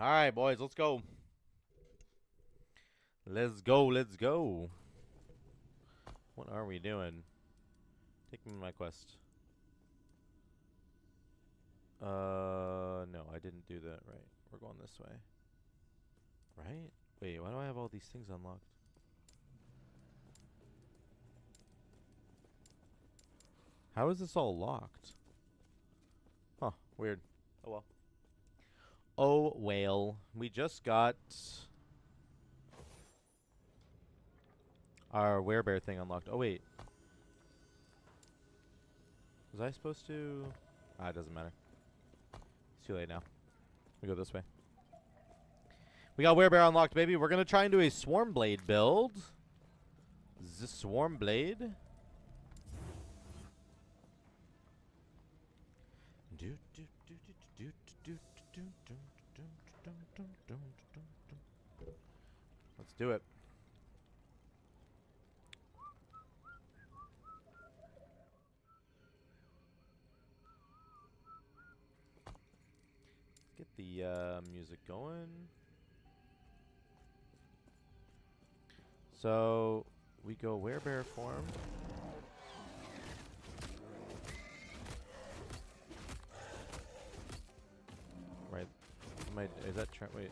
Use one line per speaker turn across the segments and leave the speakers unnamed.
Alright, boys, let's go. Let's go, let's go. What are we doing? Take me to my quest. No, I didn't do that right. We're going this way. Right? Wait, why do I have all these things unlocked? How is this all locked? Huh, weird. Oh well. Oh well. We just got our werebear thing unlocked. Oh wait. Was I supposed to? Ah, it doesn't matter. It's too late now. We go this way. We got werebear unlocked, baby. We're gonna try and do a swarm blade build. The swarm blade. Let's do it. Get the music going. So we go werebear form. Right. Is that wait.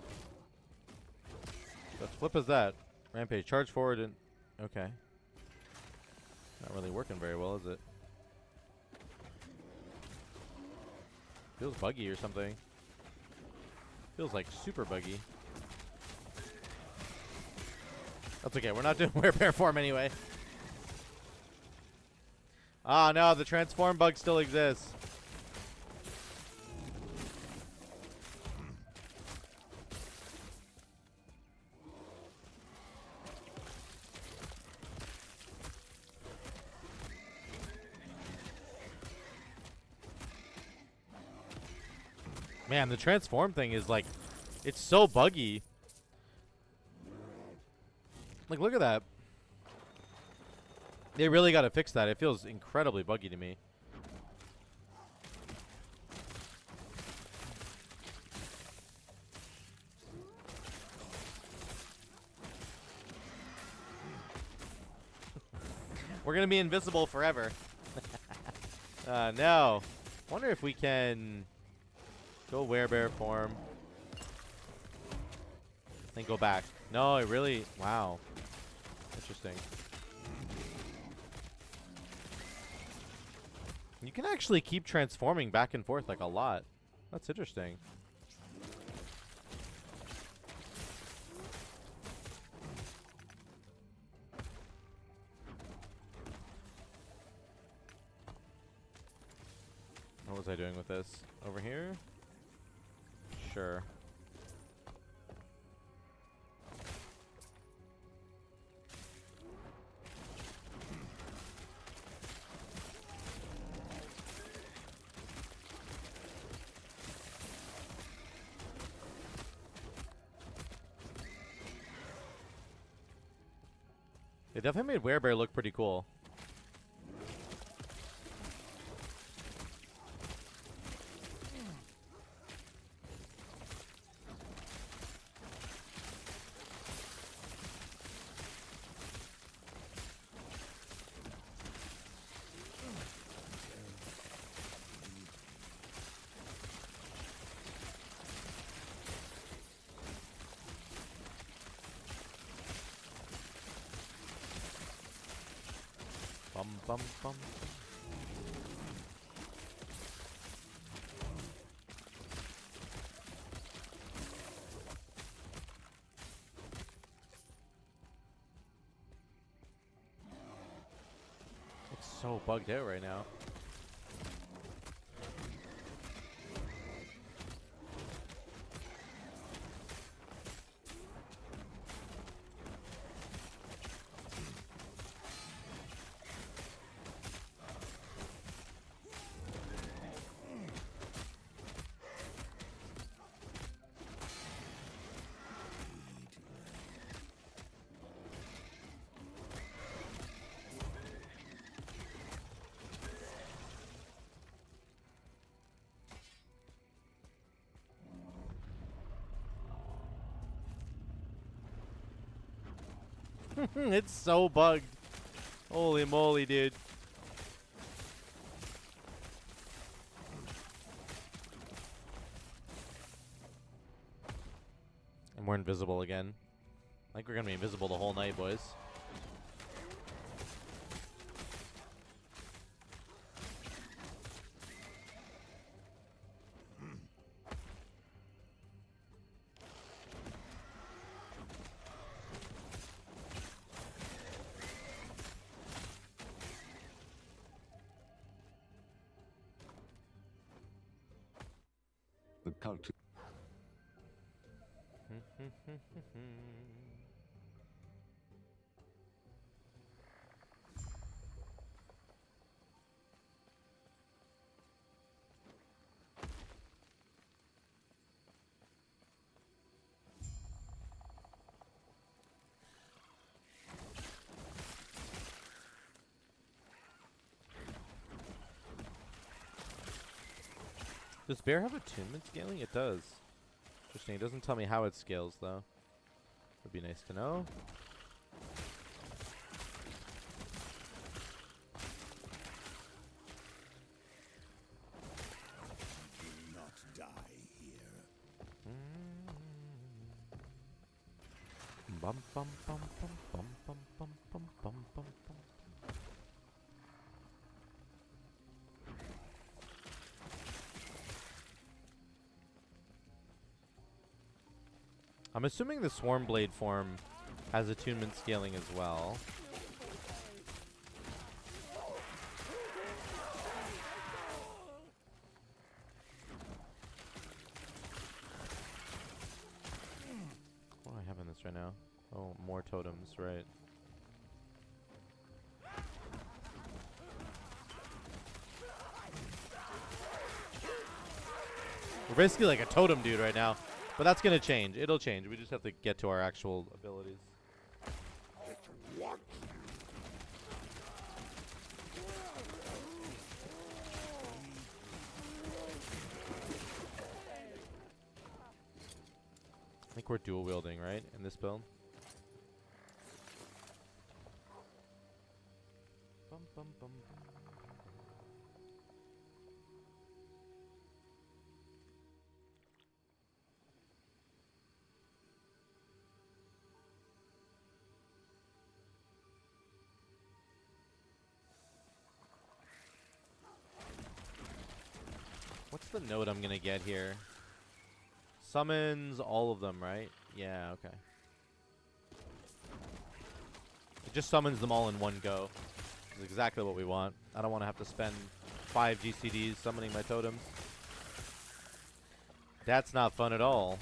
Let's flip as that. Rampage. Charge forward and okay. Not really working very well, is it? Feels buggy or something. Feels like super buggy. That's okay. We're not doing werebear form anyway. Ah, no. The transform bug still exists. Man, the transform thing is like, it's so buggy. Like, look at that. They really got to fix that. It feels incredibly buggy to me. We're going to be invisible forever. No. Wonder if we can go werebear form. Then go back. No, it really... Wow. Interesting. You can actually keep transforming back and forth like a lot. That's interesting. What was I doing with this? Over here? Sure. It definitely made werebear look pretty cool. Bum, bum, bum. It's so bugged out right now. It's so bugged. Holy moly, dude. And we're invisible again. I think we're going to be invisible the whole night, boys.
The cult.
Does bear have attunement scaling? It does. Interesting. It doesn't tell me how it scales, though. Would be nice to know.
Do not die here.
Bum bum bum bum bum bum bum bum bum bum bum. I'm assuming the Swarm Blade form has attunement scaling as well. What do I have in this right now? Oh, more totems, right. We're basically like a totem dude right now. But that's going to change. It'll change. We just have to get to our actual abilities. I think we're dual wielding, right? In this build. Bum, bum, bum, bum. What's the note I'm going to get here? Summons all of them, right? Yeah, okay. It just summons them all in one go. This is exactly what we want. I don't want to have to spend 5 GCDs summoning my totems. That's not fun at all.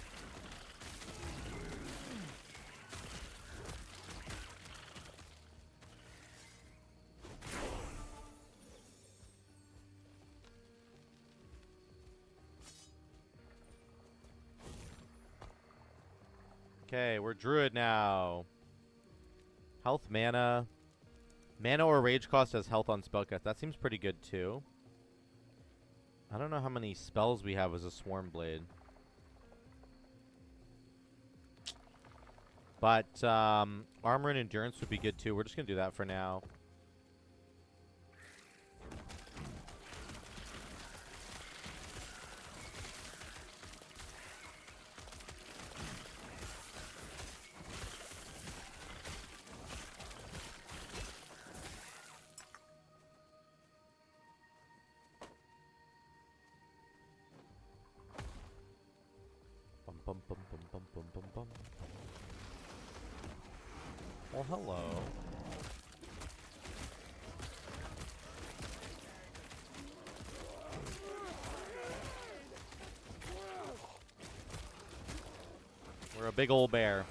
Okay, we're Druid now. Health, mana. Mana or rage cost has health on spellcast. That seems pretty good too. I don't know how many spells we have as a Swarm Blade. But armor and endurance would be good too. We're just going to do that for now. Bum, bum, bum, bum, bum, bum, bum. Well, hello. We're a big old bear.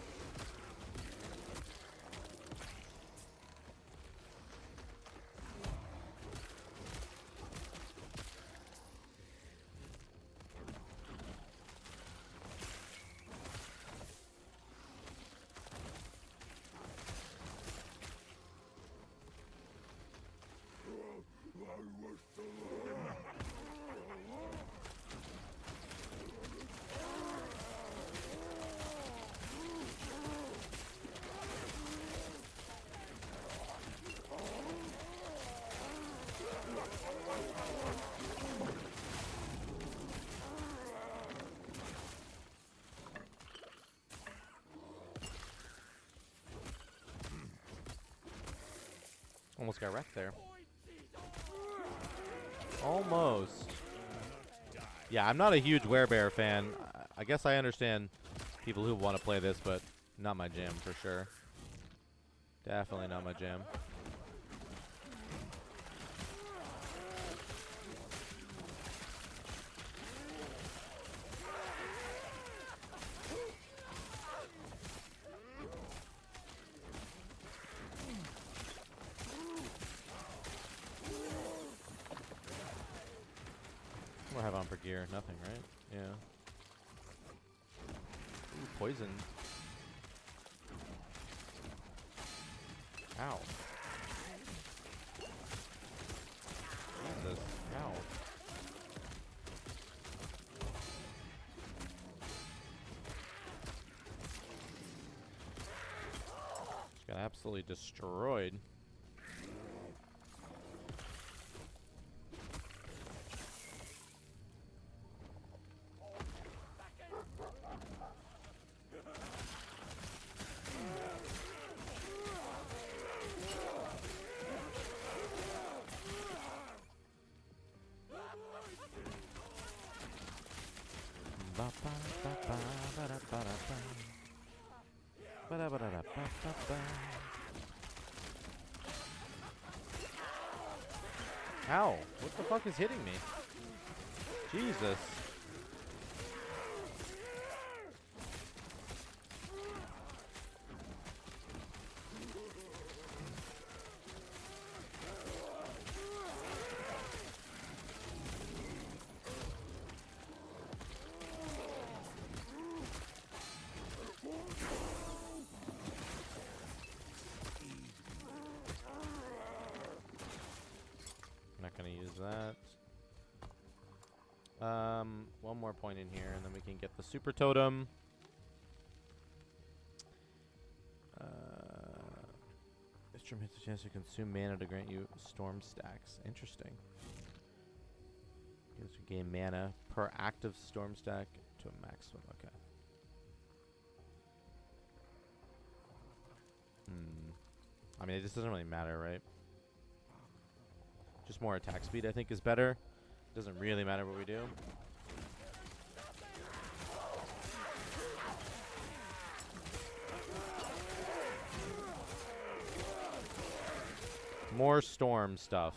Almost got wrecked there. Almost. Yeah, I'm not a huge werebear fan. I guess I understand people who want to play this, but not my jam for sure. Definitely not my jam. What do I have on for gear? Nothing, right? Yeah. Ooh, poison. Ow. Jesus. Ow. Just got absolutely destroyed. Ow! What the fuck is hitting me? Jesus. That. One more point in here, and then we can get the super totem. Instrument has a chance to consume mana to grant you storm stacks. Interesting. Gives you gain mana per active storm stack to a maximum. Okay. I mean, it just doesn't really matter, right? Just more attack speed, I think, is better. Doesn't really matter what we do. More storm stuff.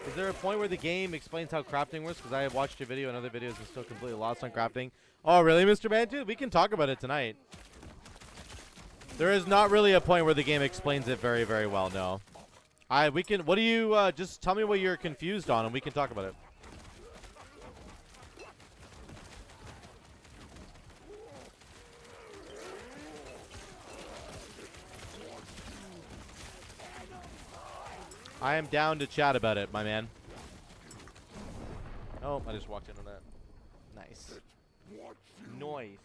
Is there a point where the game explains how crafting works? Because I have watched your video and other videos and still completely lost on crafting. Oh, really, Mr. Bantu? We can talk about it tonight. There is not really a point where the game explains it very, very well, no. We can, what do you, just tell me what you're confused on and we can talk about it. I am down to chat about it, my man. Oh, I just walked into that. Nice. Noise.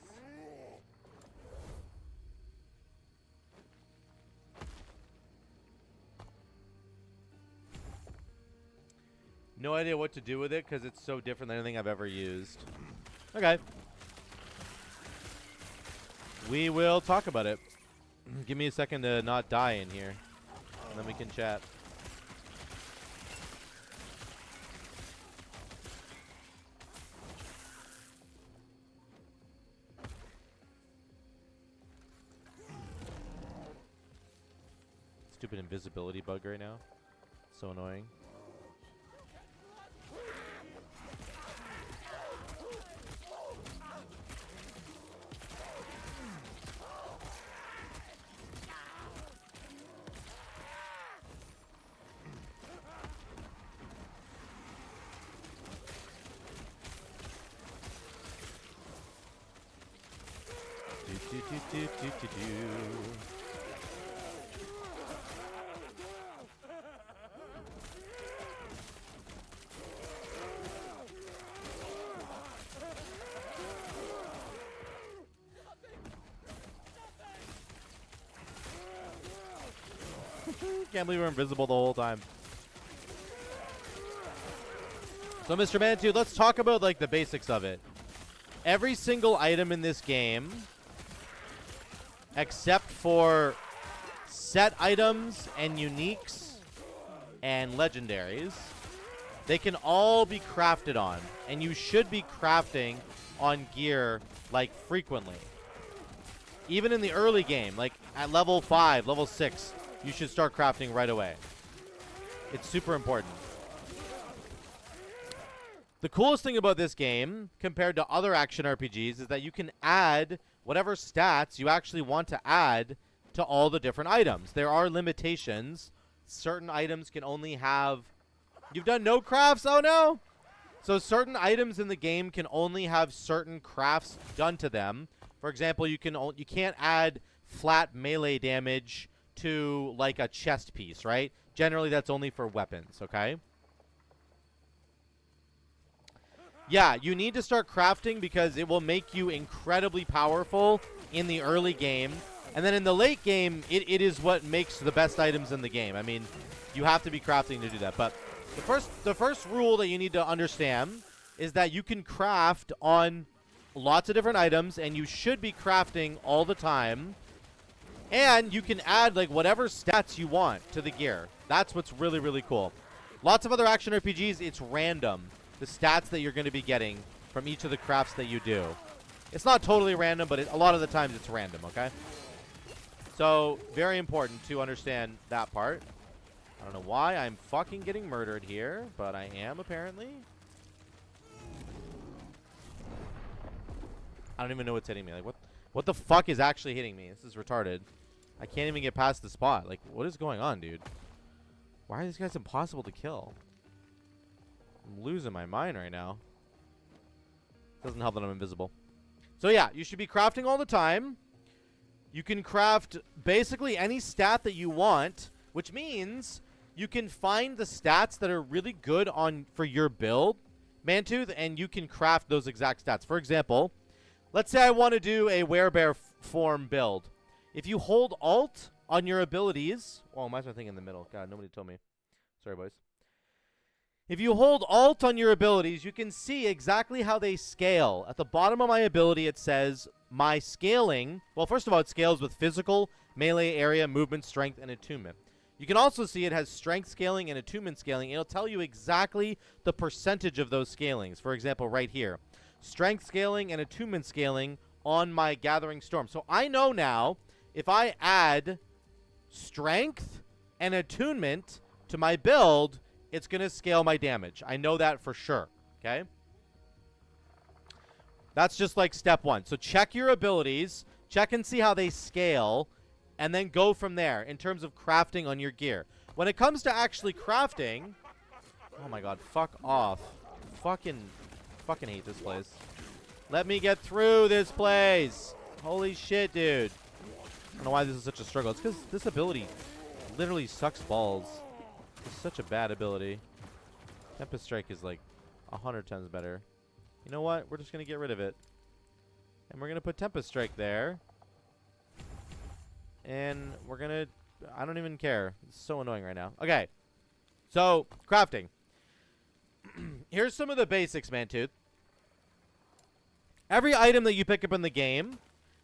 No idea what to do with it because it's so different than anything I've ever used. Okay. We will talk about it. Give me a second to not die in here. And then we can chat. Stupid invisibility bug right now. So annoying. Can't believe we're invisible the whole time. So, Mr. Manitou, let's talk about like the basics of it. Every single item in this game, except for set items and uniques and legendaries, they can all be crafted on. And you should be crafting on gear like frequently. Even in the early game, like at level 5, level 6, you should start crafting right away. It's super important. The coolest thing about this game, compared to other action RPGs, is that you can add whatever stats you actually want to add to all the different items. There are limitations. Certain items can only have... You've done no crafts? Oh, no! So certain items in the game can only have certain crafts done to them. For example, you can't add flat melee damage to, like, a chest piece, right? Generally, that's only for weapons, okay? Yeah, you need to start crafting because it will make you incredibly powerful in the early game. And then in the late game, it is what makes the best items in the game. I mean, you have to be crafting to do that. But the first rule that you need to understand is that you can craft on lots of different items, and you should be crafting all the time. And you can add, like, whatever stats you want to the gear. That's what's really, really cool. Lots of other action RPGs, it's random. The stats that you're going to be getting from each of the crafts that you do. It's not totally random, but a lot of the times it's random, okay? So, very important to understand that part. I don't know why I'm fucking getting murdered here, but I am apparently. I don't even know what's hitting me. Like, what the fuck is actually hitting me? This is retarded. I can't even get past the spot. Like, what is going on, dude? Why are these guys impossible to kill? I'm losing my mind right now. Doesn't help that I'm invisible. So yeah, you should be crafting all the time. You can craft basically any stat that you want, which means you can find the stats that are really good for your build, Mantooth, and you can craft those exact stats. For example, let's say I want to do a werebear form build. If you hold Alt on your abilities... Oh, why is my thing in the middle? God, nobody told me. Sorry, boys. If you hold Alt on your abilities, you can see exactly how they scale. At the bottom of my ability, it says my scaling. Well, first of all, it scales with physical, melee, area, movement, strength, and attunement. You can also see it has strength scaling and attunement scaling. It'll tell you exactly the percentage of those scalings. For example, right here. Strength scaling and attunement scaling on my Gathering Storm. So I know now, if I add strength and attunement to my build, it's going to scale my damage. I know that for sure, okay? That's just like step one. So check your abilities, check and see how they scale, and then go from there in terms of crafting on your gear. When it comes to actually crafting... Oh my god, fuck off. Fucking hate this place. Let me get through this place. Holy shit, dude. I don't know why this is such a struggle. It's because this ability literally sucks balls. It's such a bad ability. Tempest Strike is like 100 times better. You know what? We're just going to get rid of it. And we're going to put Tempest Strike there. And we're going to... I don't even care. It's so annoying right now. Okay. So, crafting. Here's some of the basics, Mantooth. Every item that you pick up in the game,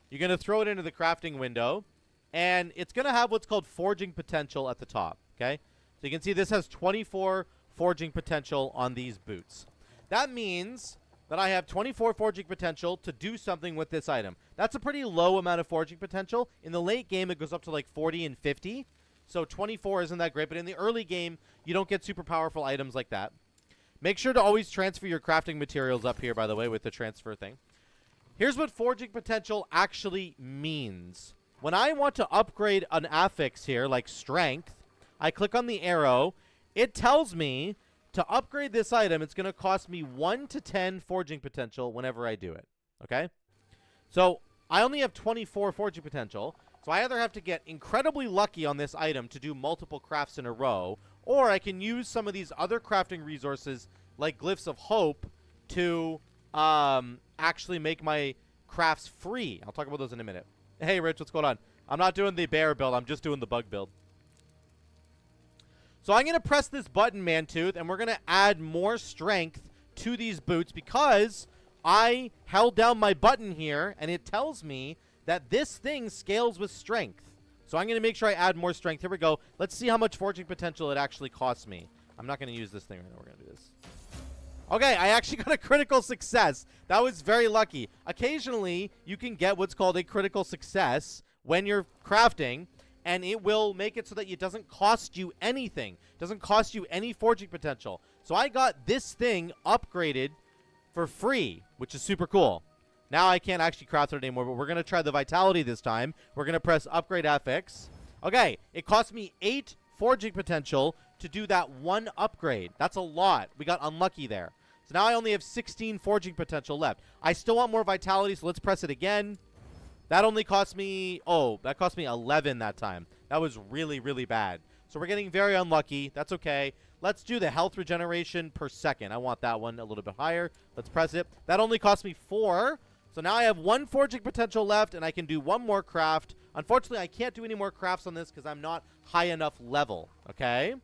you're going to throw it into the crafting window. And it's going to have what's called forging potential at the top. Okay? So you can see this has 24 forging potential on these boots. That means that I have 24 forging potential to do something with this item. That's a pretty low amount of forging potential. In the late game, it goes up to like 40 and 50. So 24 isn't that great. But in the early game, you don't get super powerful items like that. Make sure to always transfer your crafting materials up here, by the way, with the transfer thing. Here's what forging potential actually means. When I want to upgrade an affix here, like strength, I click on the arrow. It tells me to upgrade this item, it's going to cost me 1 to 10 forging potential whenever I do it. Okay? So I only have 24 forging potential, so I either have to get incredibly lucky on this item to do multiple crafts in a row, or I can use some of these other crafting resources, like Glyphs of Hope, to actually make my crafts free. I'll talk about those in a minute. Hey, Rich, what's going on? I'm not doing the bear build. I'm just doing the bug build. So I'm going to press this button, Mantooth, and we're going to add more strength to these boots because I held down my button here, and it tells me that this thing scales with strength. So I'm going to make sure I add more strength. Here we go. Let's see how much forging potential it actually costs me. I'm not going to use this thing right now. We're going to do this. Okay, I actually got a critical success. That was very lucky. Occasionally, you can get what's called a critical success when you're crafting, and it will make it so that it doesn't cost you anything. It doesn't cost you any forging potential. So I got this thing upgraded for free, which is super cool. Now I can't actually craft it anymore, but we're going to try the vitality this time. We're going to press upgrade FX. Okay, it cost me 8 forging potential to do that one upgrade. That's a lot. We got unlucky there. So now I only have 16 forging potential left. I still want more vitality, so let's press it again. That only cost me, that cost me 11 that time. That was really, really bad. So we're getting very unlucky. That's okay. Let's do the health regeneration per second. I want that one a little bit higher. Let's press it. That only cost me 4. So now I have 1 forging potential left, and I can do 1 more craft. Unfortunately, I can't do any more crafts on this because I'm not high enough level. Okay?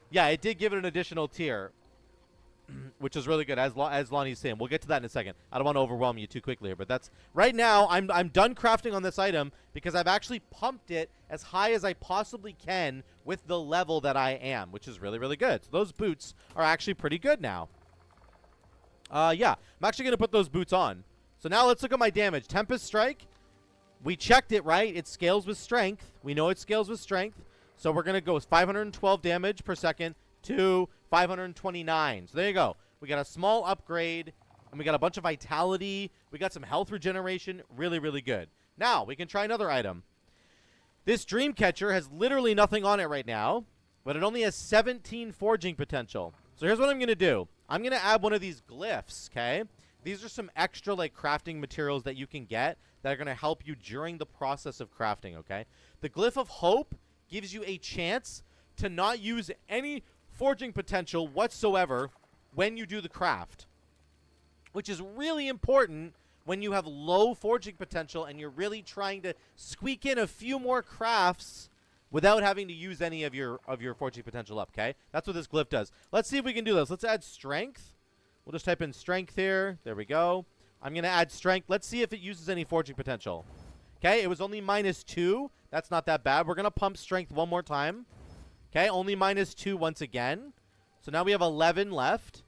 Yeah, it did give it an additional tier, which is really good, as Lonnie's saying. We'll get to that in a second. I don't want to overwhelm you too quickly here, but that's right now. I'm done crafting on this item because I've actually pumped it as high as I possibly can with the level that I am, which is really, really good. So those boots are actually pretty good now. Yeah, I'm actually going to put those boots on. So now let's look at my damage. Tempest Strike. We checked it, right? It scales with strength. We know it scales with strength. So we're going to go with 512 damage per second to 529. So there you go. We got a small upgrade, and we got a bunch of vitality. We got some health regeneration. Really, really good. Now, we can try another item. This Dream Catcher has literally nothing on it right now, but it only has 17 forging potential. So here's what I'm going to do. I'm going to add one of these glyphs, okay? These are some extra, like, crafting materials that you can get that are going to help you during the process of crafting, okay? The Glyph of Hope gives you a chance to not use any forging potential whatsoever when you do the craft, which is really important when you have low forging potential and you're really trying to squeak in a few more crafts without having to use any of your forging potential up, okay? That's what this glyph does. Let's see if we can do this. Let's add strength. We'll just type in strength here. There we go. I'm going to add strength. Let's see if it uses any forging potential. Okay, it was only -2. That's not that bad. We're going to pump strength one more time. Okay, only -2 once again. So now we have 11 left.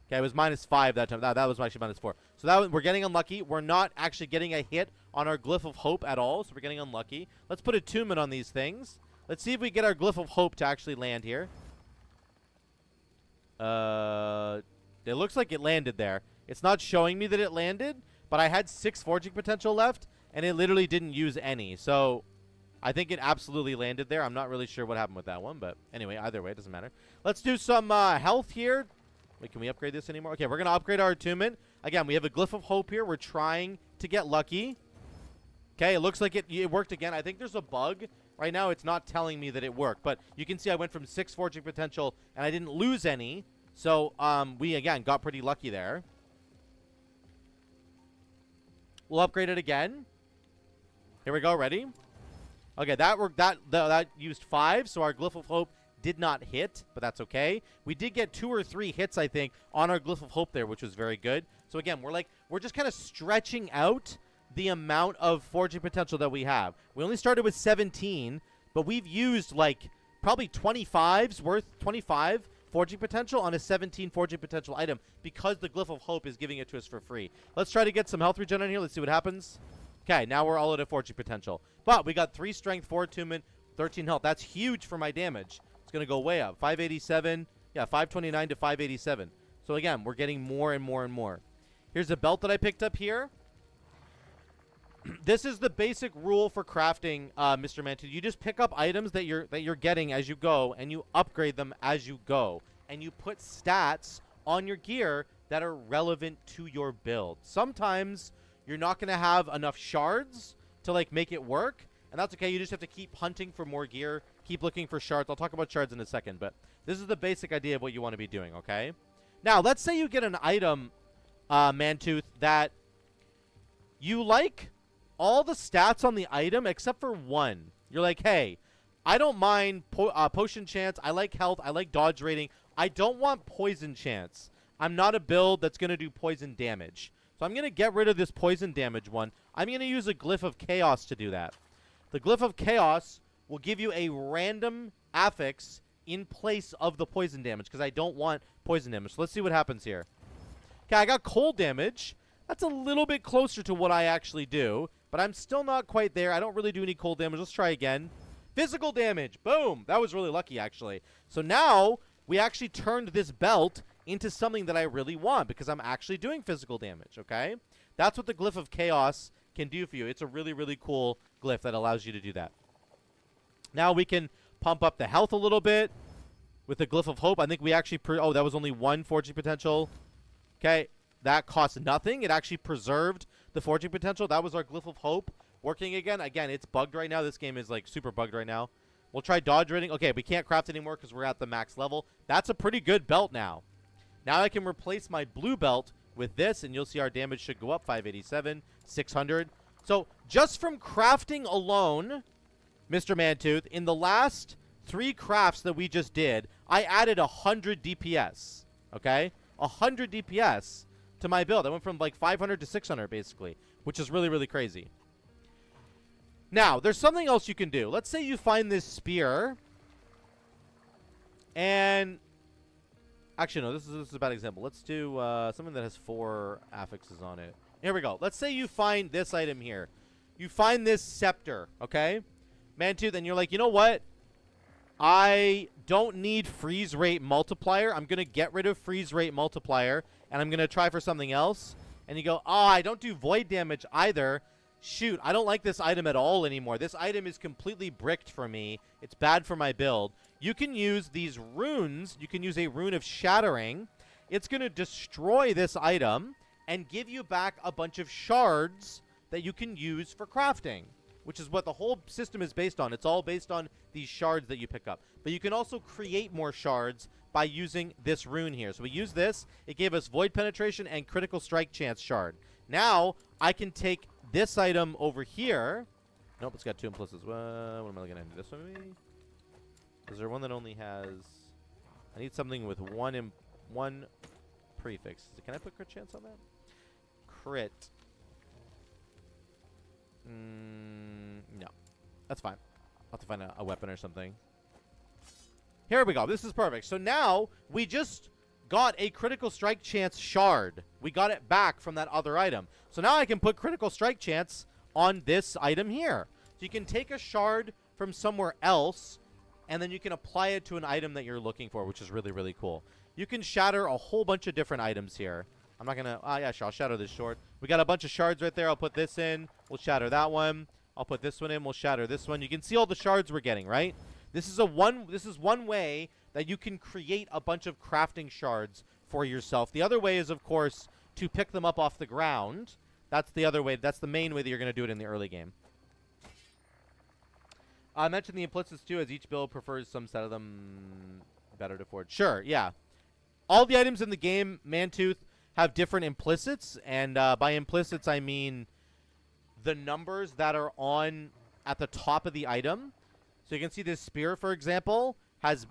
Okay, it was -5 that time. That was actually -4. So we're getting unlucky. We're not actually getting a hit on our Glyph of Hope at all, so we're getting unlucky. Let's put attunement on these things. Let's see if we get our Glyph of Hope to actually land here. It looks like it landed there. It's not showing me that it landed, but I had 6 forging potential left, and it literally didn't use any. So I think it absolutely landed there. I'm not really sure what happened with that one, but anyway, either way, it doesn't matter. Let's do some health here. Wait, can we upgrade this anymore? Okay, we're going to upgrade our attunement. Again, we have a Glyph of Hope here. We're trying to get lucky. Okay, it looks like it worked again. I think there's a bug. Right now, it's not telling me that it worked, but you can see I went from 6 forging potential, and I didn't lose any. So, we, again, got pretty lucky there. We'll upgrade it again. Here we go. Ready? Okay, that used 5, so our Glyph of Hope did not hit, but that's okay. We did get 2 or 3 hits, I think, on our Glyph of Hope there, which was very good. So, again, we're just kind of stretching out the amount of forging potential that we have. We only started with 17, but we've used, like, probably 25 forging potential on a 17 forging potential item because the Glyph of Hope is giving it to us for free. Let's try to get some health regen in here. Let's see what happens. Okay, now we're all at a forging potential. But we got 3 strength, 4 attunement, 13 health. That's huge for my damage. It's going to go way up. 587. Yeah, 529 to 587. So again, we're getting more and more and more. Here's a belt that I picked up here. This is the basic rule for crafting, Mr. Mantooth. You just pick up items that you're getting as you go, and you upgrade them as you go, and you put stats on your gear that are relevant to your build. Sometimes you're not going to have enough shards to, like, make it work. And that's okay. You just have to keep hunting for more gear. Keep looking for shards. I'll talk about shards in a second, but this is the basic idea of what you want to be doing, okay? Now, let's say you get an item, Mantooth, that you like all the stats on the item except for one. You're like, hey, I don't mind potion chance. I like health. I like dodge rating. I don't want poison chance. I'm not a build that's going to do poison damage. So I'm going to get rid of this poison damage one. I'm going to use a Glyph of Chaos to do that. The Glyph of Chaos will give you a random affix in place of the poison damage because I don't want poison damage. So let's see what happens here. Okay, I got cold damage. That's a little bit closer to what I actually do, but I'm still not quite there. I don't really do any cold damage. Let's try again. Physical damage. Boom. That was really lucky, actually. So now we actually turned this belt into something that I really want because I'm actually doing physical damage, okay? That's what the Glyph of Chaos can do for you. It's a really, really cool glyph that allows you to do that. Now we can pump up the health a little bit with the Glyph of Hope. I think we actually... oh, that was only one forging potential. Okay, that cost nothing. It actually preserved the forging potential. That was our Glyph of Hope working again. Again, it's bugged right now. This game is, like, super bugged right now. We'll try dodge rating. Okay, we can't craft anymore because we're at the max level. That's a pretty good belt now. Now I can replace my blue belt with this, and you'll see our damage should go up 587, 600. So just from crafting alone, Mr. Mantooth, in the last 3 crafts that we just did, I added 100 DPS, okay? 100 DPS to my build. I went from like 500 to 600 basically, which is really, really crazy. Now, there's something else you can do. Let's say you find this spear, and... actually, no, this is a bad example. Let's do something that has 4 affixes on it. Here we go. Let's say you find this item here. You find this scepter, okay? Mantooth, and you're like, you know what? I don't need freeze rate multiplier. I'm going to get rid of freeze rate multiplier, and I'm going to try for something else. And you go, oh, I don't do void damage either. Shoot, I don't like this item at all anymore. This item is completely bricked for me. It's bad for my build. You can use these runes. You can use a rune of shattering. It's going to destroy this item and give you back a bunch of shards that you can use for crafting, which is what the whole system is based on. It's all based on these shards that you pick up. But you can also create more shards by using this rune here. So we use this. It gave us void penetration and critical strike chance shard. Now I can take this item over here. Nope, it's got 2 implicits. What am I looking at? This one maybe? Is there one that only has... I need something with one prefix. Can I put crit chance on that? Crit. No. That's fine. I'll have to find a weapon or something. Here we go. This is perfect. So now we just got a critical strike chance shard. We got it back from that other item. So now I can put critical strike chance on this item here. So you can take a shard from somewhere else, and then you can apply it to an item that you're looking for, which is really, really cool. You can shatter a whole bunch of different items here. I'm not going to... yeah, sure. I'll shatter this short. We got a bunch of shards right there. I'll put this in. We'll shatter that one. I'll put this one in. We'll shatter this one. You can see all the shards we're getting, right? This is one way that you can create a bunch of crafting shards for yourself. The other way is, of course, to pick them up off the ground. That's the other way. That's the main way that you're going to do it in the early game. I mentioned the implicits, too, as each build prefers some set of them better to forge. Sure, yeah. All the items in the game, Mantooth, have different implicits. And by implicits, I mean the numbers that are on at the top of the item. So you can see this spear, for example, has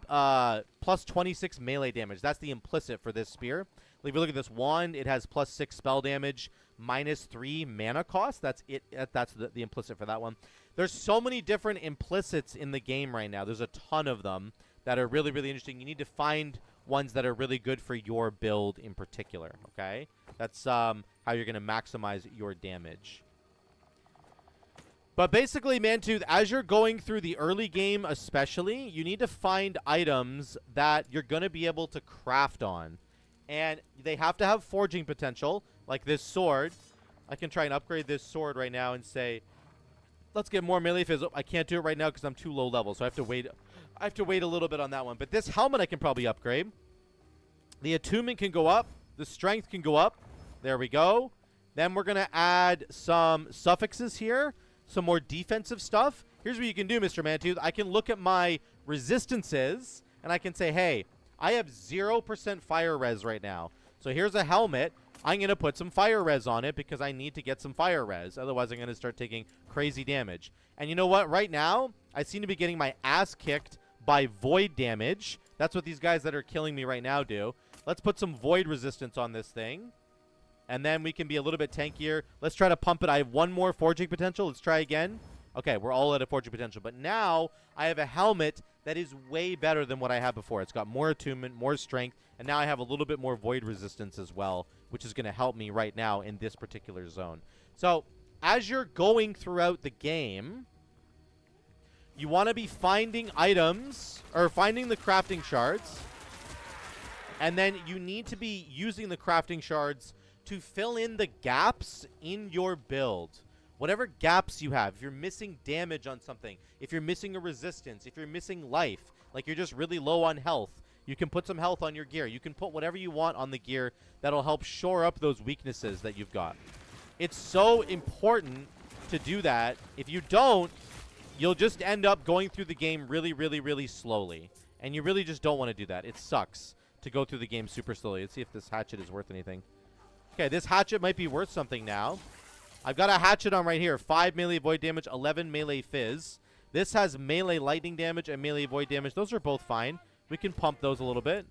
plus 26 melee damage. That's the implicit for this spear. If you look at this wand, it has plus 6 spell damage, minus 3 mana cost. That's it. That's the implicit for that one. There's so many different implicits in the game right now. There's a ton of them that are really, really interesting. You need to find ones that are really good for your build in particular, okay? That's how you're going to maximize your damage. But basically, Mantooth, as you're going through the early game especially, you need to find items that you're going to be able to craft on. And they have to have forging potential, like this sword. I can try and upgrade this sword right now and say, let's get more melee phys. Oh, I can't do it right now because I'm too low level, so I have to wait. I have to wait a little bit on that one. But this helmet I can probably upgrade. The attunement can go up. The strength can go up. There we go. Then we're going to add some suffixes here, some more defensive stuff. Here's what you can do, Mr. Mantooth. I can look at my resistances, and I can say, hey, I have 0% fire res right now. So here's a helmet. I'm going to put some fire res on it because I need to get some fire res. Otherwise, I'm going to start taking crazy damage. And you know what? Right now, I seem to be getting my ass kicked by void damage. That's what these guys that are killing me right now do. Let's put some void resistance on this thing. And then we can be a little bit tankier. Let's try to pump it. I have one more forging potential. Let's try again. Okay, we're all at a forging potential. But now I have a helmet that is way better than what I had before. It's got more attunement, more strength, and now I have a little bit more void resistance as well, which is going to help me right now in this particular zone. So as you're going throughout the game, you want to be finding items, or finding the crafting shards, and then you need to be using the crafting shards to fill in the gaps in your build. Whatever gaps you have, if you're missing damage on something, if you're missing a resistance, if you're missing life, like you're just really low on health, you can put some health on your gear. You can put whatever you want on the gear that'll help shore up those weaknesses that you've got. It's so important to do that. If you don't, you'll just end up going through the game really, really, really slowly. And you really just don't want to do that. It sucks to go through the game super slowly. Let's see if this hatchet is worth anything. Okay, this hatchet might be worth something now. I've got a hatchet on right here. 5 melee void damage, 11 melee fizz. This has melee lightning damage and melee void damage. Those are both fine. We can pump those a little bit.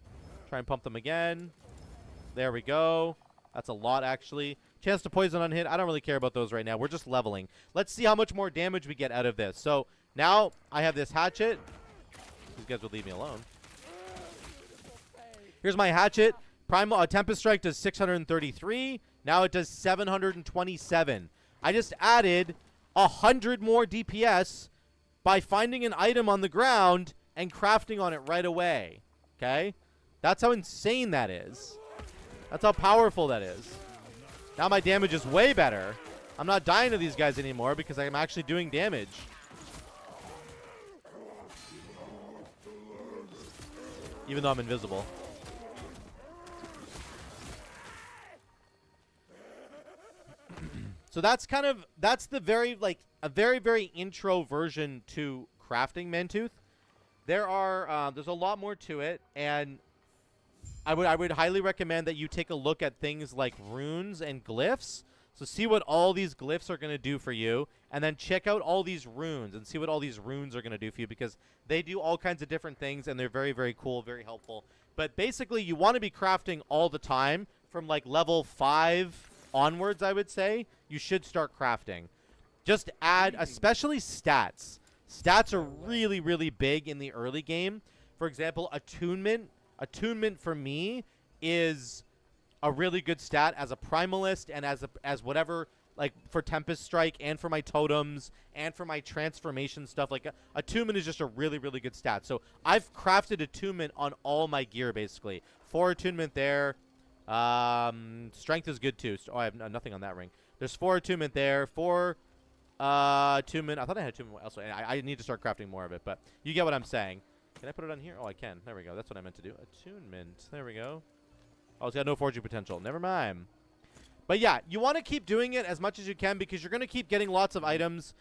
Try and pump them again. There we go. That's a lot, actually. Chance to poison on hit. I don't really care about those right now. We're just leveling. Let's see how much more damage we get out of this. So now I have this hatchet. These guys would leave me alone. Here's my hatchet. Primal Tempest Strike does 633. Now it does 727. I just added 100 more DPS by finding an item on the ground and crafting on it right away. Okay? That's how insane that is. That's how powerful that is. Now my damage is way better. I'm not dying to these guys anymore because I'm actually doing damage. Even though I'm invisible. So that's kind of, that's the very, like, a very, very intro version to crafting Mantooth. There are, there's a lot more to it, and I would highly recommend that you take a look at things like runes and glyphs. So see what all these glyphs are going to do for you, and then check out all these runes and see what all these runes are going to do for you, because they do all kinds of different things, and they're very, very cool, very helpful. But basically, you want to be crafting all the time from, like, level 5 onwards, I would say. You should start crafting. Just add, especially stats. Stats are really, really big in the early game. For example, attunement. Attunement for me is a really good stat as a primalist and as whatever, like for Tempest Strike and for my totems and for my transformation stuff. Like attunement is just a really, really good stat. So I've crafted attunement on all my gear basically. 4 attunement there. Strength is good too. Oh, I have nothing on that ring. There's 4 attunement there. 4 attunement. I thought I had attunement elsewhere. I need to start crafting more of it, but you get what I'm saying. Can I put it on here? Oh, I can. There we go. That's what I meant to do. Attunement. There we go. Oh, it's got no forging potential. Never mind. But yeah, you want to keep doing it as much as you can because you're going to keep getting lots of items.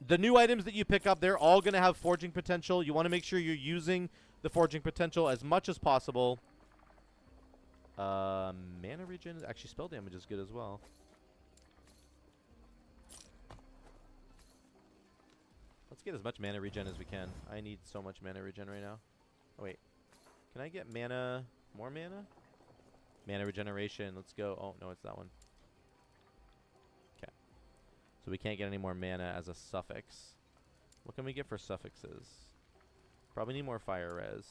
The new items that you pick up, they're all going to have forging potential. You want to make sure you're using the forging potential as much as possible. Mana regen. Actually, spell damage is good as well. Let's get as much mana regen as we can. I need so much mana regen right now. Oh, wait. Can I get mana? More mana? Mana regeneration. Let's go. Oh, no, it's that one. Okay. So we can't get any more mana as a suffix. What can we get for suffixes? Probably need more fire res.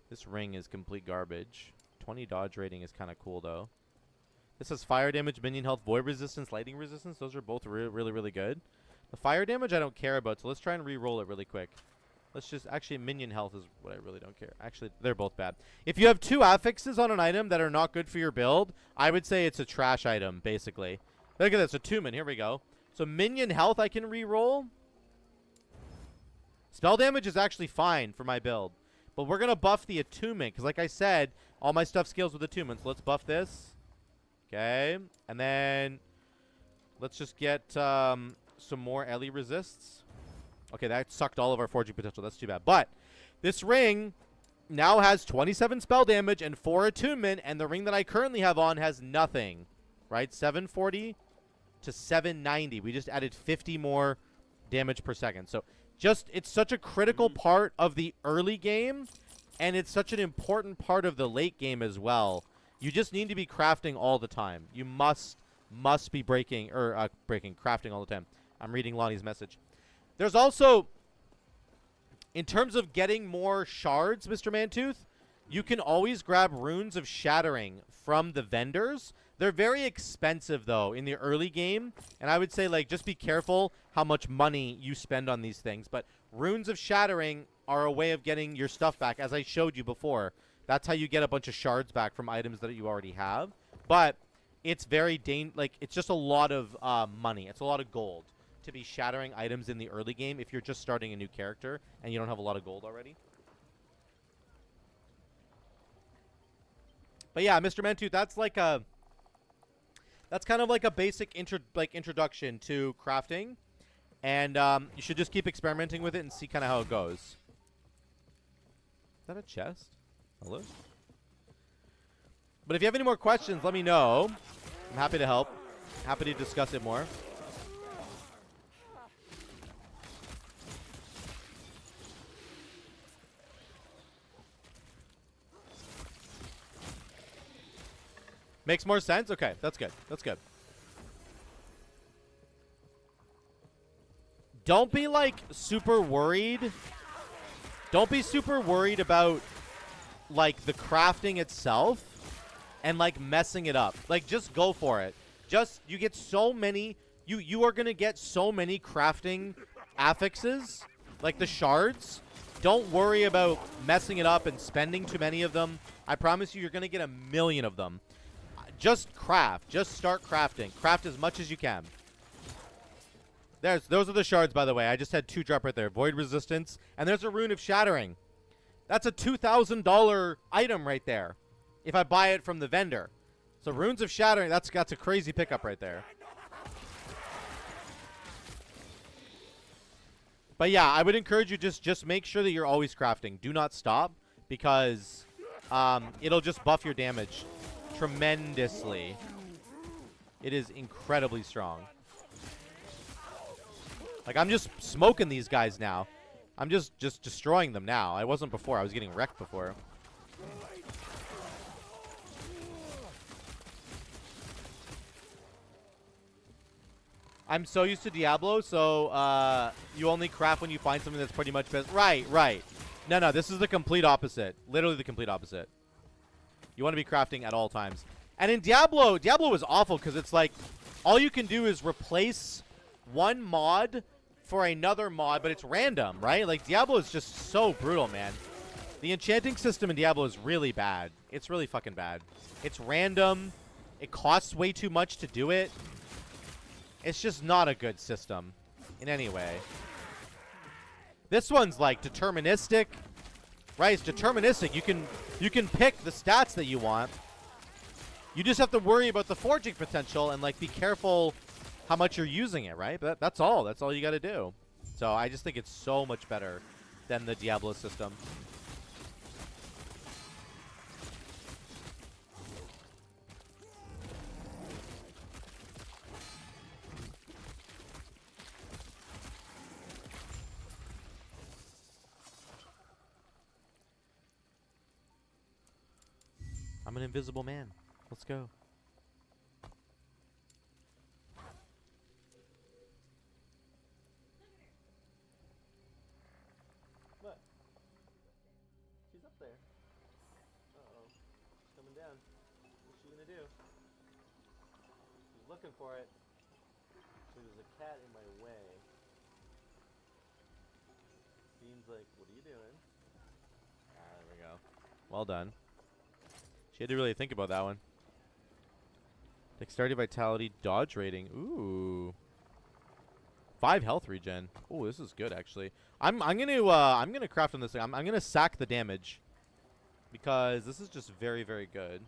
This ring is complete garbage. 20 dodge rating is kind of cool, though. This has fire damage, minion health, void resistance, lightning resistance. Those are both really, really good. The fire damage I don't care about, so let's try and re-roll it really quick. Let's just... Actually, minion health is what I really don't care. Actually, they're both bad. If you have 2 affixes on an item that are not good for your build, I would say it's a trash item, basically. Look at this. Attunement. Here we go. So minion health I can re-roll. Spell damage is actually fine for my build. But we're going to buff the attunement. Because like I said, all my stuff scales with attunement. So let's buff this. Okay. And then let's just get some more Ellie resists. Okay, that sucked all of our forging potential. That's too bad. But this ring now has 27 spell damage and 4 attunement. And the ring that I currently have on has nothing. Right? 740 to 790. We just added 50 more damage per second. So just, it's such a critical part of the early game, and it's such an important part of the late game as well. You just need to be crafting all the time. You must be crafting all the time. I'm reading Lonnie's message. There's also, in terms of getting more shards, Mr. Mantooth, you can always grab runes of shattering from the vendors. They're very expensive, though, in the early game. And I would say, like, just be careful how much money you spend on these things. But runes of shattering are a way of getting your stuff back, as I showed you before. That's how you get a bunch of shards back from items that you already have. But it's very it's just a lot of money. It's a lot of gold to be shattering items in the early game if you're just starting a new character and you don't have a lot of gold already. But yeah, Mr. Mantooth, that's like a... That's kind of like a basic introduction to crafting. And you should just keep experimenting with it and see kind of how it goes. Is that a chest? Hello? But if you have any more questions, let me know. I'm happy to help. Happy to discuss it more. Makes more sense? Okay, that's good. That's good. Don't be, like, super worried. Don't be super worried about, like, the crafting itself and, like, messing it up. Like, just go for it. Just, you get so many... You are going to get so many crafting affixes, like the shards. Don't worry about messing it up and spending too many of them. I promise you, you're going to get a million of them. Just craft. Just start crafting. Craft as much as you can. Those are the shards, by the way. I just had 2 drop right there. Void resistance. And there's a rune of shattering. That's a $2,000 item right there. If I buy it from the vendor. So runes of shattering, that's a crazy pickup right there. But yeah, I would encourage you just make sure that you're always crafting. Do not stop. Because it'll just buff your damage tremendously. It is incredibly strong. Like, I'm just smoking these guys now. I'm just destroying them now. I wasn't before. I was getting wrecked before. I'm so used to Diablo, so you only craft when you find something that's pretty much best. Right, right. No, this is the complete opposite. Literally the complete opposite. You want to be crafting at all times. And in Diablo is awful because it's like all you can do is replace one mod for another mod, but it's random, right? Like, Diablo is just so brutal, man. The enchanting system in Diablo is really bad. It's really fucking bad. It's random. It costs way too much to do it. It's just not a good system in any way. This one's like deterministic. Right, it's deterministic. You can pick the stats that you want. You just have to worry about the forging potential and, like, be careful how much you're using it, right? But that's all. That's all you got to do. So I just think it's so much better than the Diablo system. I'm an invisible man. Let's go. What? She's up there. Uh-oh. She's coming down. What's she gonna do? She's looking for it. There's a cat in my way. Seems like, what are you doing? Ah, there we go. Well done. She had to really think about that one. Dexterity, vitality, dodge rating. Ooh. 5 health regen. Oh, this is good actually. I'm gonna craft on this thing. I'm gonna sack the damage because this is just very, very good.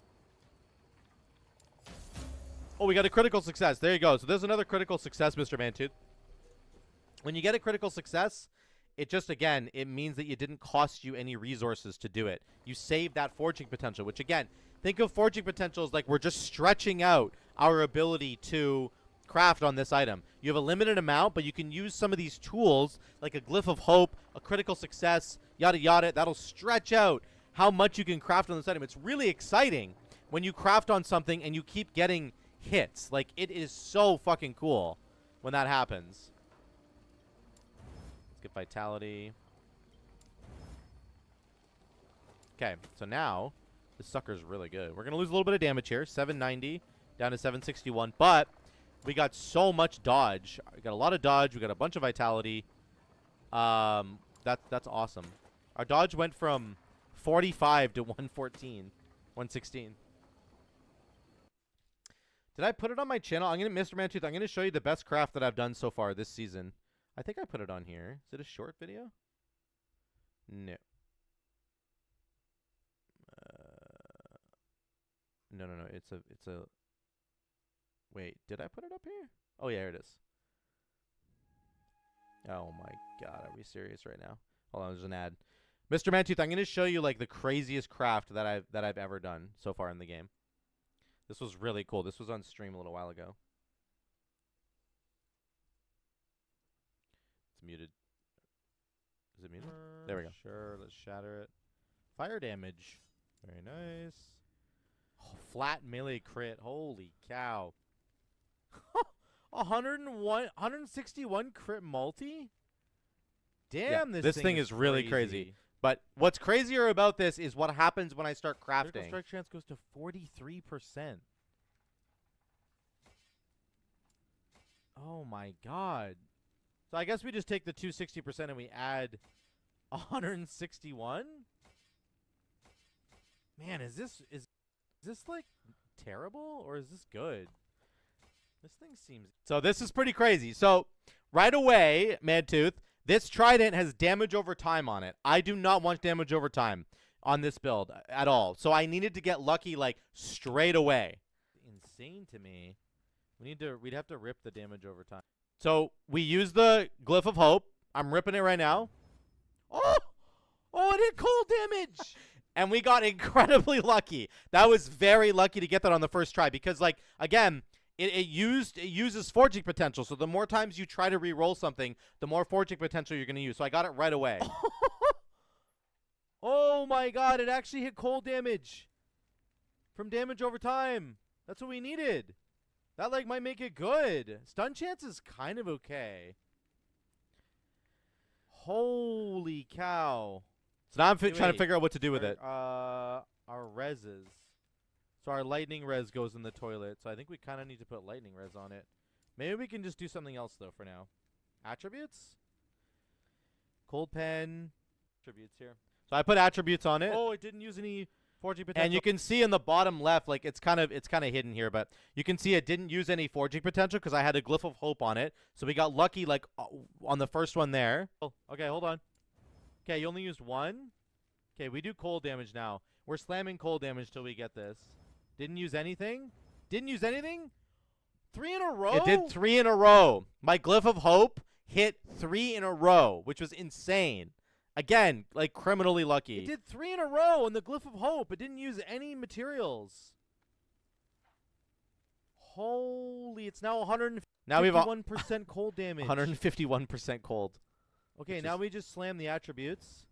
Oh, we got a critical success. There you go. So there's another critical success, Mr. Mantooth. When you get a critical success, it just, again, it means that it didn't cost you any resources to do it. You save that forging potential, which, again, think of forging potential as like we're just stretching out our ability to craft on this item. You have a limited amount, but you can use some of these tools, like a glyph of hope, a critical success, yada, yada. That'll stretch out how much you can craft on this item. It's really exciting when you craft on something and you keep getting hits. Like, it is so fucking cool when that happens. Let's get vitality. Okay, so now this sucker's really good. We're gonna lose a little bit of damage here, 790 down to 761, but we got so much dodge. We got a lot of dodge. We got a bunch of vitality. That's awesome. Our dodge went from 45 to 114, 116. Did I put it on my channel? Mr. Mantooth, I'm gonna show you the best craft that I've done so far this season. I think I put it on here. Is it a short video? No. No. It's a. Wait, did I put it up here? Oh yeah, here it is. Oh my god, are we serious right now? Hold on, there's an ad. Mr. Mantooth, I'm gonna show you like the craziest craft that I've ever done so far in the game. This was really cool. This was on stream a little while ago. It's muted. Is it muted? There we go. Sure, let's shatter it. Fire damage. Very nice. Oh, flat melee crit. Holy cow. 161 crit multi? Damn,
Yeah,
this thing is really crazy. But what's crazier about this is what happens when I start crafting.
Critical strike chance goes to 43%.
Oh my god. So I guess we just take the 260% and we add 161? Man, is this like terrible or is this good? This thing seems... So this is pretty crazy. So right away, Mantooth, this trident has damage over time on it. I do not want damage over time on this build at all. So I needed to get lucky like straight away. Insane to me. We'd have to rip the damage over time. So we use the glyph of hope. I'm ripping it right now. Oh, it did cold damage. And we got incredibly lucky. That was very lucky to get that on the first try because, like, again, it uses forging potential. So the more times you try to re-roll something, the more forging potential you're going to use. So I got it right away. Oh my god, it actually hit cold damage from damage over time. That's what we needed. That, like, might make it good. Stun chance is kind of okay. Holy cow. So now I'm trying to figure out what to do with it. Our reses. So our lightning res goes in the toilet. So I think we kind of need to put lightning res on it. Maybe we can just do something else, though, for now. Attributes? Cold pen. Attributes here. So I put attributes on it. Oh, it didn't use any forging potential. And you can see in the bottom left, like, it's kind of hidden here, but you can see it didn't use any forging potential because I had a glyph of hope on it. So we got lucky, like, on the first one there. Oh, okay, hold on. Okay, you only used one. Okay, we do cold damage now. We're slamming cold damage till we get this. Didn't use anything? Didn't use anything? 3 in a row? It did 3 in a row. My glyph of hope hit 3 in a row, which was insane. Again, like, criminally lucky. It did 3 in a row on the glyph of hope. It didn't use any materials. Holy, it's now 151% cold damage. 151% cold. Okay, now we just slam the attributes.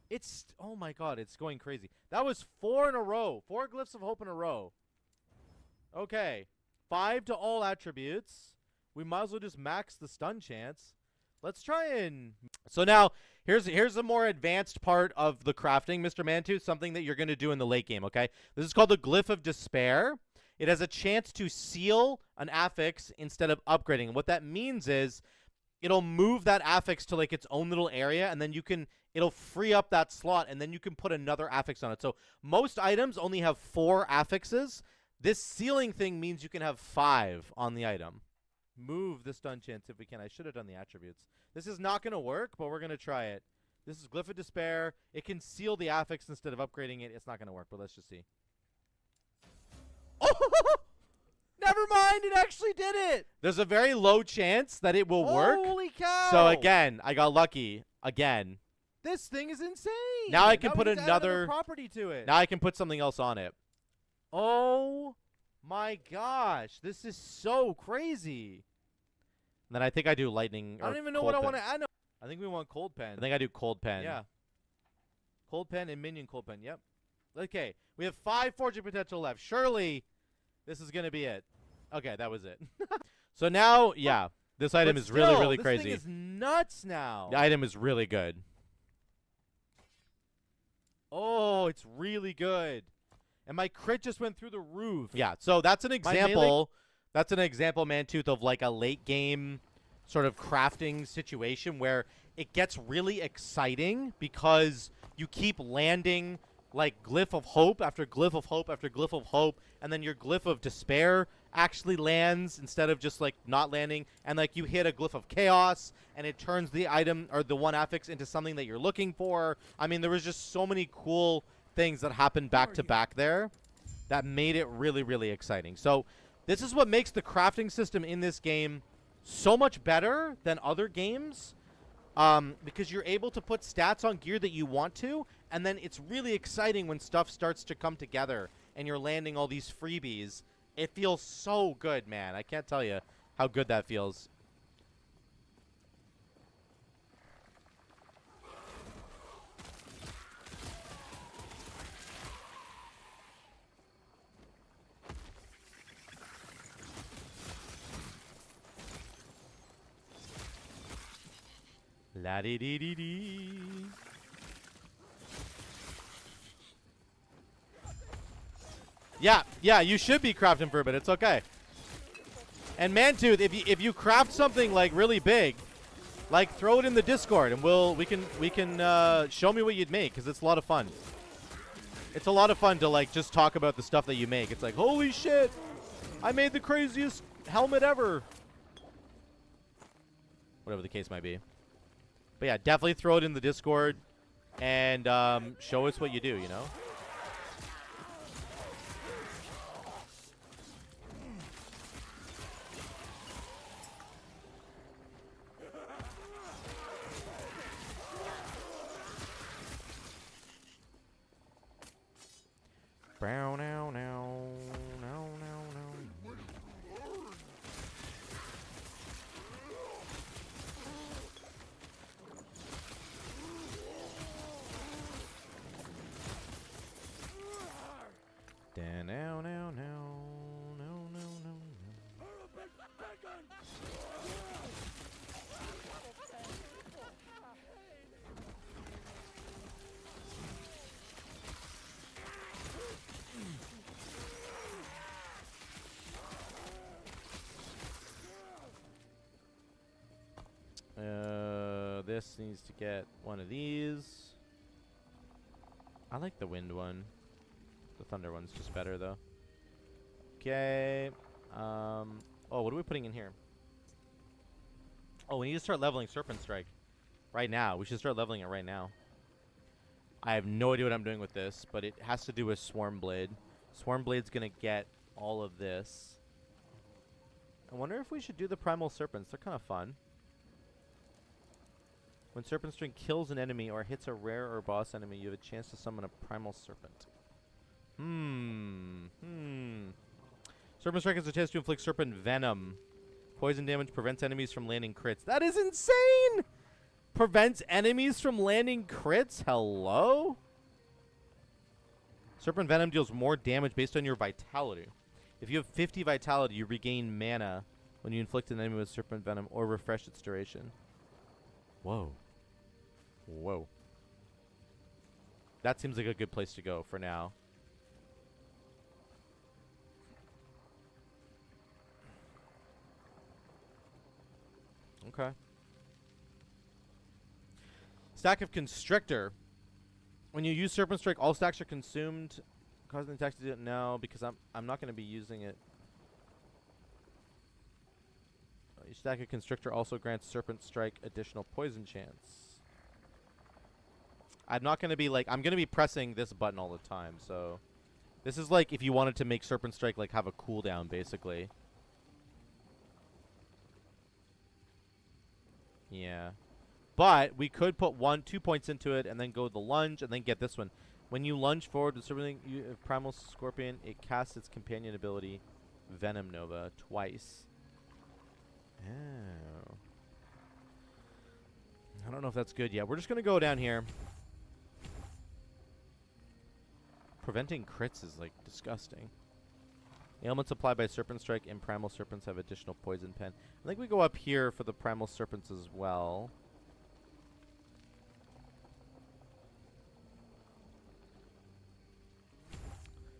It's, oh my god, it's going crazy. That was 4 in a row. 4 glyphs of hope in a row. Okay, 5 to all attributes. We might as well just max the stun chance. Let's try and... So now, here's a more advanced part of the crafting, Mr. Mantooth, something that you're going to do in the late game, okay? This is called the Glyph of Despair. It has a chance to seal an affix instead of upgrading. And what that means is it'll move that affix to, like, its own little area, and then it'll free up that slot, and then you can put another affix on it. So most items only have 4 affixes. This sealing thing means you can have 5 on the item. move the stun chance if we can. I should have done the attributes. This is not going to work, but we're going to try it. This is Glyph of Despair. It can seal the affix instead of upgrading it. It's not going to work, but let's just see. Oh! Never mind. It actually did it. There's a very low chance that it will work.
Holy cow.
So, again, I got lucky. Again.
This thing is insane.
Now I can
we
put
get to add
another
property to it.
Now I can put something else on it.
Oh my gosh. This is so crazy.
And then I think I do lightning.
I
or
don't even know
cold
what I
pen.
want to add. No. I think we want cold pen.
I think I do cold pen.
Yeah. Cold pen and minion cold pen. Yep. Okay. We have 5 forging potential left. Surely this is going to be it. Okay, that was it.
So now, yeah, this item
But
is really,
still,
really
this
crazy.
thing is nuts now.
The item is really good.
Oh, it's really good. And my crit just went through the roof.
Yeah, so that's an
melee-
example. That's an example, Mantooth, of like a late game sort of crafting situation where it gets really exciting because you keep landing like Glyph of Hope after Glyph of Hope after Glyph of Hope, and then your Glyph of Despair actually lands instead of just like not landing, and like you hit a Glyph of Chaos and it turns the item or the one affix into something that you're looking for. I mean, there was just so many cool things that happened back to back there that made it really, really exciting. So this is what makes the crafting system in this game so much better than other games, because you're able to put stats on gear that you want to, and then it's really exciting when stuff starts to come together and you're landing all these freebies. It feels so good, man. I can't tell you how good that feels. La dee dee dee dee. Yeah, you should be crafting for a bit. It's okay. And Mantooth, if you craft something like really big, like throw it in the Discord, and we can show me what you'd make, because it's a lot of fun. It's a lot of fun to like just talk about the stuff that you make. It's like, holy shit, I made the craziest helmet ever. Whatever the case might be. But yeah, definitely throw it in the Discord and show us what you do, you know? Brown now now now now now. Now now now now no no no. This needs to get one of these. I like the wind one. The thunder one's just better though. Okay. Oh, what are we putting in here? Oh, we need to start leveling Serpent Strike right now. We should start leveling it right now. I have no idea what I'm doing with this, but it has to do with Swarm Blade. Swarm Blade's gonna get all of this. I wonder if we should do the Primal Serpents. They're kind of fun. When Serpent String kills an enemy or hits a rare or boss enemy, you have a chance to summon a Primal Serpent. Serpent Strike has a chance to inflict Serpent Venom. Poison damage prevents enemies from landing crits. That is insane! Prevents enemies from landing crits? Hello? Serpent Venom deals more damage based on your vitality. If you have 50 vitality, you regain mana when you inflict an enemy with Serpent Venom or refresh its duration. Whoa. Whoa. That seems like a good place to go for now. Okay. Stack of Constrictor. When you use Serpent Strike, all stacks are consumed. Causing the attack to do it now because I'm not going to be using it.
You stack a Constrictor also grants Serpent Strike additional poison chance. I'm not going to be like, I'm going to be pressing this button all the time, so. This is like if you wanted to make Serpent Strike like have a cooldown, basically. Yeah. But we could put 2 points into it and then go the lunge and then get this one. When you lunge forward with something, Primal Scorpion, it casts its companion ability, Venom Nova, twice. Oh. I don't know if that's good yet. We're just going to go down here. Preventing crits is, like, disgusting. Ailments applied by Serpent Strike and Primal Serpents have additional poison pen. I think we go up here for the Primal Serpents as well.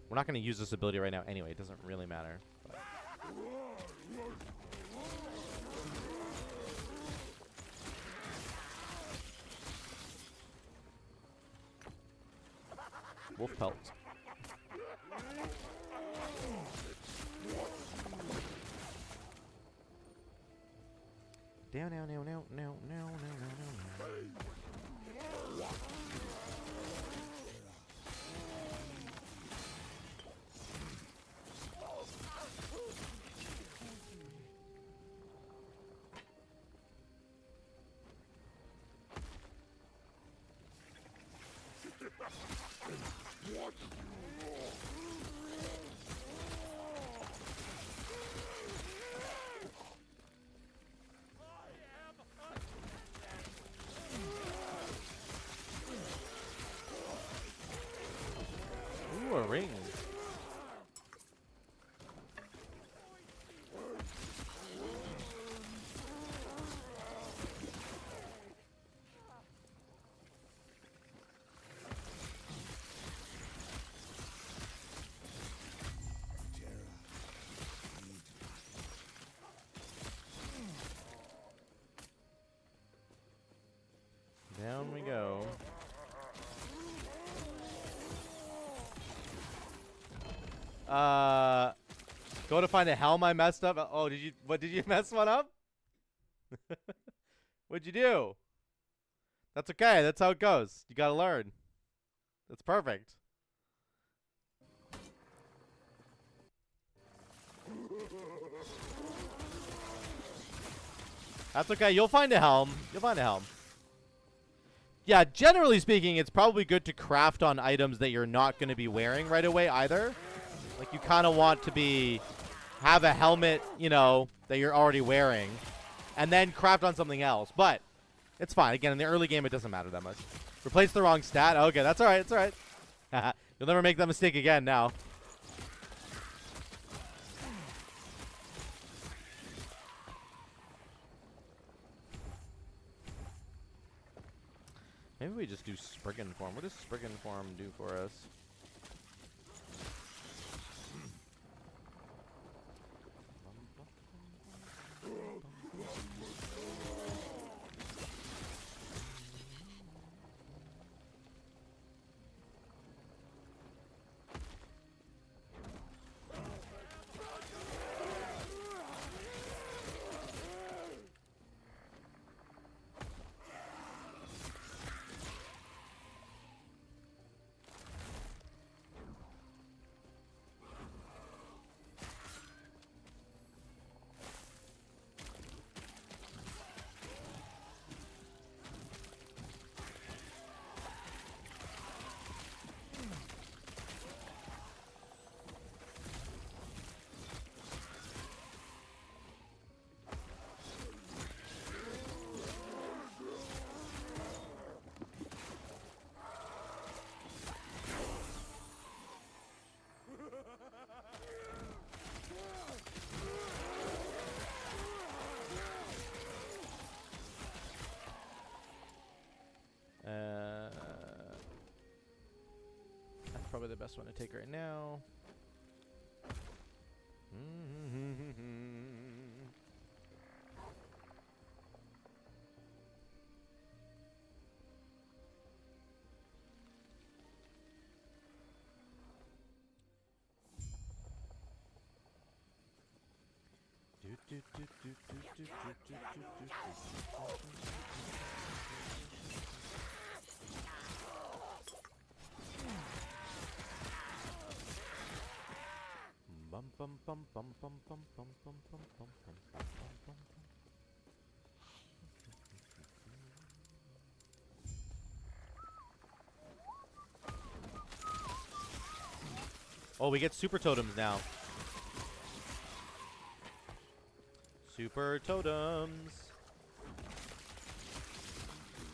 We're not going to use this ability right now anyway. It doesn't really matter. But. Wolf Pelt. Down, now, now, now, now, now, now, now, now. Ooh, a ring. Down we go. Go to find a helm I messed up. Oh, did you mess one up? What'd you do? That's okay. That's how it goes. You gotta learn. That's perfect. That's okay. You'll find a helm. You'll find a helm. Yeah, generally speaking, it's probably good to craft on items that you're not going to be wearing right away either. Like, you kind of want to have a helmet, you know, that you're already wearing, and then craft on something else. But it's fine. Again, in the early game, it doesn't matter that much. Replace the wrong stat. Okay, that's all right. It's all right. You'll never make that mistake again now. Maybe we just do Spriggan Form. What does Spriggan Form do for us? That's probably the best one to take right now. Do, do, do. Bum bum bum bum bum bum bum bum bum bum bum bum bum. Oh, we get super totems now. Super totems.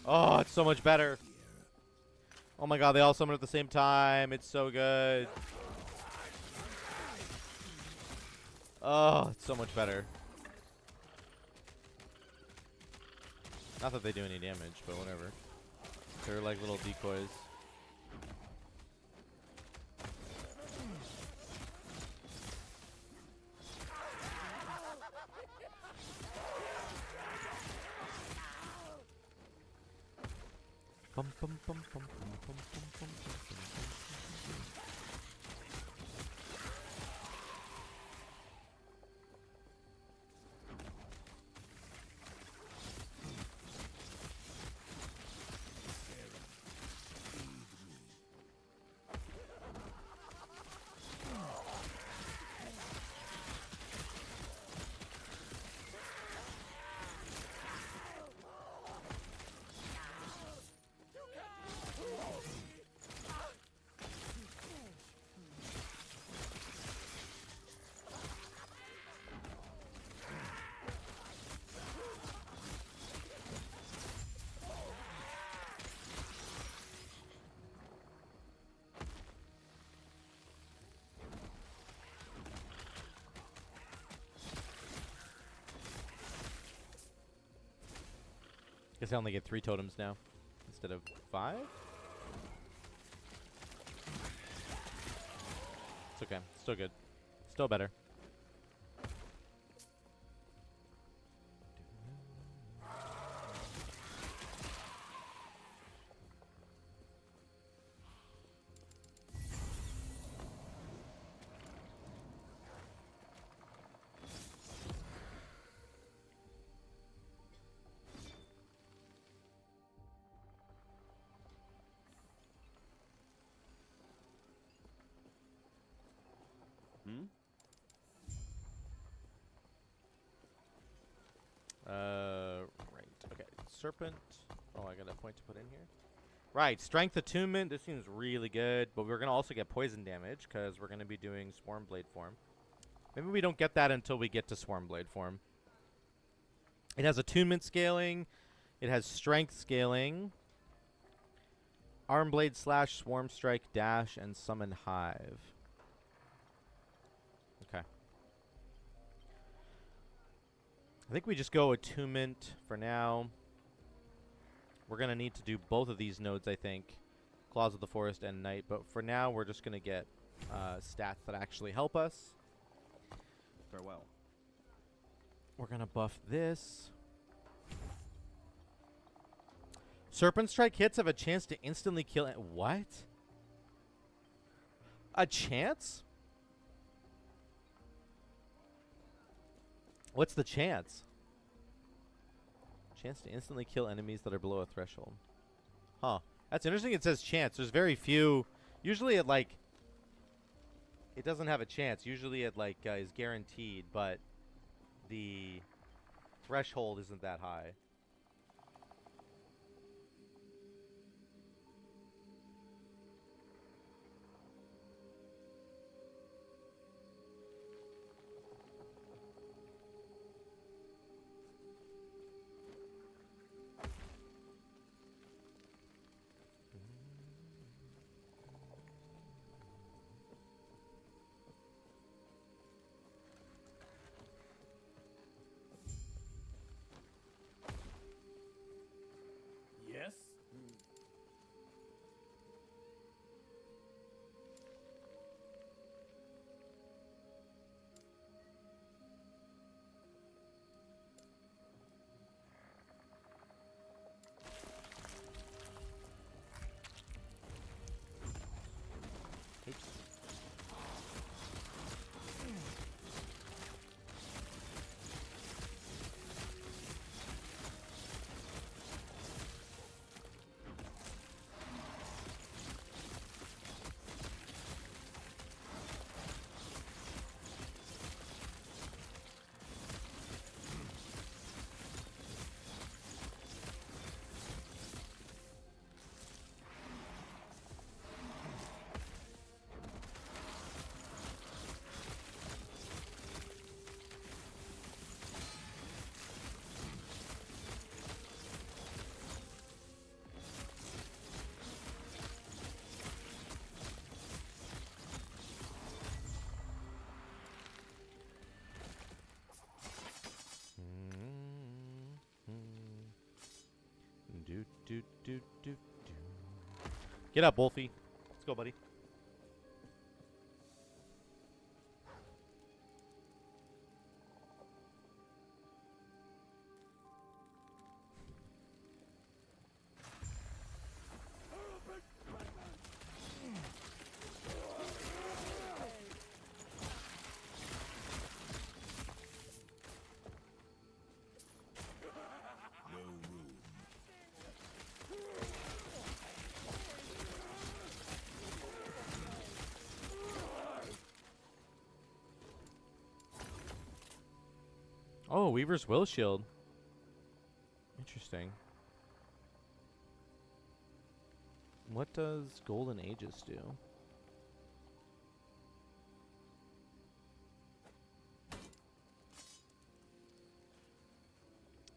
Oh, it's so much better. Oh my god, they all summon at the same time. It's so good. Oh, it's so much better. Not that they do any damage, but whatever. They're like little decoys. Bum, bum, bum, bum, bum, bum, bum, bum, bum, Guess I only get 3 totems now instead of 5. It's okay. Still good. Still better.
Hmm?
Right. Okay. Serpent. Oh, I got a point to put in here. Right. Strength attunement. This seems really good, but we're gonna also get poison damage because we're gonna be doing Swarm Blade form. Maybe we don't get that until we get to Swarm Blade form. It has attunement scaling. It has strength scaling. Arm Blade slash Swarm Strike dash and Summon Hive. Okay. I think we just go attunement for now. We're going to need to do both of these nodes, I think. Claws of the Forest and Night. But for now, we're just going to get stats that actually help us.
Farewell.
We're going to buff this. Serpent Strike hits have a chance to instantly kill... What? A chance? What's the chance? Chance to instantly kill enemies that are below a threshold. Huh. That's interesting. It says chance. There's very few. Usually it, like... It doesn't have a chance. Usually it, like, is guaranteed, but the threshold isn't that high. Get up, Wolfie. Let's go, buddy. Oh, Weaver's Will Shield. Interesting. What does Golden Aegis do?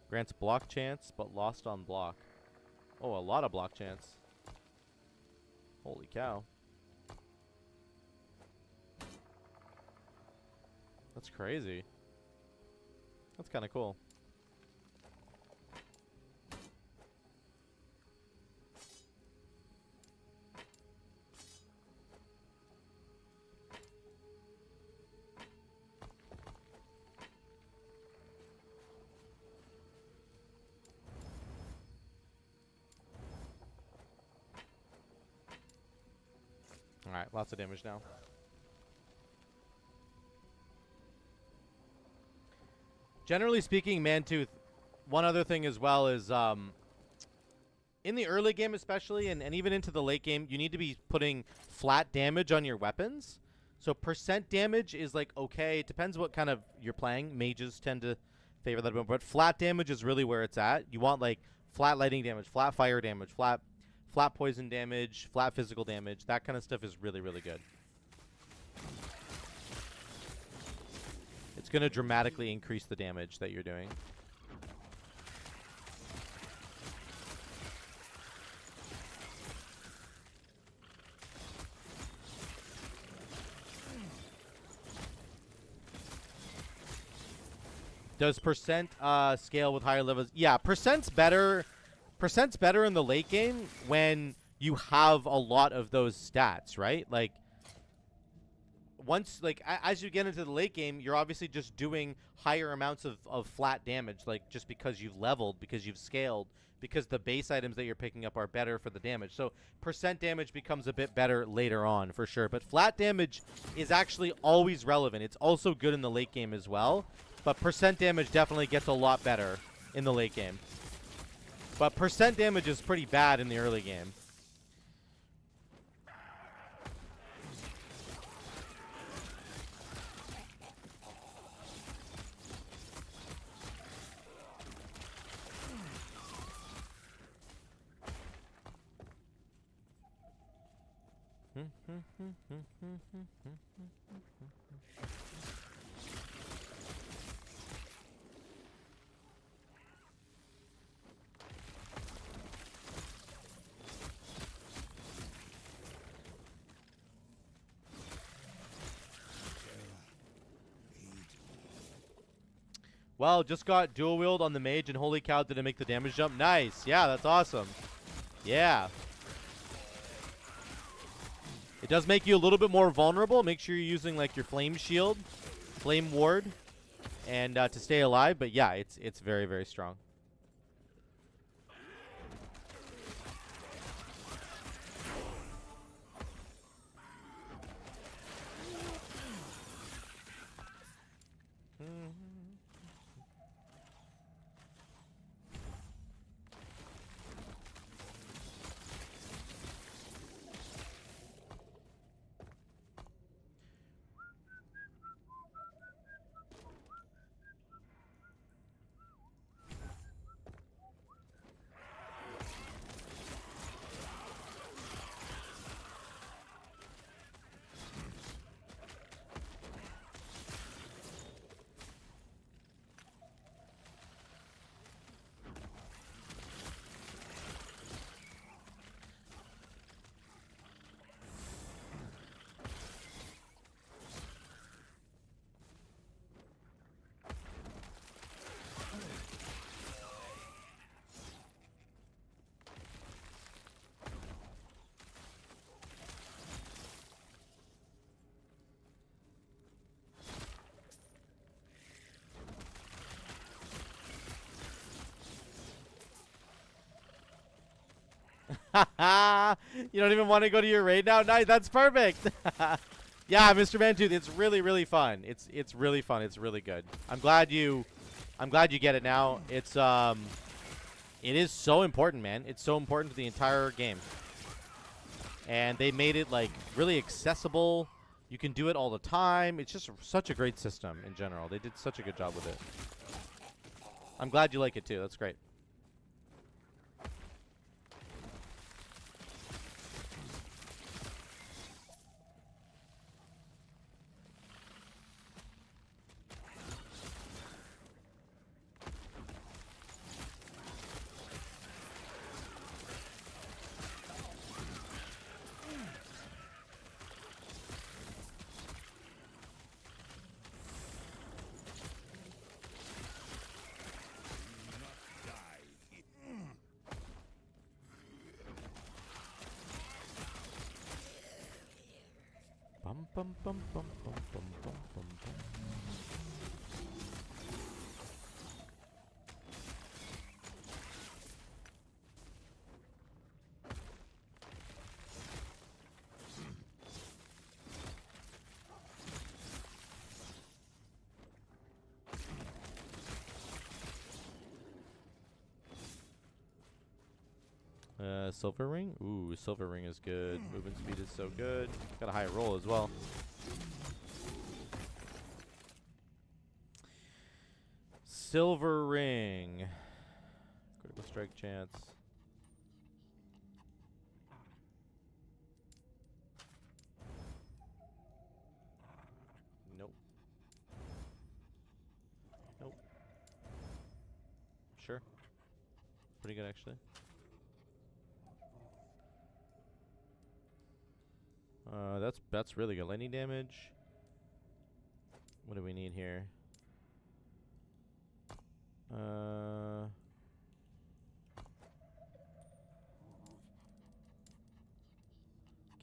Grants block chance, but lost on block. Oh, a lot of block chance. Holy cow. That's crazy. That's kind of cool. Alright, lots of damage now. Generally speaking, Mantooth, one other thing as well is in the early game especially, and even into the late game, you need to be putting flat damage on your weapons. So percent damage is like okay. It depends what kind of you're playing. Mages tend to favor that a bit, but flat damage is really where it's at. You want like flat lightning damage, flat fire damage, flat poison damage, flat physical damage. That kind of stuff is really, really good. It's going to dramatically increase the damage that you're doing. Does percent scale with higher levels? Yeah, percent's better. Percent's better in the late game when you have a lot of those stats, right? Like, once, like, as you get into the late game, you're obviously just doing higher amounts of flat damage, like, just because you've leveled, because you've scaled, because the base items that you're picking up are better for the damage. So percent damage becomes a bit better later on, for sure. But flat damage is actually always relevant. It's also good in the late game as well. But percent damage definitely gets a lot better in the late game. But percent damage is pretty bad in the early game. Well, just got dual wield on the mage, and holy cow, did it make the damage jump? Nice. Yeah, that's awesome. Yeah. It does make you a little bit more vulnerable. Make sure you're using like your flame shield, flame ward, and to stay alive. But yeah, it's very, very strong. You don't even want to go to your raid now? Nice, that's perfect. Yeah, Mr. Mantooth, it's really, really fun. It's really fun. It's really good. I'm glad you get it now. It is so important, man. It's so important to the entire game. And they made it like really accessible. You can do it all the time. It's just such a great system in general. They did such a good job with it. I'm glad you like it too. That's great. Bum bum bum bum bum bum bum bum bum. Silver ring? Ooh, silver ring is good. Movement speed is so good. Got a high roll as well. Silver ring. Critical strike chance. Nope. Nope. Sure. Pretty good actually. That's really good. Lightning damage. What do we need here?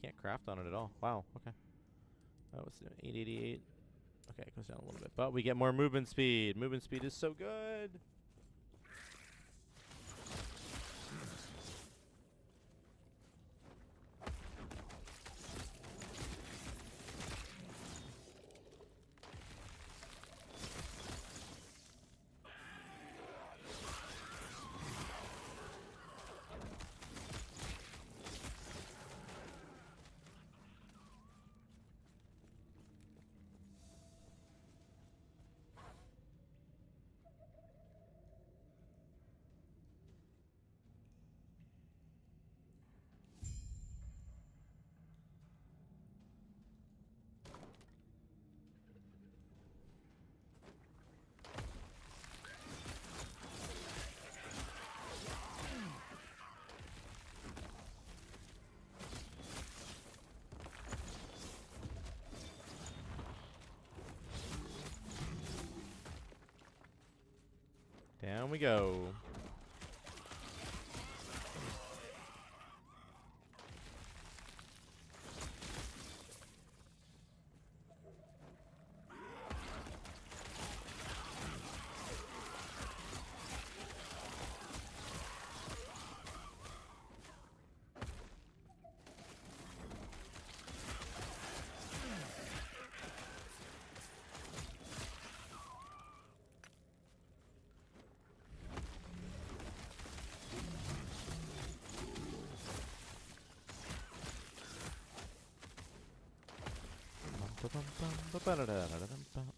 Can't craft on it at all. Wow. Okay. That was 888. Okay, it goes down a little bit, but we get more movement speed. Movement speed is so good. Down we go.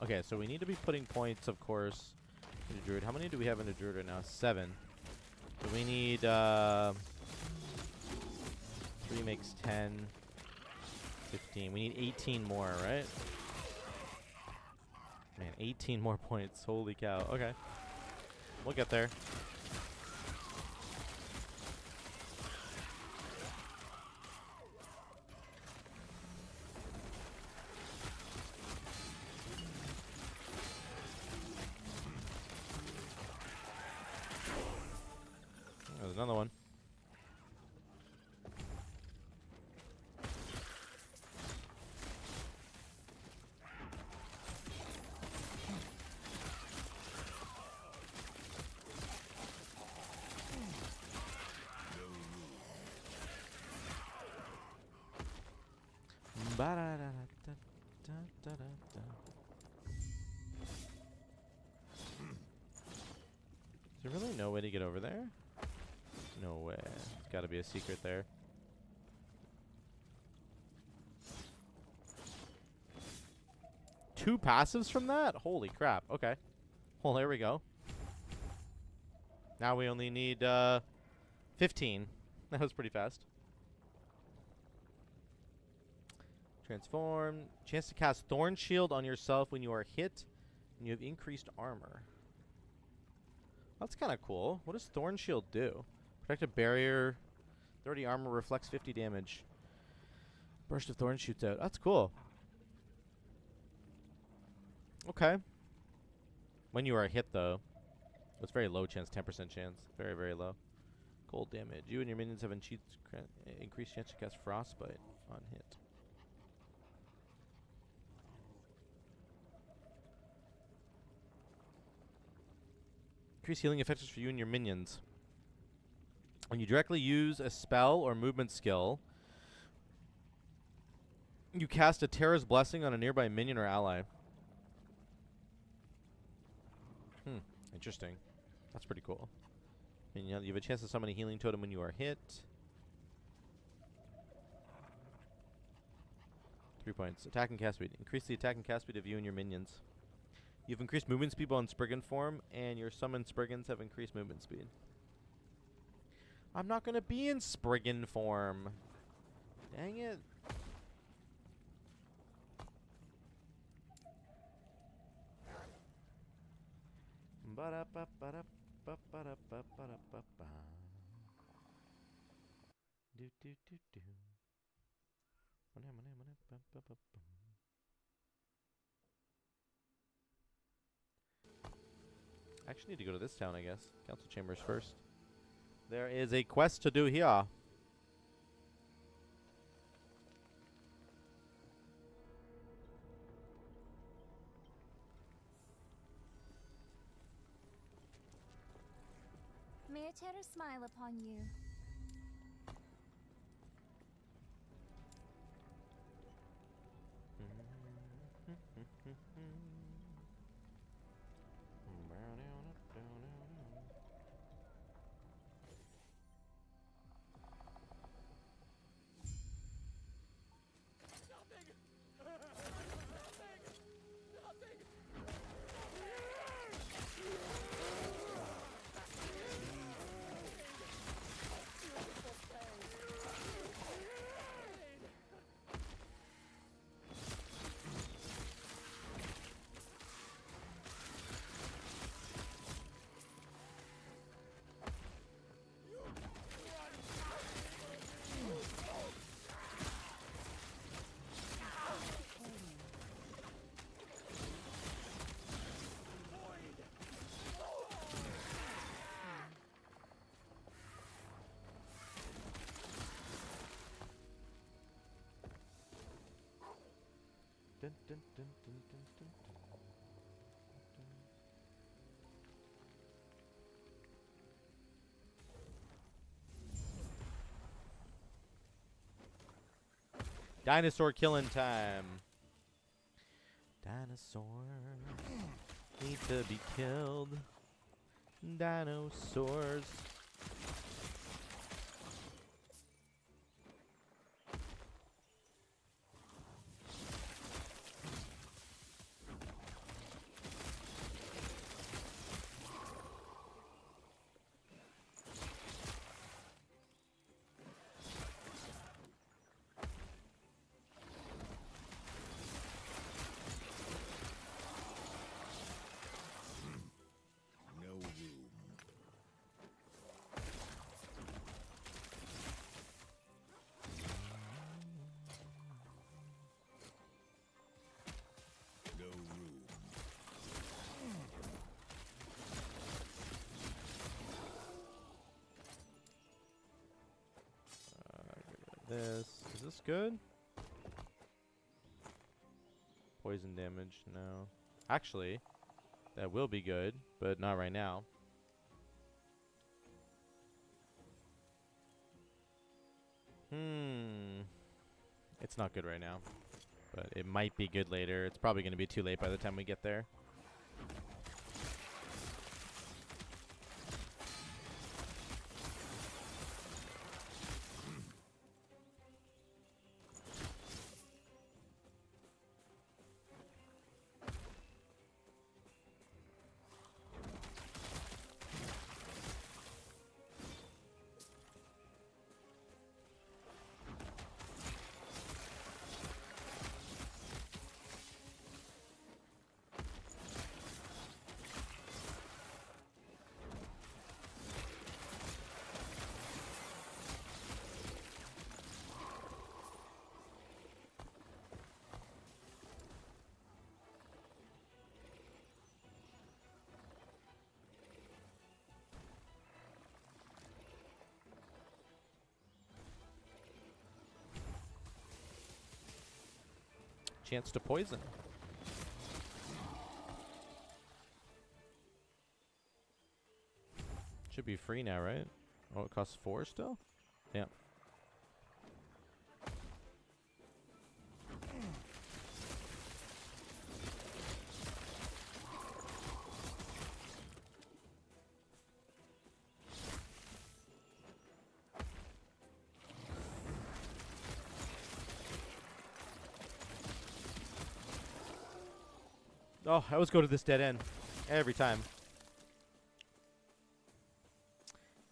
Okay, so we need to be putting points, of course, into Druid. How many do we have into Druid right now? 7. So we need 3 makes 10, 15. We need 18 more, right? Man, 18 more points. Holy cow. Okay. We'll get there. There's another one. Ba-da-da-da-da-da-da-da. Is there really no way to get over there? No way. There's got to be a secret there. Two passives from that? Holy crap. Okay. Well, there we go. Now we only need 15. That was pretty fast. Transform. Chance to cast Thorn Shield on yourself when you are hit, and you have increased armor. That's kind of cool. What does Thorn Shield do? Protective barrier. 30 armor reflects 50 damage. Burst of Thorn shoots out. That's cool. Okay. When you are hit, though, it's very low chance. 10% chance. Very, very low. Cold damage. You and your minions have increased chance to cast Frostbite on hit. Increase healing effectiveness for you and your minions. When you directly use a spell or movement skill, you cast a Terra's Blessing on a nearby minion or ally. Interesting. That's pretty cool. And you have a chance to summon a healing totem when you are hit. 3 points. Attack and cast speed. Increase the attack and cast speed of you and your minions. You've increased movement speed while in Spriggan form, and your summoned Spriggans have increased movement speed. I'm not going to be in Spriggan form. Dang it. Ba-da-ba-ba-da-ba-ba-da-ba-ba-da-ba-ba. Do-do-do-do. Ba-da-ba-da-ba-da-ba-ba-ba. I actually need to go to this town, I guess. Council chambers first. There is a quest to do here.
May a terror smile upon you.
Dun, dun, dun, dun, dun, dun, dun. Dinosaur killing time. Dinosaurs need to be killed. Dinosaurs.
No room. No room.
This is this good? Poison damage, no. Actually, that will be good, but not right now. It's not good right now. But it might be good later. It's probably going to be too late by the time we get there. Chance to poison. Should be free now, right? Oh, it costs 4 still? Yeah. Oh, I always go to this dead end. Every time.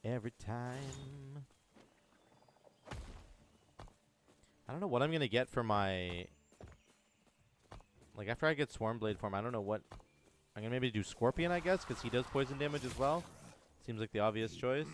Every time. I don't know what I'm going to get for my... Like, after I get Swarm Blade form, I don't know what... I'm going to maybe do Scorpion, I guess, because he does poison damage as well. Seems like the obvious choice.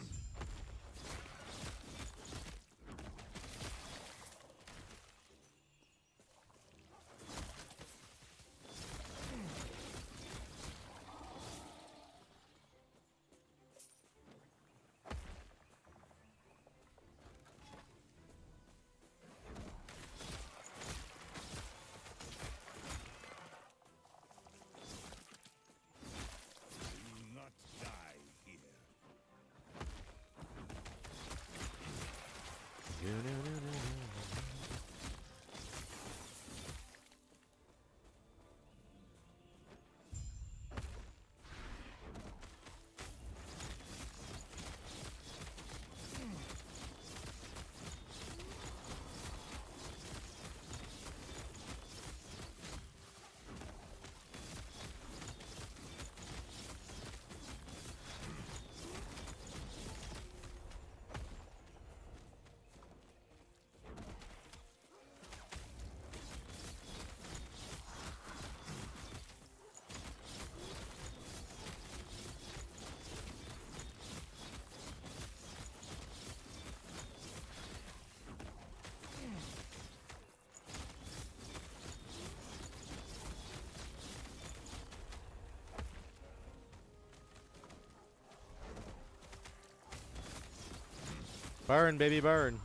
Burn, baby, burn.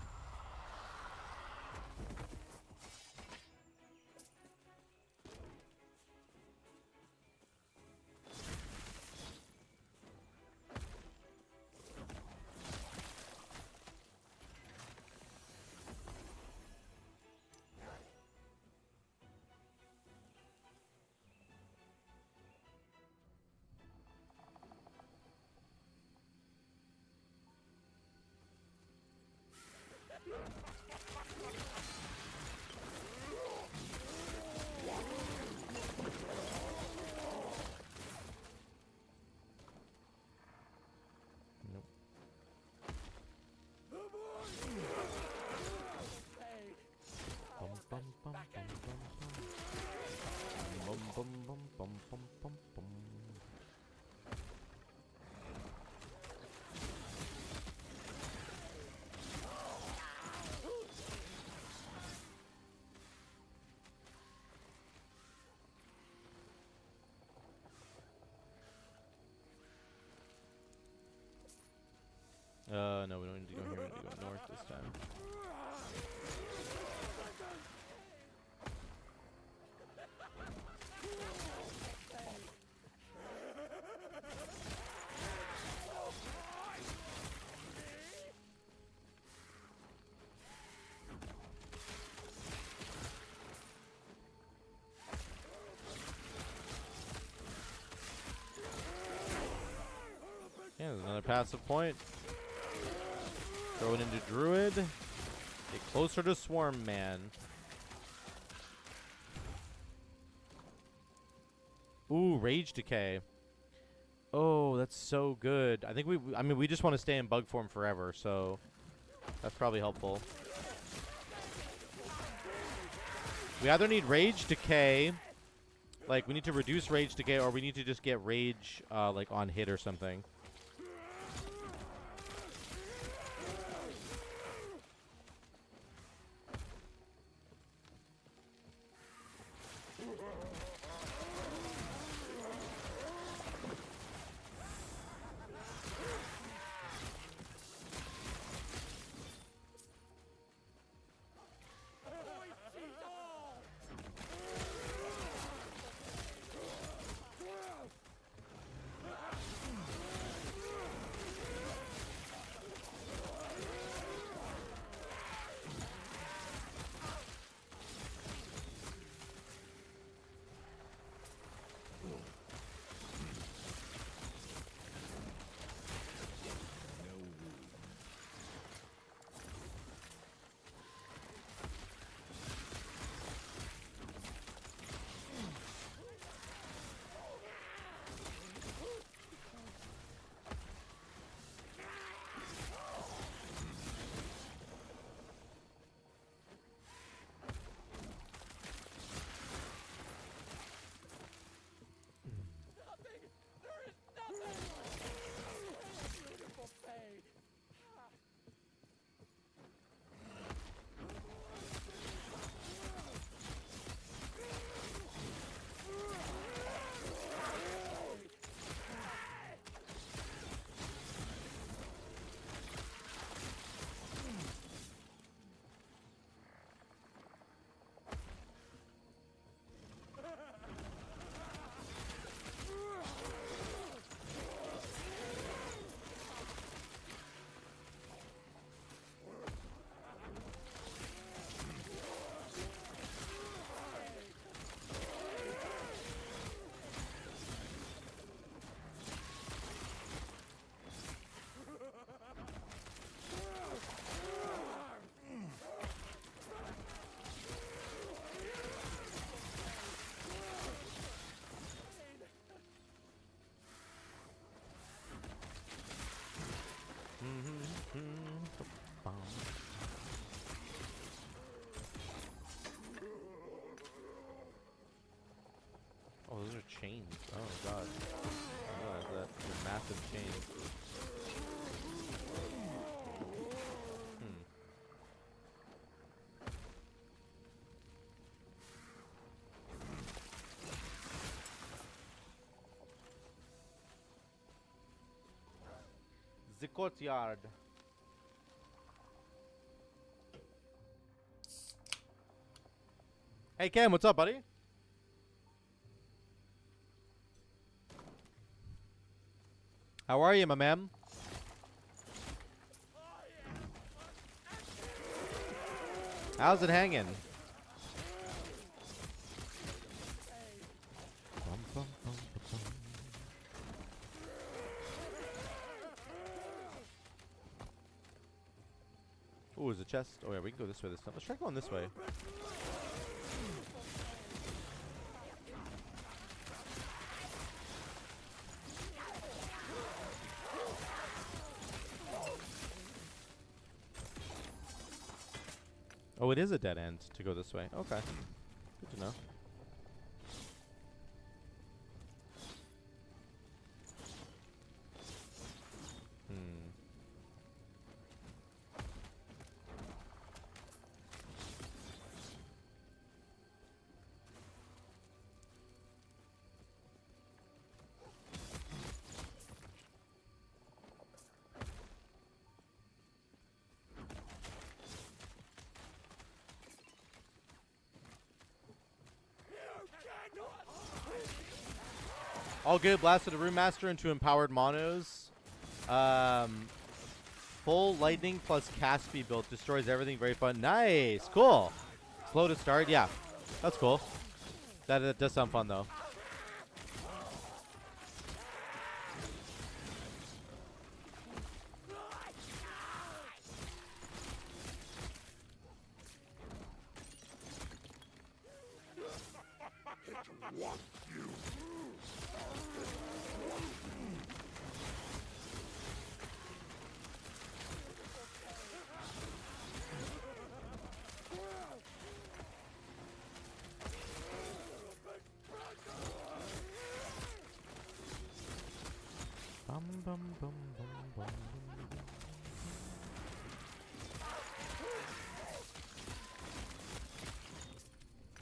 No, we don't need to go here. We need to go north this time. Another passive point. Throw it into Druid. Get closer to Swarm Man. Ooh, Rage Decay. Oh, that's so good. I think we just want to stay in bug form forever, so that's probably helpful. We either need Rage Decay, like we need to reduce Rage Decay, or we need to just get Rage like on hit or something. Oh, those are chains. Oh god. I realize that. They're massive chains. The courtyard. Hey Cam, what's up, buddy? How are you, my man? How's it hanging? Ooh, there's a chest. Oh yeah, we can go this way this time. Let's try going this way. Oh, it is a dead end to go this way. Okay. Good to know. All good. Blasted a Room Master into Empowered Monos. Full Lightning plus cast speed build. Destroys everything. Very fun. Nice. Cool. Slow to start. Yeah. That's cool. That does sound fun, though. Bum, bum, bum, bum, bum, bum.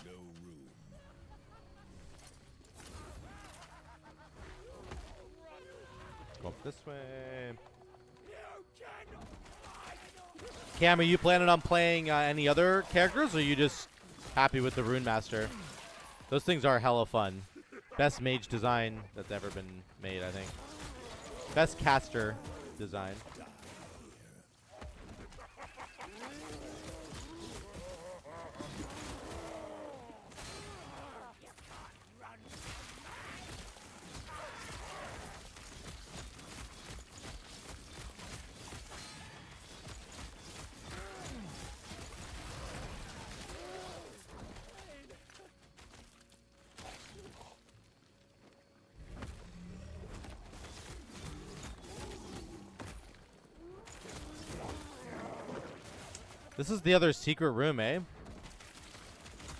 No room.
Go up this way. Cam, are you planning on playing any other characters, or are you just happy with the Rune Master? Those things are hella fun. Best mage design that's ever been made, I think. Best caster design. This is the other secret room, eh?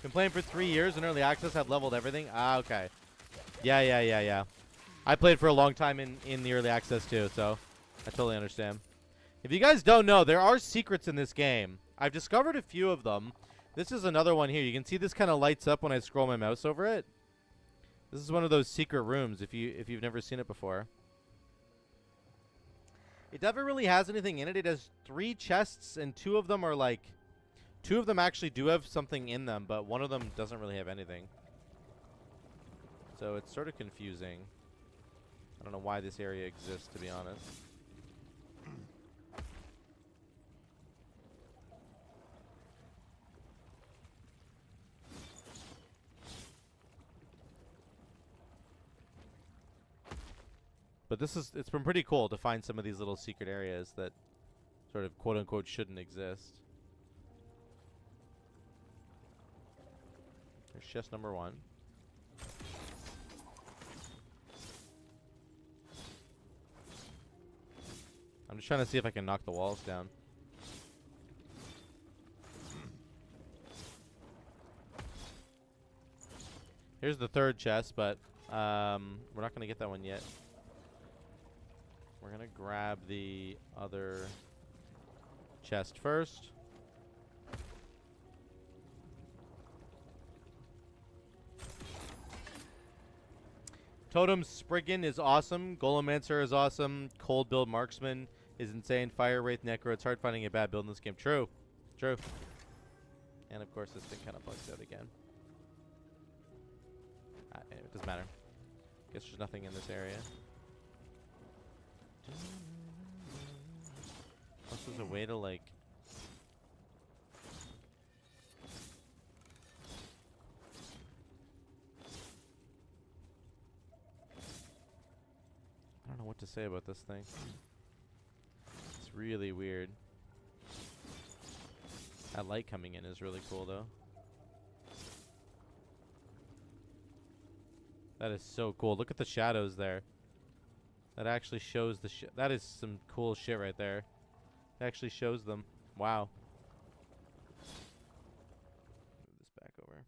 Been playing for 3 years in early access. Have leveled everything. Ah, okay. Yeah. I played for a long time in the early access too, so I totally understand. If you guys don't know, there are secrets in this game. I've discovered a few of them. This is another one here. You can see this kind of lights up when I scroll my mouse over it. This is one of those secret rooms if you've never seen it before. It never really has anything in it. It has 3 chests, and 2 of them are like... 2 of them actually do have something in them, but one of them doesn't really have anything. So it's sort of confusing. I don't know why this area exists, to be honest. But it's been pretty cool to find some of these little secret areas that sort of quote unquote shouldn't exist. There's chest number 1. I'm just trying to see if I can knock the walls down. Here's the 3rd chest, but we're not going to get that one yet. We're going to grab the other chest first. Totem Spriggan is awesome. Golemancer is awesome. Cold Build Marksman is insane. Fire Wraith Necro. It's hard finding a bad build in this game. True. True. And of course this thing kind of bugs out again. Anyway, it doesn't matter. Guess there's nothing in this area. Unless there's a way to like... I don't know what to say about this thing. It's really weird. That light coming in is really cool though. That is so cool. Look at the shadows there. That actually shows the that is some cool shit right there. It actually shows them. Wow. Move this back over.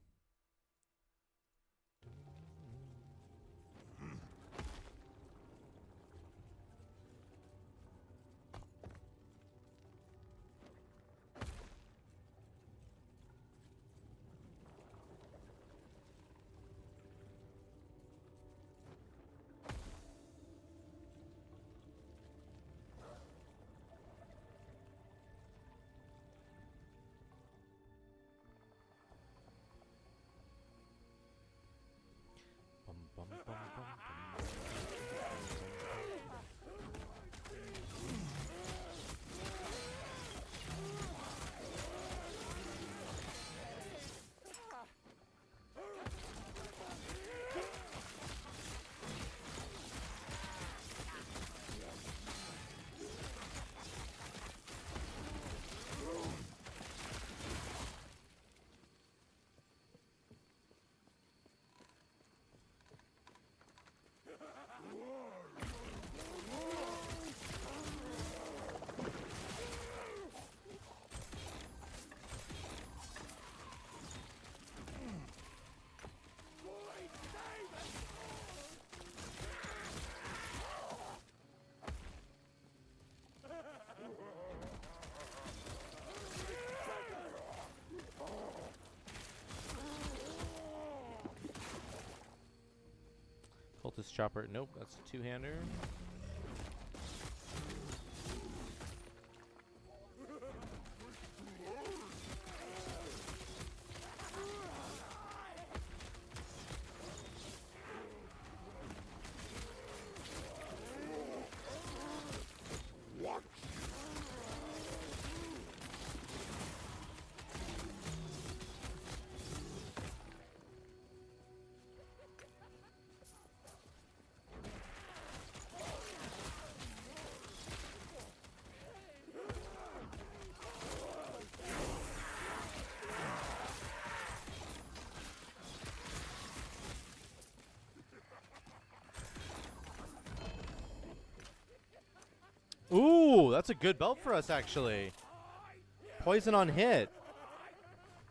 Cultist chopper. Nope, that's a two-hander. Ooh, that's a good belt for us, actually. Poison on hit.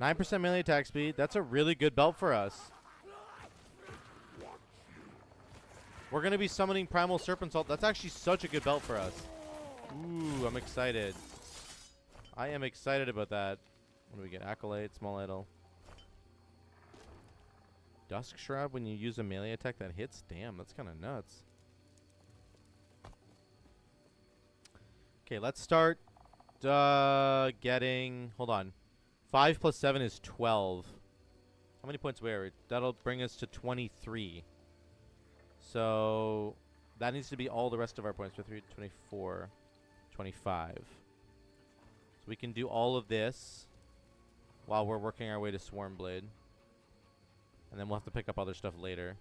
9% melee attack speed. That's a really good belt for us. We're going to be summoning Primal Serpent Salt. That's actually such a good belt for us. Ooh, I'm excited. I am excited about that. What do we get? Acolyte, Small Idol. Dusk Shrub when you use a melee attack that hits? Damn, that's kind of nuts. Okay, let's start getting... Hold on. 5 plus 7 is 12. How many points were it? That'll bring us to 23. So that needs to be all the rest of our points. 23, 24, 25. So we can do all of this while we're working our way to Swarmblade. And then we'll have to pick up other stuff later.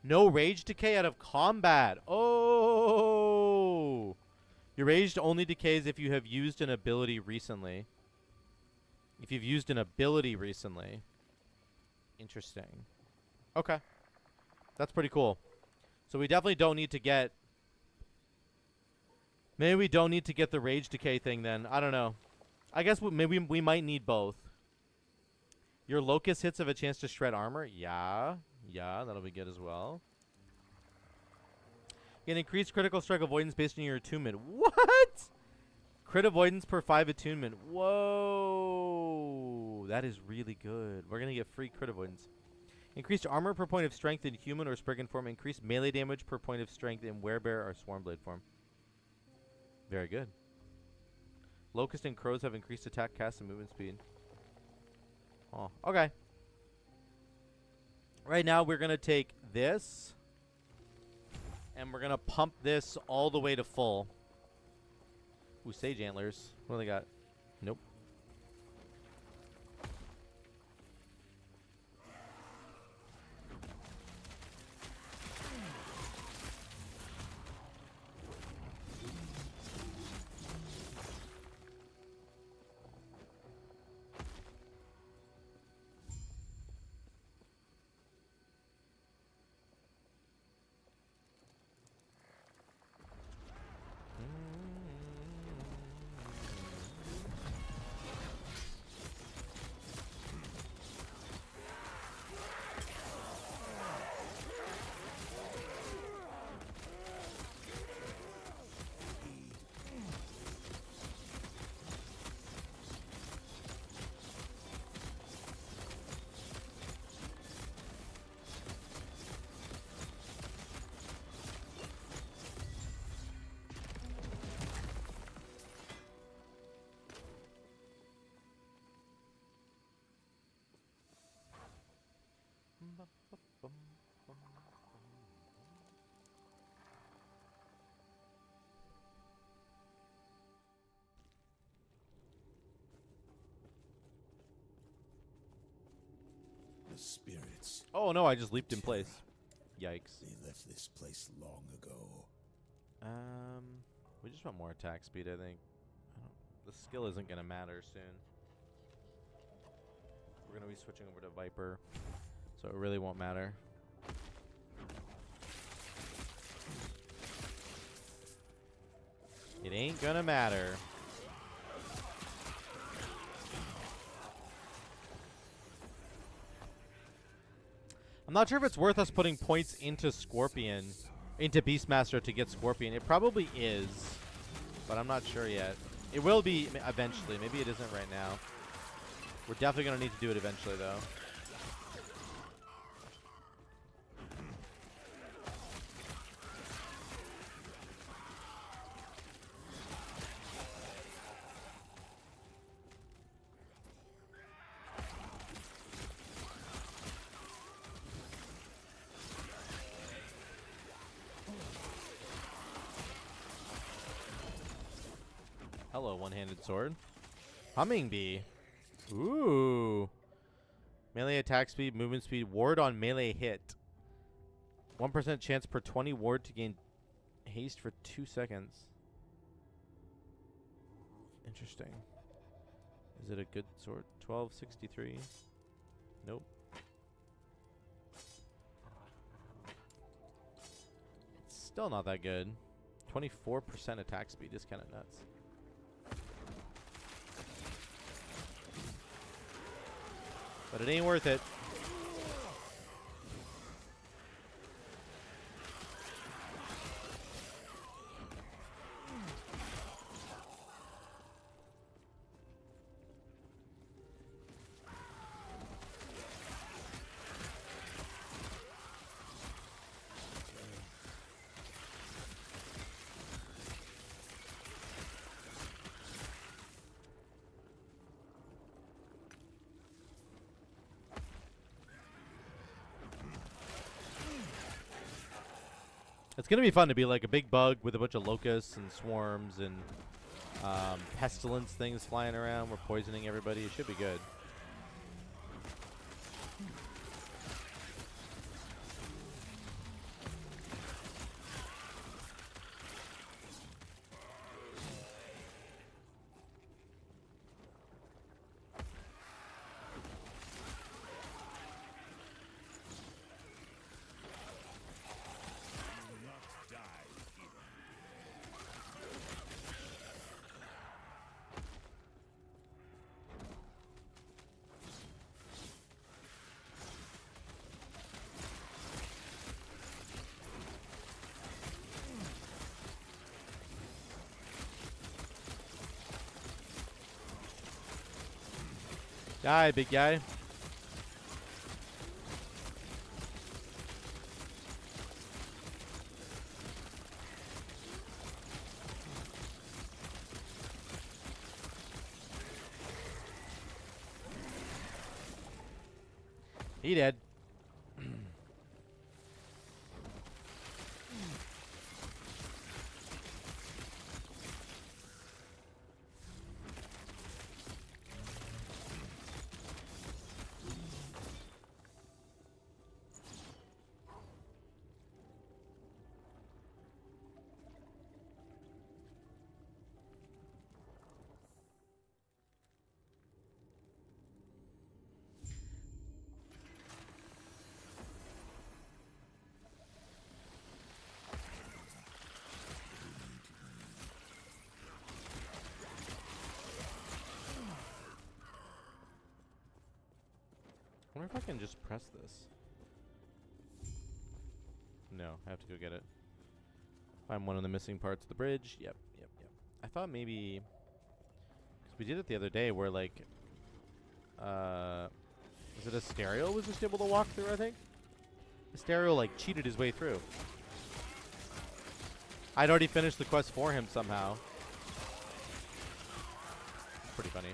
No rage decay out of combat. Oh! Your rage only decays if you have used an ability recently. If you've used an ability recently. Interesting. Okay. That's pretty cool. So we definitely don't need to get... Maybe we don't need to get the rage decay thing then. I don't know. I guess maybe we might need both. Your Locust hits have a chance to shred armor? Yeah. Yeah, that'll be good as well. Get increased critical strike avoidance based on your attunement. What? Crit avoidance per 5 attunement. Whoa. That is really good. We're going to get free crit avoidance. Increased armor per point of strength in human or Spriggan form. Increased melee damage per point of strength in Werebear or Swarmblade form. Very good. Locust and Crows have increased attack, cast, and movement speed. Oh, okay. Right now we're going to take this. And we're going to pump this all the way to full. Ooh, Sage Antlers. What do they got? Nope.
The spirits.
Oh no, I just leaped in place. Yikes.
They left this place long ago.
We just want more attack speed, I think. The skill isn't going to matter soon. We're going to be switching over to Viper, so it really won't matter. It ain't going to matter. I'm not sure if it's worth us putting points into Scorpion, into Beastmaster to get Scorpion. It probably is, but I'm not sure yet. It will be eventually. Maybe it isn't right now. We're definitely going to need to do it eventually, though. Hello, one-handed sword. Humming bee. Ooh. Melee attack speed, movement speed, ward on melee hit. 1% chance per 20 ward to gain haste for 2 seconds. Interesting. Is it a good sword? 1263. Nope. It's still not that good. 24% attack speed is kind of nuts. But it ain't worth it. It's going to be fun to be like a big bug with a bunch of locusts and swarms and pestilence things flying around. We're poisoning everybody. It should be good. Die, big guy. He dead. I wonder if I can just press this. No, I have to go get it. Find one of the missing parts of the bridge. Yep. I thought maybe... Because we did it the other day where, like... was it Asterial was just able to walk through, I think? Asterial, like, cheated his way through. I'd already finished the quest for him somehow. Pretty funny.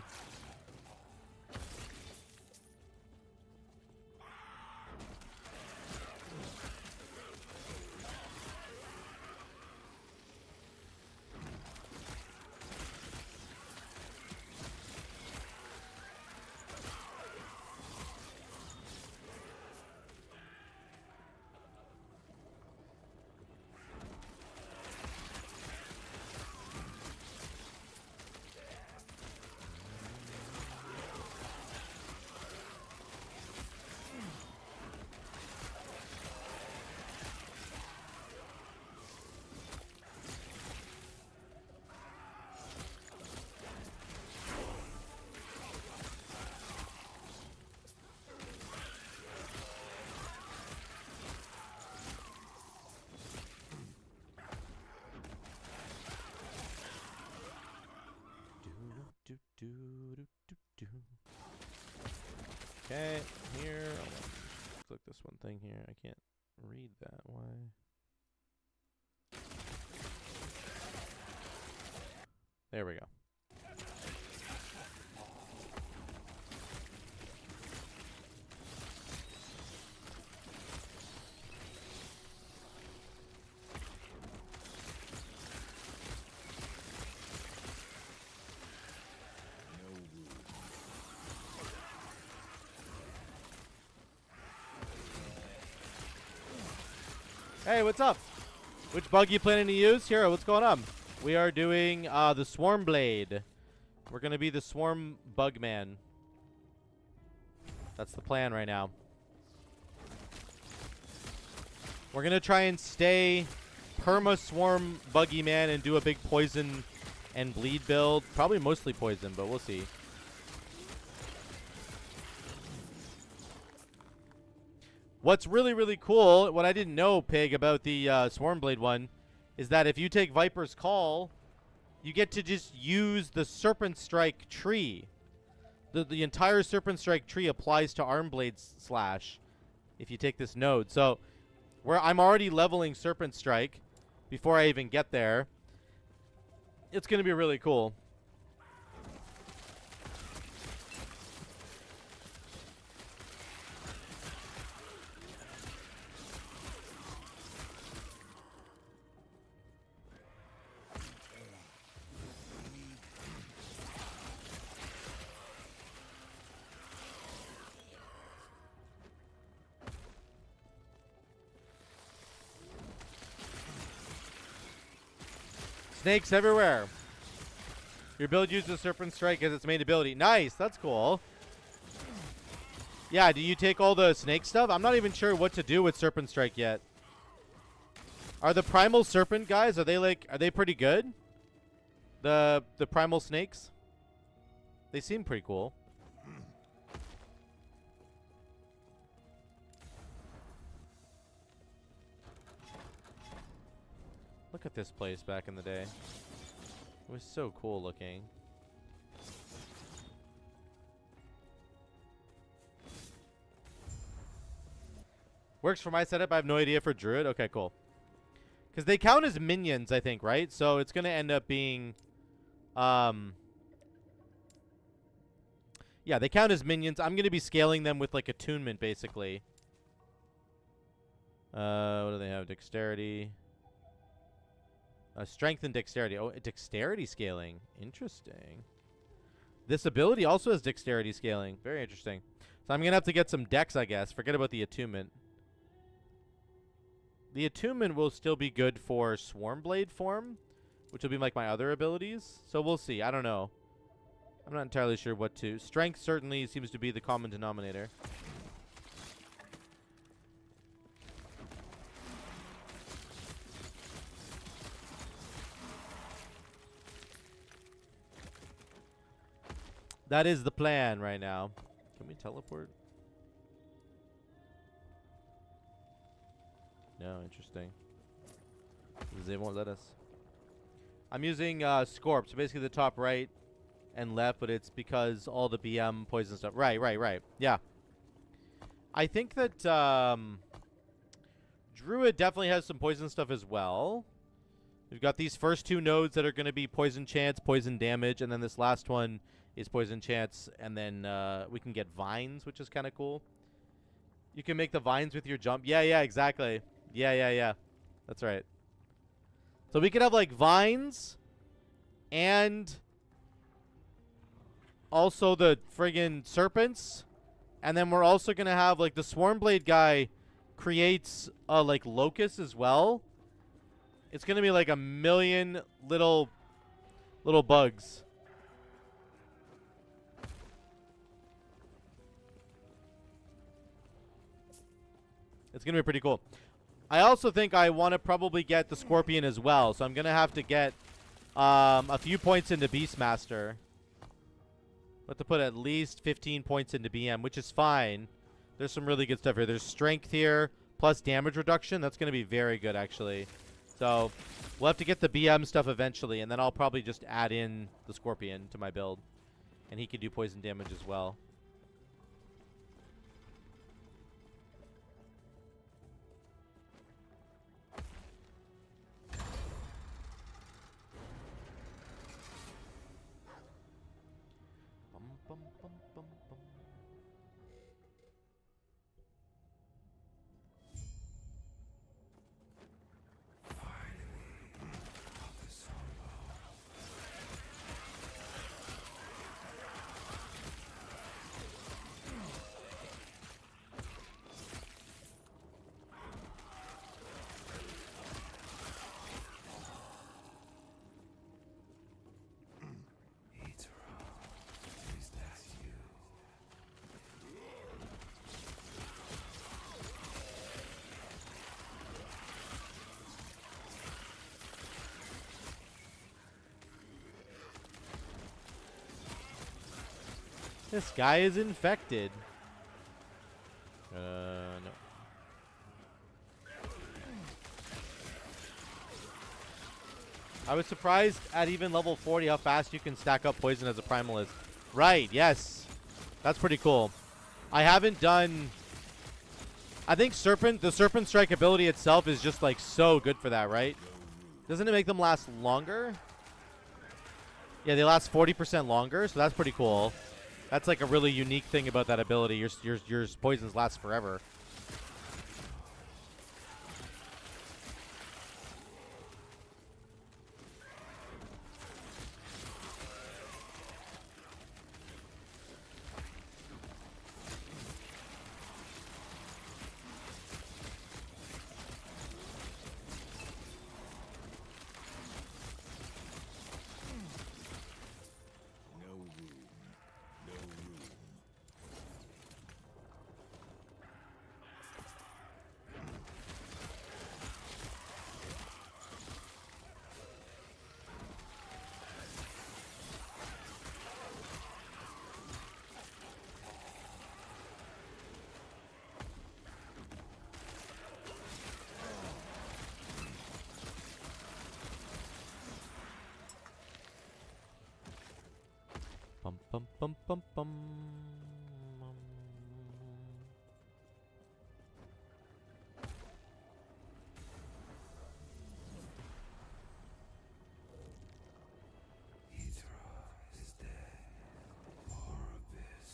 Okay, here. Click this one thing here. I can't read that. Why? There we go. Hey, what's up? Which bug you planning to use? Hero, what's going on? We are doing the Swarm Blade. We're going to be the Swarm Bugman. That's the plan right now. We're going to try and stay perma Swarm Buggy Man and do a big poison and bleed build. Probably mostly poison, but we'll see. What's really, really cool, what I didn't know, Pig, about the Swarm Blade one, is that if you take Viper's Call, you get to just use the Serpent Strike tree. The entire Serpent Strike tree applies to Armblade's Slash if you take this node. So I'm already leveling Serpent Strike before I even get there. It's going to be really cool. Snakes everywhere. Your build uses Serpent Strike as its main ability. Nice, that's cool. Yeah, do you take all the snake stuff? I'm not even sure what to do with Serpent Strike yet. Are the Primal Serpent guys, are they pretty good? The Primal Snakes? They seem pretty cool. Look at this place back in the day. It was so cool looking. Works for my setup. I have no idea for Druid. Okay, cool. Because they count as minions, I think, right? So it's going to end up being... yeah, they count as minions. I'm going to be scaling them with, like, attunement, basically. What do they have? Dexterity... strength and dexterity. Oh, dexterity scaling. Interesting. This ability also has dexterity scaling. Very interesting. So I'm going to have to get some dex, I guess. Forget about the attunement. The attunement will still be good for Swarm Blade form, which will be like my other abilities. So we'll see. I don't know. I'm not entirely sure what to. Strength certainly seems to be the common denominator. That is the plan right now. Can we teleport? No, interesting. They won't let us. I'm using Scorp, so basically the top right and left, but it's because all the BM poison stuff. Right. Yeah. I think that Druid definitely has some poison stuff as well. We've got these first two nodes that are going to be poison chance, poison damage, and then this last one is poison chance, and then we can get vines, which is kind of cool. You can make the vines with your jump. Yeah, exactly. Yeah. That's right. So we could have, like, vines and also the friggin' serpents. And then we're also going to have, like, the Swarm Blade guy creates, like, locusts as well. It's going to be, like, a million little bugs. It's going to be pretty cool. I also think I want to probably get the Scorpion as well. So I'm going to have to get a few points into Beastmaster. We'll have to put at least 15 points into BM, which is fine. There's some really good stuff here. There's strength here, plus damage reduction. That's going to be very good, actually. So we'll have to get the BM stuff eventually, and then I'll probably just add in the Scorpion to my build. And he can do poison damage as well. This guy is infected. No. I was surprised at even level 40 how fast you can stack up poison as a primalist. Right, yes. That's pretty cool. I haven't done... I think the Serpent Strike ability itself is just like so good for that, right? Doesn't it make them last longer? Yeah, they last 40% longer, so that's pretty cool. That's like a really unique thing about that ability. Your poisons last forever.
No room. No room.
Bum bum bum bum bum.
Hydra is dead. Orbis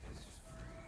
is free.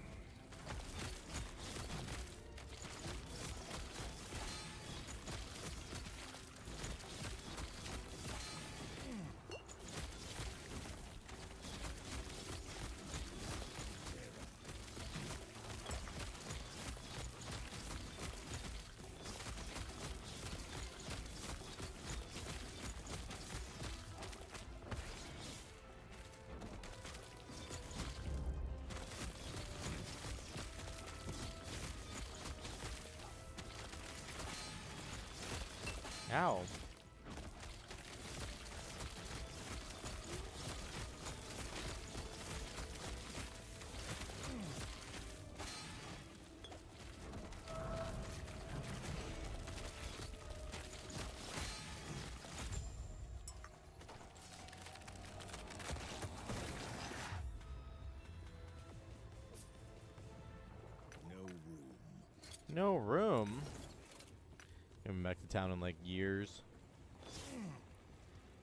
Ow.
No room.
No room. Coming back to town in like years.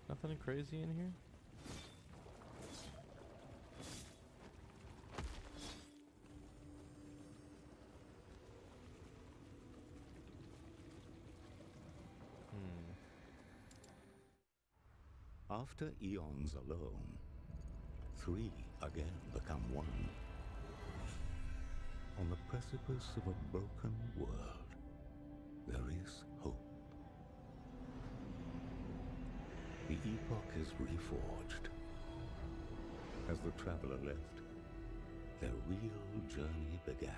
Nothing crazy in here.
After eons alone, three again become one. On the precipice of a broken world, there is hope. The epoch is reforged. As the traveler left, their real journey began.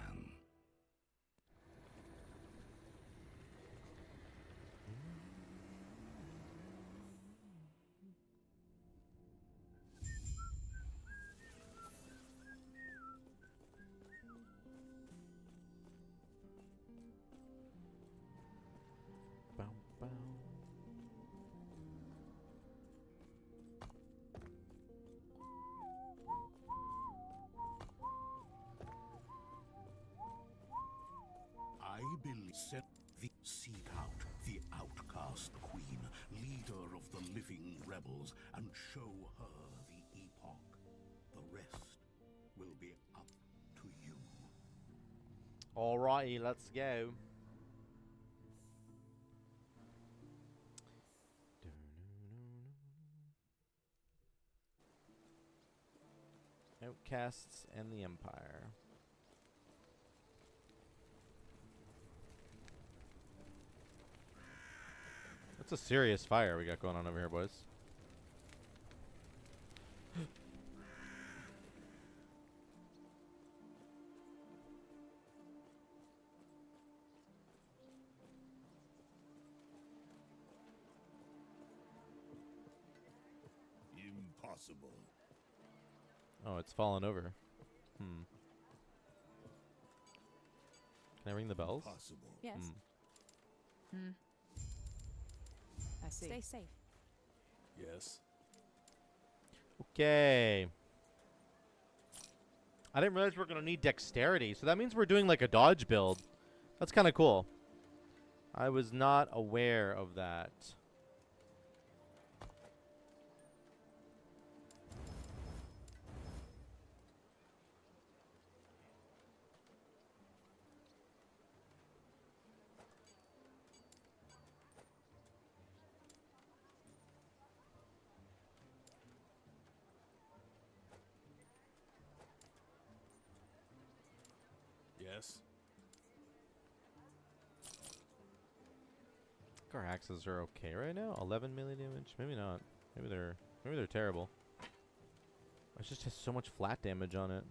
Bow, bow.
I believe seek out the outcast queen, leader of the living rebels, and show her the epoch. The rest will be up to you.
Alrighty, let's go. Outcasts and the Empire. That's a serious fire we got going on over here, boys.
Impossible.
Oh, it's fallen over.
Hmm. Can I ring the bells?
Possible.
Yes.
Hmm.
I see. Stay safe.
Yes.
Okay. I didn't realize we are going to need dexterity, so that means we're doing like a dodge build. That's kind of cool. I was not aware of that.
Yes.
Our axes are okay right now. 11 melee damage. Maybe not. Maybe they're terrible. It just has so much flat damage on it.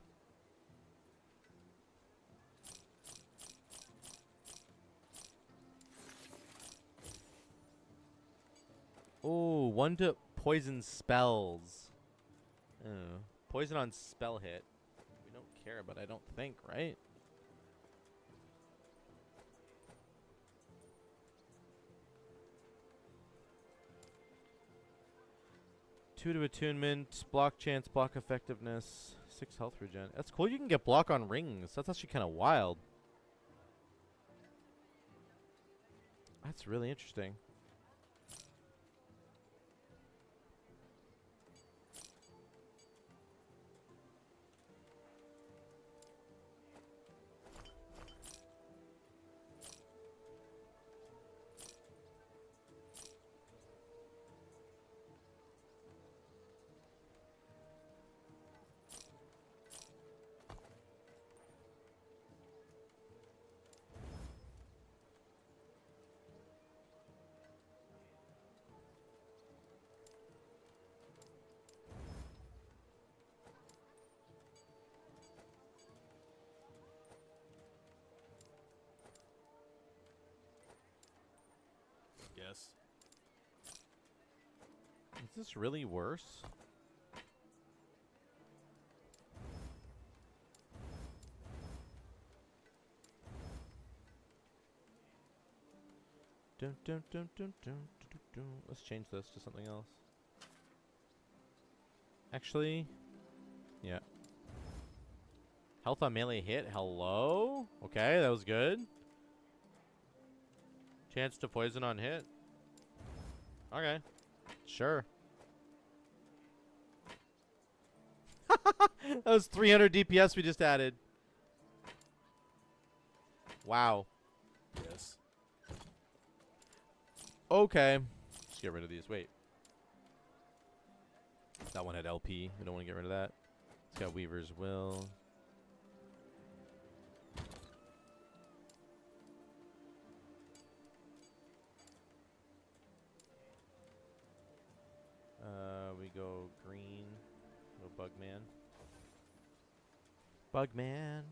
Oh, 1 to poison spells. Oh, poison on spell hit. We don't care, but I don't think, right? Two to attunement, block chance, block effectiveness, 6 health regen. That's cool. You can get block on rings. That's actually kind of wild. That's really interesting.
Yes.
Is this really worse? Dun, dun, dun, dun, dun, dun, dun. Let's change this to something else. Actually, yeah. Health on melee hit. Hello? Okay, that was good. Chance to poison on hit. Okay. Sure. That was 300 DPS we just added. Wow.
Yes.
Okay. Let's get rid of these. Wait. That one had LP. We don't want to get rid of that. It's got Weaver's Will. We go green. Go Bugman. Bugman.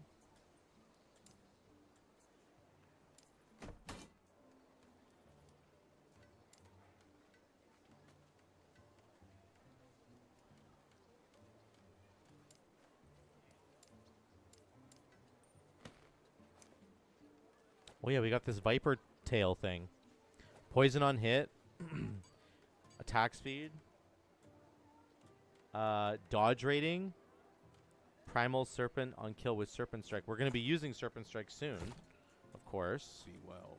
Oh yeah, we got this Viper tail thing. Poison on hit. Attack speed. Dodge rating. Primal Serpent on kill with Serpent Strike. We're going to be using Serpent Strike soon, of course.
Be well.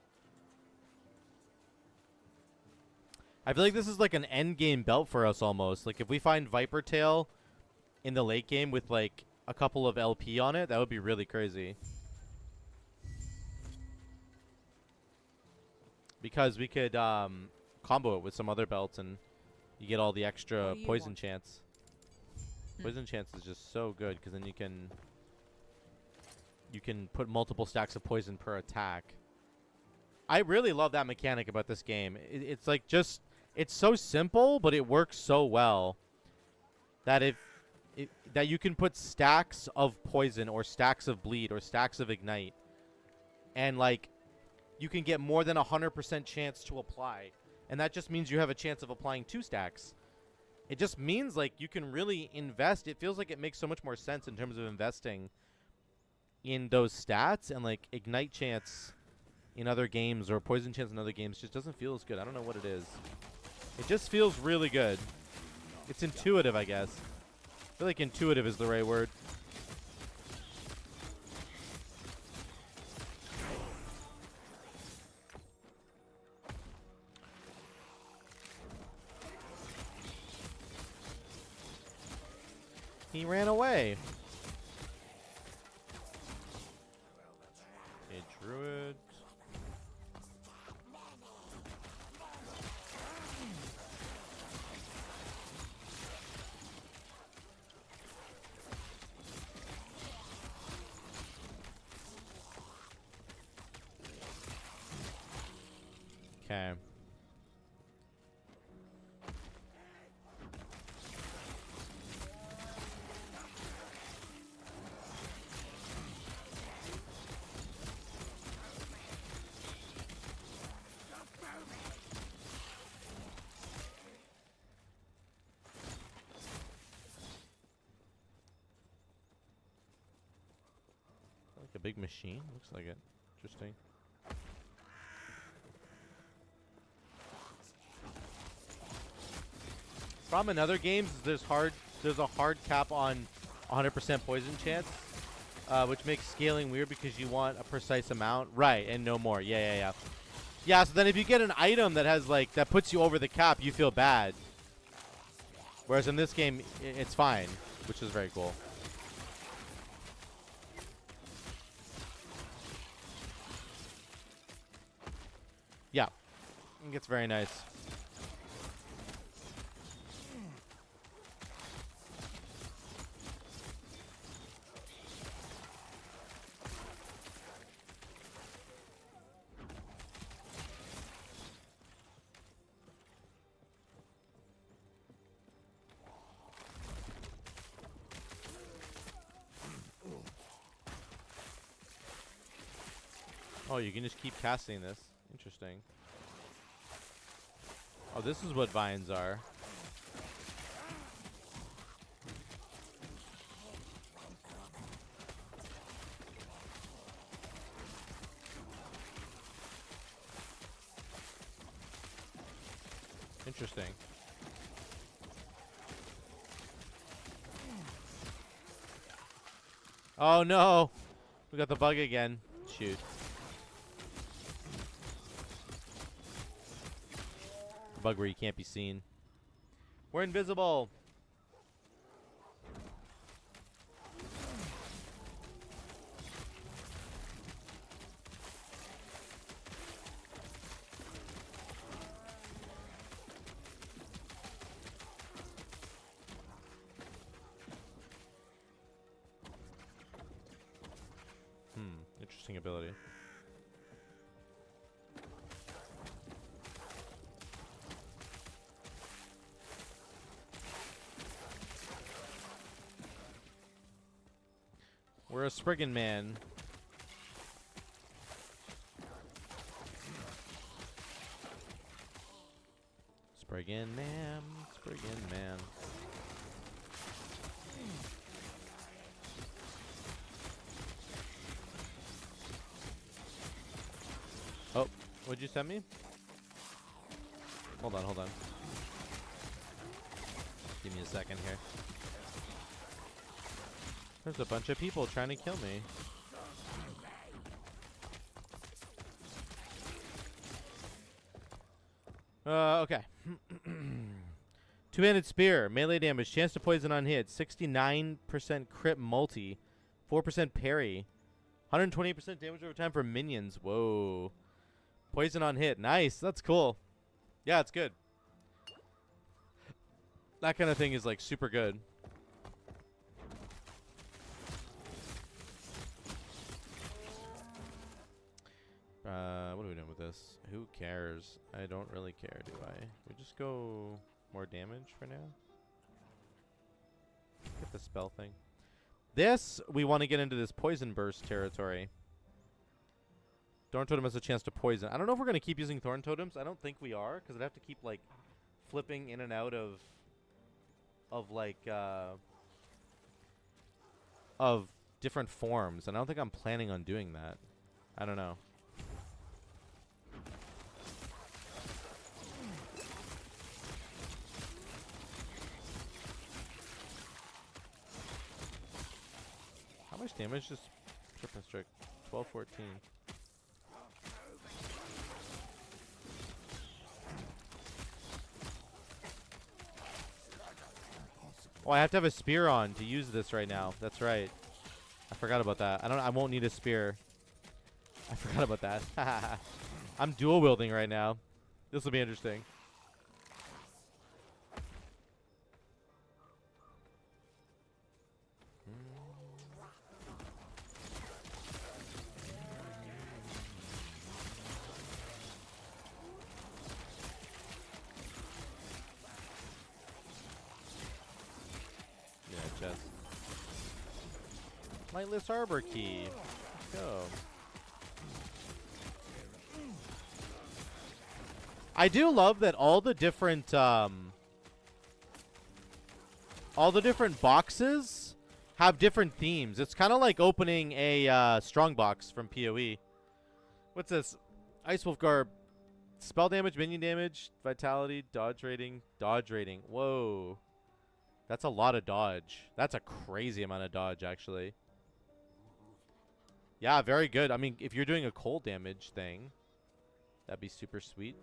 I feel like this is like an end game belt for us almost. Like if we find Viper Tail in the late game with like a couple of LP on it, that would be really crazy. Because we could combo it with some other belts and you get all the extra poison chance. Poison chance is just so good because then you can put multiple stacks of poison per attack. I really love that mechanic about this game. It's like just it's so simple, but it works so well that that you can put stacks of poison or stacks of bleed or stacks of ignite, and like you can get more than 100% chance to apply, and that just means you have a chance of applying 2 stacks.
it just means like you can really invest. It feels like it makes so much more sense in terms of investing in those stats, and like ignite chance in other games or poison chance in other games just doesn't feel as good. I don't know what it is. It just feels really good. It's intuitive, I guess. I feel like intuitive is the right word. He ran away. A druid. Okay. Like a big machine? Looks like it. Interesting. Problem in other games is there's a hard cap on 100% poison chance, which makes scaling weird because you want a precise amount. Right, and no more. Yeah. Yeah, so then if you get an item that has like that puts you over the cap, you feel bad. Whereas in this game, it's fine, which is very cool. Yeah, it gets very nice. Oh, you can just keep casting this. Interesting. Oh, this is what vines are. Interesting. Oh no! We got the bug again. Shoot. The bug where you can't be seen. We're invisible! Interesting ability. We're a Spriggan man. Spriggan man, Spriggan man. Oh, what'd you send me? Hold on, hold on. Give me a second here. There's a bunch of people trying to kill me. Okay. Two-handed spear, melee damage, chance to poison on hit, 69% crit multi, 4% parry, 128% damage over time for minions. Whoa. Poison on hit. Nice. That's cool. Yeah, it's good. That kind of thing is like super good. What are we doing with this? Who cares? I don't really care, do I? We just go more damage for now. Get the spell thing. This, we want to get into this poison burst territory. Thorn Totem has a chance to poison. I don't know if we're going to keep using Thorn Totems. I don't think we are, because I'd have to keep, like, flipping in and out of of like of different forms, and I don't think I'm planning on doing that. I don't know. How much damage does Trip and Strike? 12, 14. Oh, I have to have a spear on to use this right now. That's right. I forgot about that. I won't need a spear. I forgot about that. I'm dual wielding right now. This will be interesting. Yeah, chest. Lightless Arbor Key. Let's go. I do love that all the different boxes have different themes. It's kind of like opening a strong box from PoE. What's this? Ice Wolf Garb. Spell damage, minion damage, vitality, dodge rating, dodge rating. Whoa. That's a lot of dodge. That's a crazy amount of dodge, actually. Yeah, very good. I mean, if you're doing a cold damage thing, that'd be super sweet.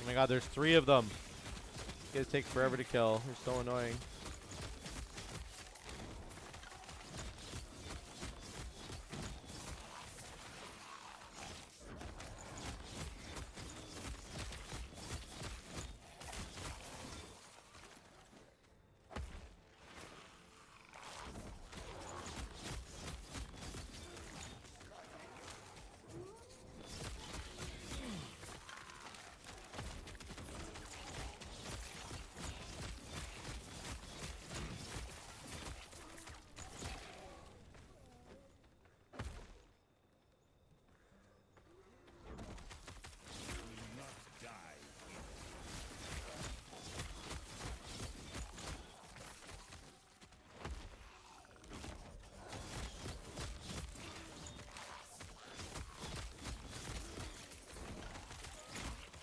Oh my god, there's 3 of them. These guys take forever to kill. They're so annoying.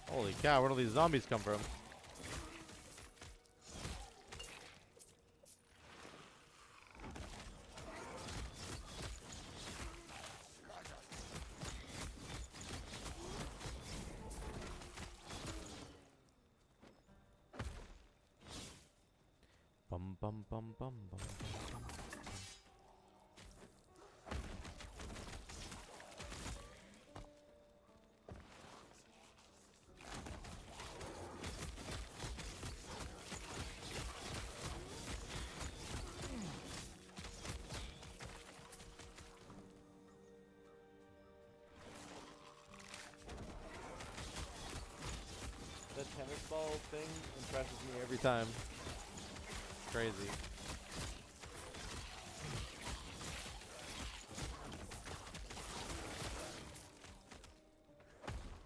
Holy cow, where do these zombies come from? Bum bum bum bum bum. The tennis ball thing impresses me every time. It's crazy.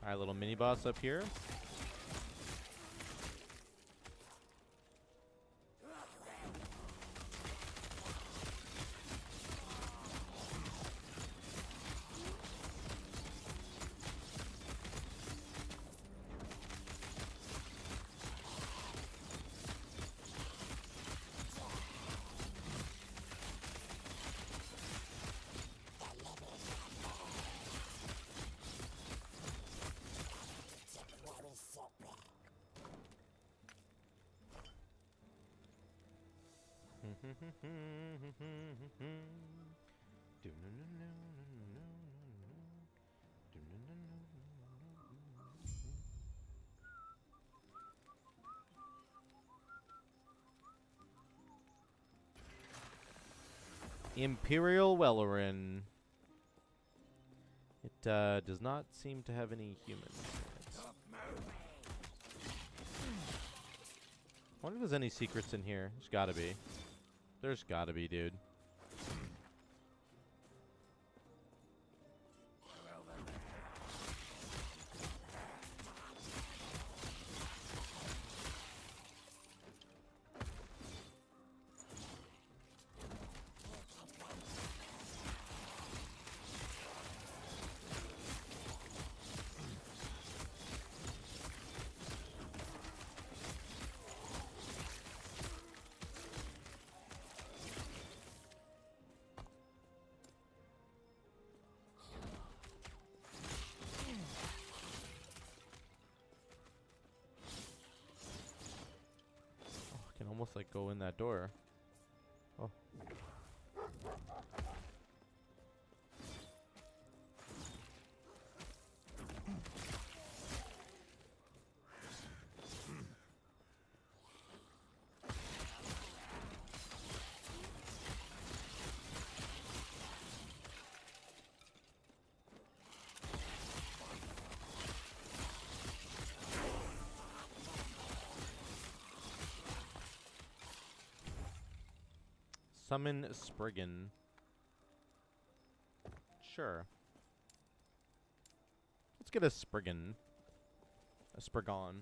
Alright, little mini boss up here.
Imperial Wellerin. It does not seem to have any humans in it. I wonder if there's any secrets in here. There's gotta be. There's gotta be, dude. Almost like go in that door. Oh. Summon Spriggan. Sure. Let's get a Spriggan. A Spriggon.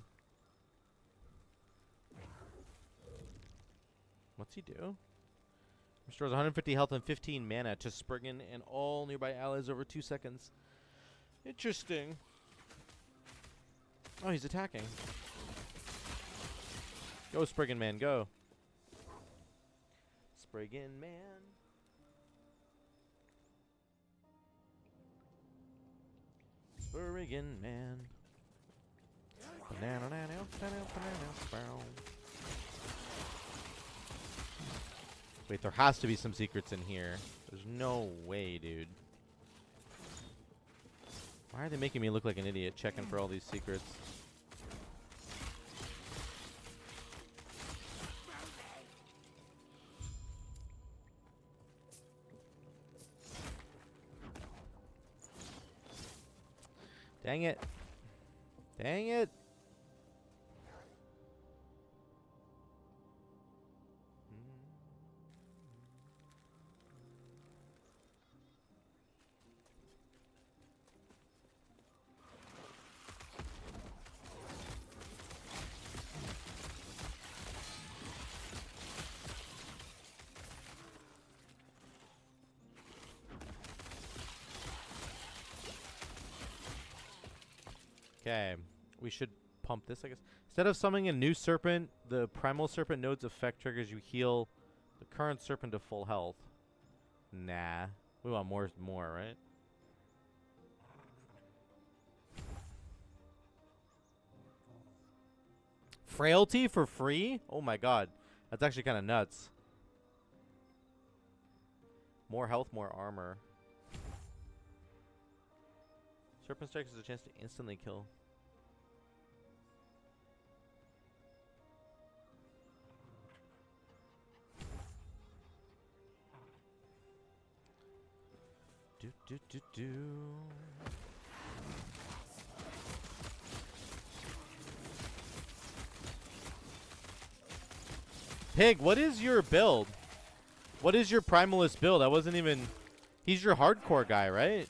What's he do? Restores 150 health and 15 mana to Spriggan and all nearby allies over 2 seconds. Interesting. Oh, he's attacking. Go, Spriggan man, go. Spriggan man. Spriggan man. Banana, banana, banana, banana. Wait, there has to be some secrets in here. There's no way, dude. Why are they making me look like an idiot checking for all these secrets? Dang it. Dang it. Okay, we should pump this, I guess. Instead of summoning a new serpent, the primal serpent node's effect triggers you heal the current serpent to full health. Nah, we want more, right? Frailty for free? Oh my god, that's actually kind of nuts. More health, more armor. Serpent Strike has a chance to instantly kill. Do. Pig, what is your build? What is your primalist build? I wasn't even... He's your hardcore guy, right?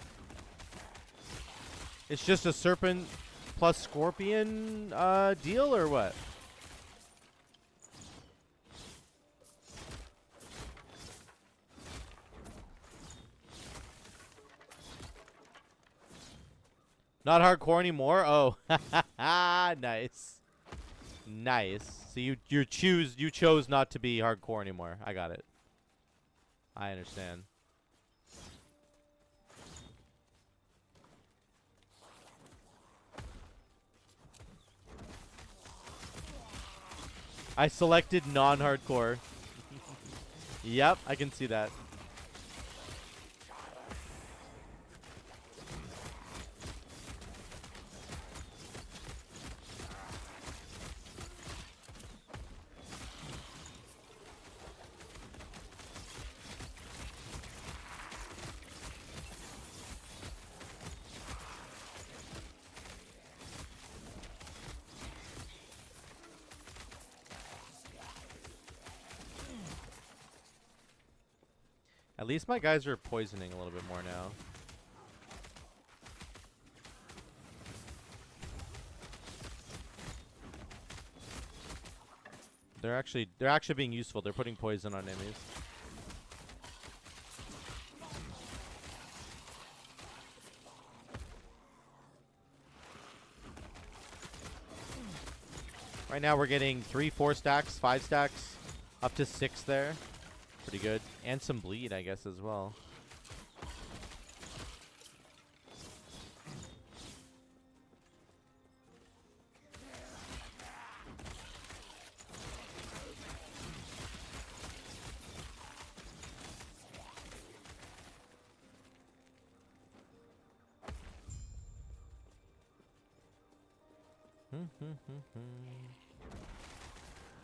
It's just a serpent plus scorpion deal, or what? Not hardcore anymore? Oh, nice, nice. So you chose not to be hardcore anymore. I got it. I understand. I selected non-hardcore.
Yep, I can see that. At least my guys are poisoning a little bit more now. They're actually being useful. They're putting poison on enemies. Right now we're getting 3, 4 stacks, 5 stacks, up to 6 there. Pretty good. And some bleed, I guess, as well.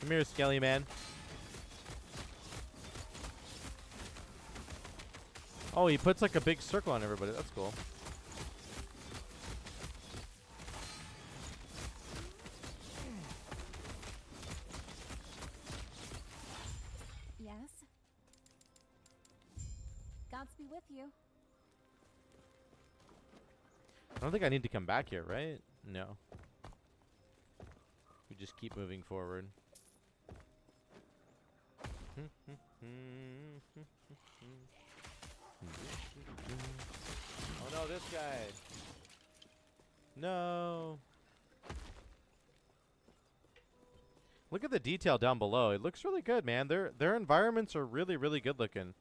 Come here, Skelly man. Oh, he puts like a big circle on everybody. That's cool.
Yes. Gods be with you.
I don't think I need to come back here, right? No. We just keep moving forward. Oh no, this guy. No. Look at the detail down below. It looks really good, man. Their environments are really, really good looking.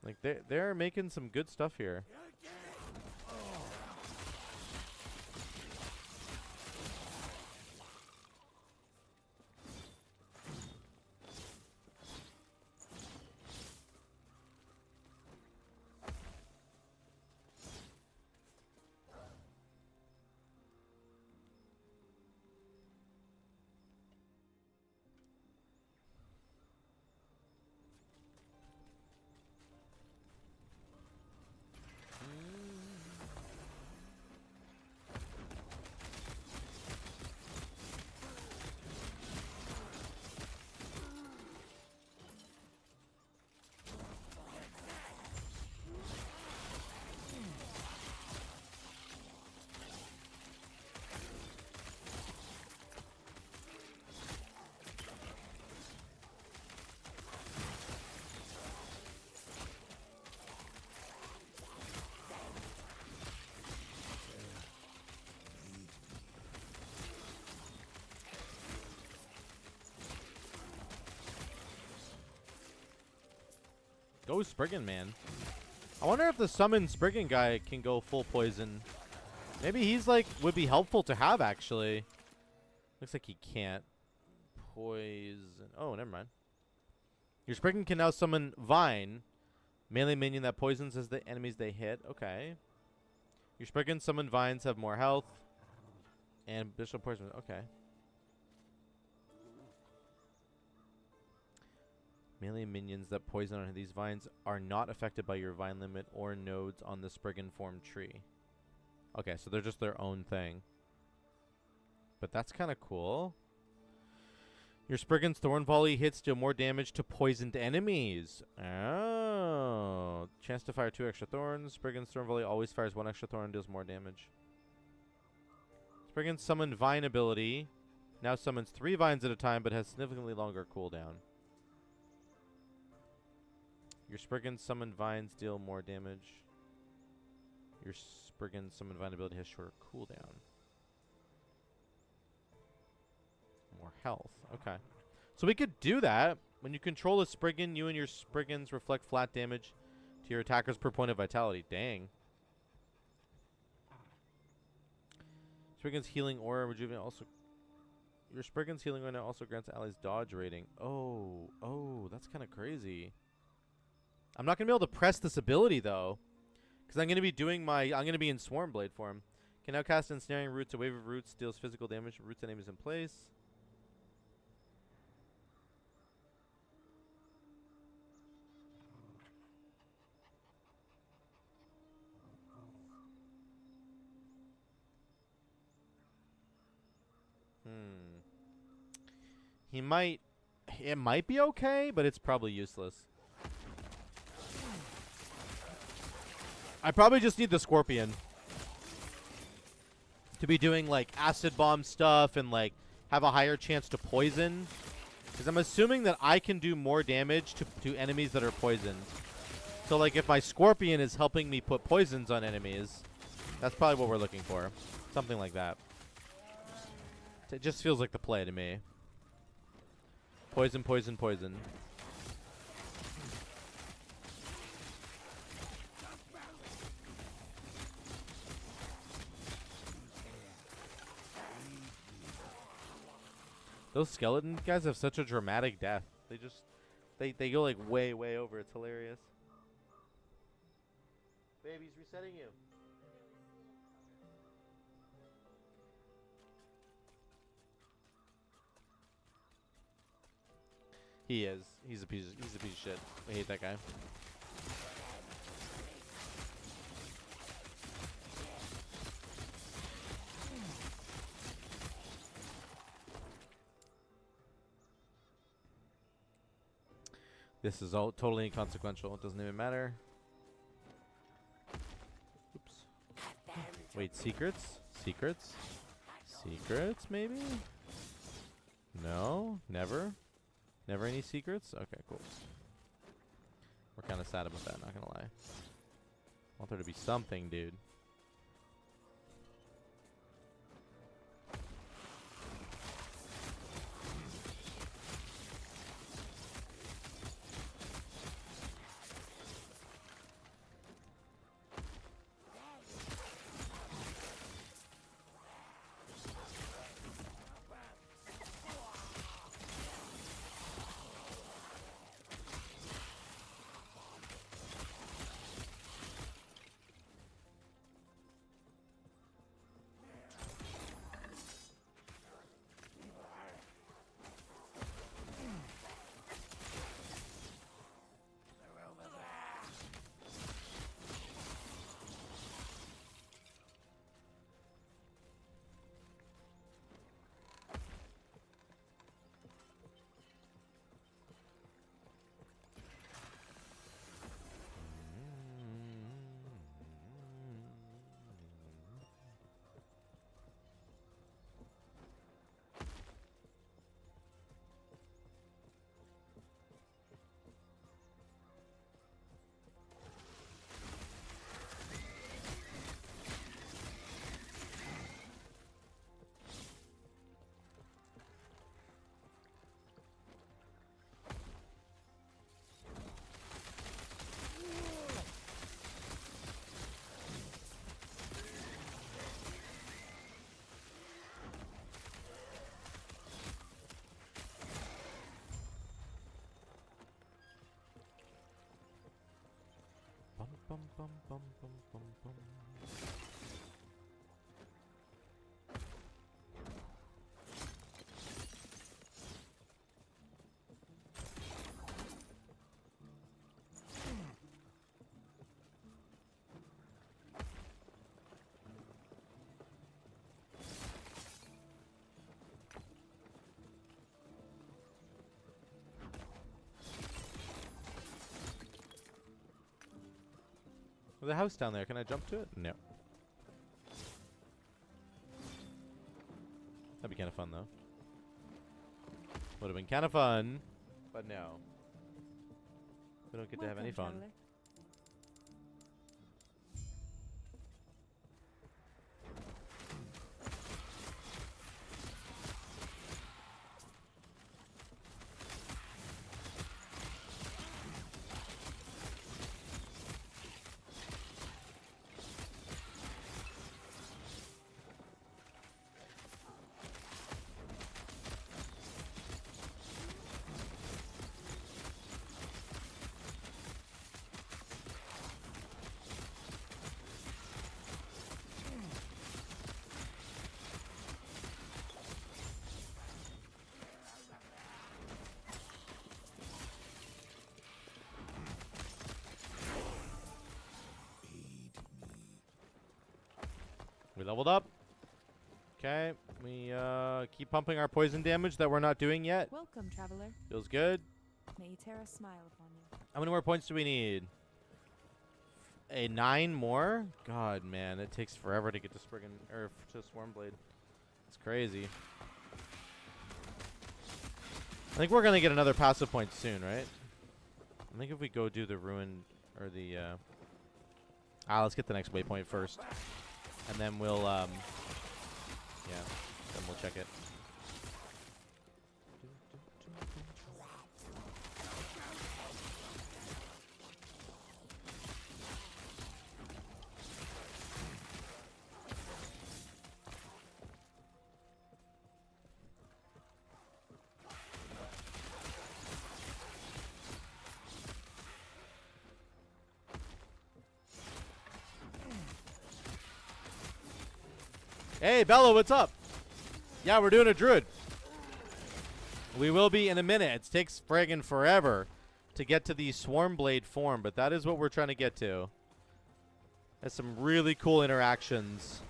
Like they're making some good stuff here. Go Spriggan, man. I wonder if the summon Spriggan guy can go full poison. Maybe he's like, would be helpful to have actually. Looks like he can't. Poison. Oh, never mind. Your Spriggan can now summon Vine. Melee minion that poisons as the enemies they hit. Okay. Your Spriggan summon Vines have more health. And additional poison. Okay. Melee minions that poison on these vines are not affected by your vine limit or nodes on the Spriggan form tree. Okay, so they're just their own thing. But that's kind of cool. Your Spriggan's Thorn Volley hits deal more damage to poisoned enemies. Oh. Chance to fire 2 extra thorns. Spriggan's Thorn Volley always fires 1 extra thorn and deals more damage. Spriggan's Summoned Vine ability now summons 3 vines at a time but has significantly longer cooldown. Your Spriggan Summoned Vines deal more damage. Your Spriggan Summoned Vine ability has shorter cooldown. More health. Okay. So we could do that. When you control a Spriggan, you and your Spriggans reflect flat damage to your attackers per point of vitality. Dang. Spriggan's healing aura rejuvenate also.
Your Spriggan's healing right now also grants allies dodge rating. Oh, that's kind of crazy. I'm not gonna be able to press this ability though, because I'm gonna be doing I'm gonna be in Swarm Blade form. Can now cast Ensnaring Roots. A wave of roots deals physical damage. Roots enemies in place. It might be okay, but it's probably useless. I probably just need the Scorpion to be doing like acid bomb stuff and like have a higher chance to poison. Because I'm assuming that I can do more damage to enemies that are poisoned. So like if my Scorpion is helping me put poisons on enemies, that's probably what we're looking for. Something like that. It just feels like the play to me. Poison, poison, poison. Those skeleton guys have such a dramatic death. They go like way over. It's hilarious. Baby's resetting you. He is. He's a piece of shit. I hate that guy. This is all totally inconsequential. It doesn't even matter. Oops. Wait, secrets? Secrets? Secrets, maybe? No? Never? Never any secrets? Okay, cool. We're kind of sad about that, not gonna lie. I want there to be something, dude. Bum, bum, bum, bum, bum, bum. There's a house down there. Can I jump to it? No. That'd be kind of fun, though. Would have been kind of fun, but no. We don't get to have any fun.
Traveler.
We leveled up. Okay. We keep pumping our poison damage that we're not doing yet.
Welcome, traveler.
Feels good.
May Terra smile upon you.
How many more points do we need? 9 more? God, man, it takes forever to get to Spriggan or to Swarmblade. It's crazy. I think we're gonna get another passive point soon, right? I think if we go do the ruin or the let's get the next waypoint first, and then we'll then we'll check it. Hey, Bella, what's up? Yeah, we're doing a druid. We will be in a minute. It takes friggin' forever to get to the Swarmblade form, but that is what we're trying to get to. Has some really cool interactions.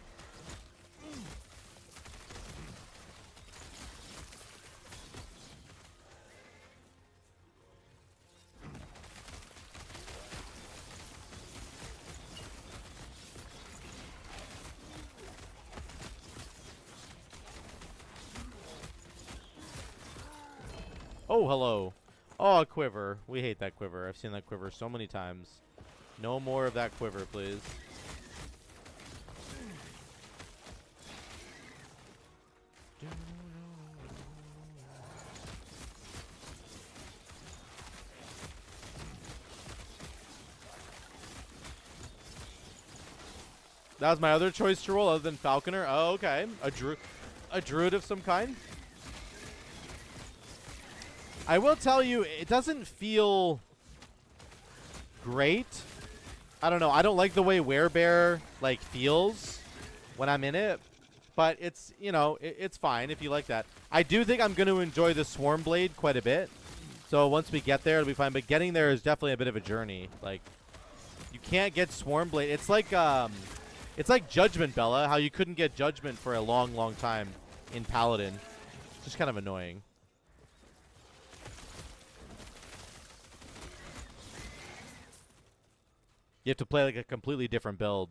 Oh, hello. Oh, a quiver. We hate that quiver. I've seen that quiver so many times. No more of that quiver, please. That was my other choice to roll other than Falconer. Oh, okay. A druid of some kind. I will tell you, it doesn't feel great. I don't know. I don't like the way Werebear like feels when I'm in it, but it's, you know, it's fine if you like that. I do think I'm going to enjoy the Swarmblade quite a bit. So once we get there, it'll be fine. But getting there is definitely a bit of a journey. Like, you can't get Swarmblade. It's like Judgment, Bella. How you couldn't get Judgment for a long, long time in Paladin. It's just kind of annoying. You have to play like a completely different build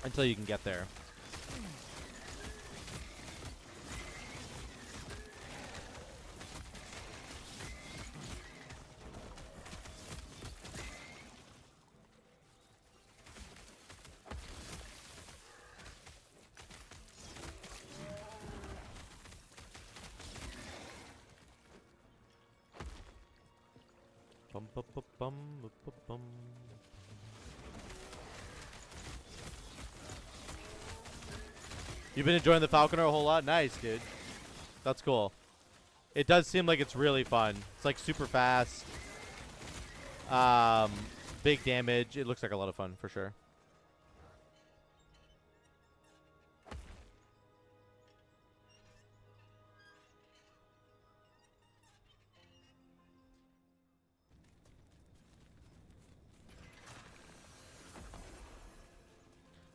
until you can get there. You've been enjoying the Falconer a whole lot? Nice, dude. That's cool. It does seem like it's really fun. It's like super fast. Big damage. It looks like a lot of fun for sure.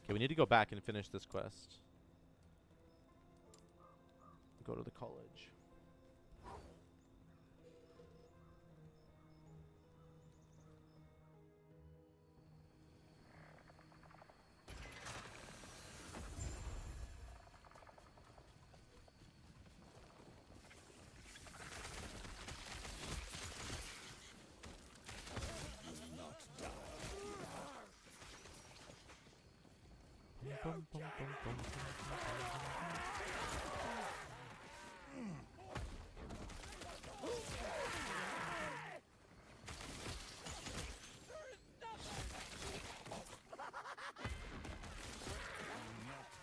Okay, we need to go back and finish this quest. Go to the college.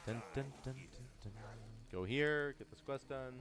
Dun, dun, dun, dun, dun. Go here, get this quest done.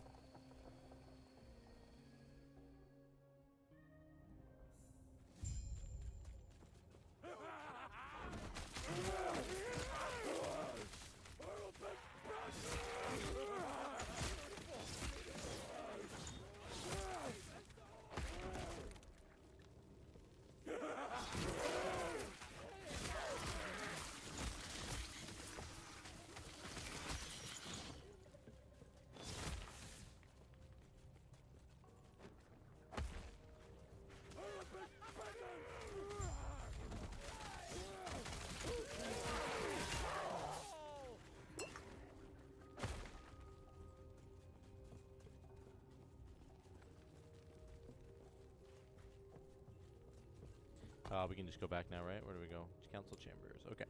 We can just go back now, right? Where do we go? Council chambers. Okay.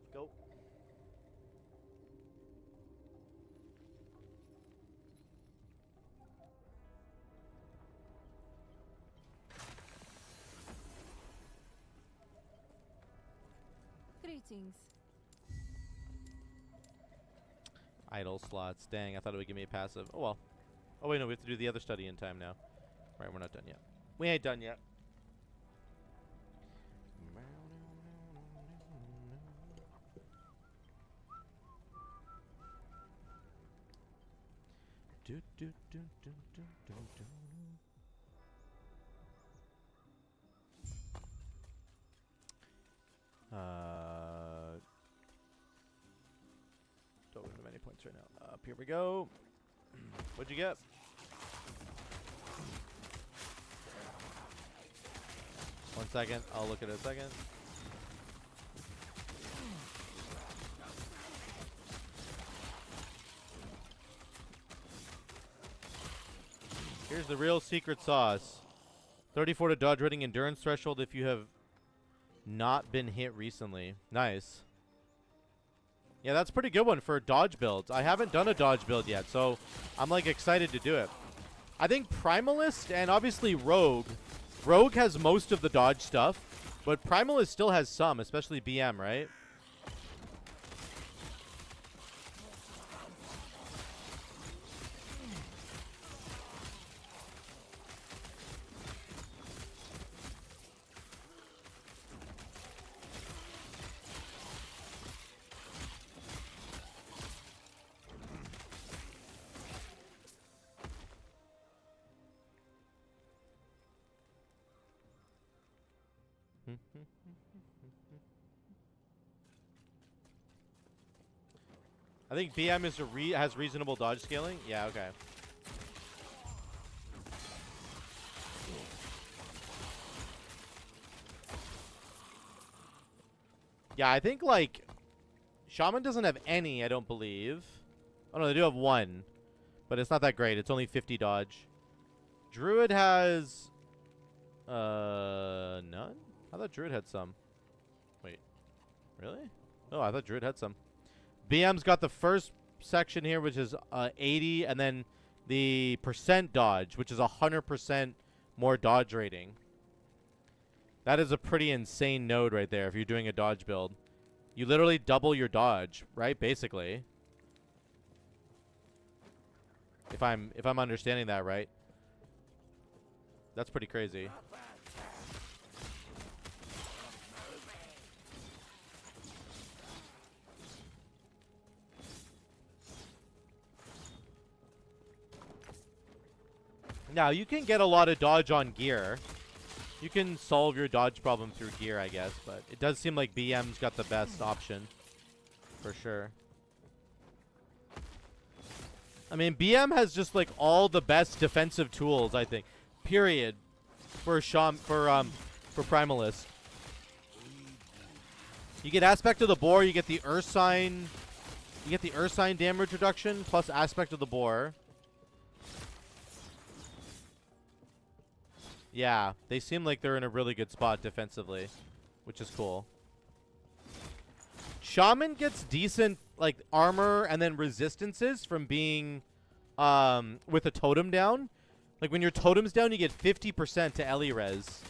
Let's go.
Greetings.
Idle slots. Dang, I thought it would give me a passive. Oh, well. Oh, wait, no, we have to do the other study in time now. Right, we're not done yet. We ain't done yet. Do, do, do, do, do, do, do. Don't go into many points right now. Up here we go. What'd you get? One second. I'll look at it a second. Here's the real secret sauce. 34 to dodge rating endurance threshold if you have not been hit recently. Nice. Yeah, that's a pretty good one for dodge builds. I haven't done a dodge build yet, so I'm like excited to do it. I think Primalist and obviously Rogue. Rogue has most of the dodge stuff, but Primalist still has some, especially BM, right? I think BM is has reasonable dodge scaling. Yeah, okay. Yeah, I think like Shaman doesn't have any, I don't believe. Oh no, they do have one, but it's not that great. It's only 50 dodge. Druid has none? I thought Druid had some. Wait. Really? Oh, I thought Druid had some. BM's got the first section here, which is 80, and then the percent dodge, which is 100% more dodge rating. That is a pretty insane node right there if you're doing a dodge build. You literally double your dodge, right? Basically. If I'm understanding that right. That's pretty crazy. Now, you can get a lot of dodge on gear. You can solve your dodge problem through gear, I guess, but it does seem like BM's got the best option. For sure. I mean, BM has just like all the best defensive tools, I think. Period. For Primalist. You get Aspect of the Boar, you get the Ursine. You get the Ursine damage reduction plus Aspect of the Boar. Yeah, they seem like they're in a really good spot defensively, which is cool. Shaman gets decent like armor and then resistances from being with a totem down. Like when your totem's down, you get 50% to Ellie res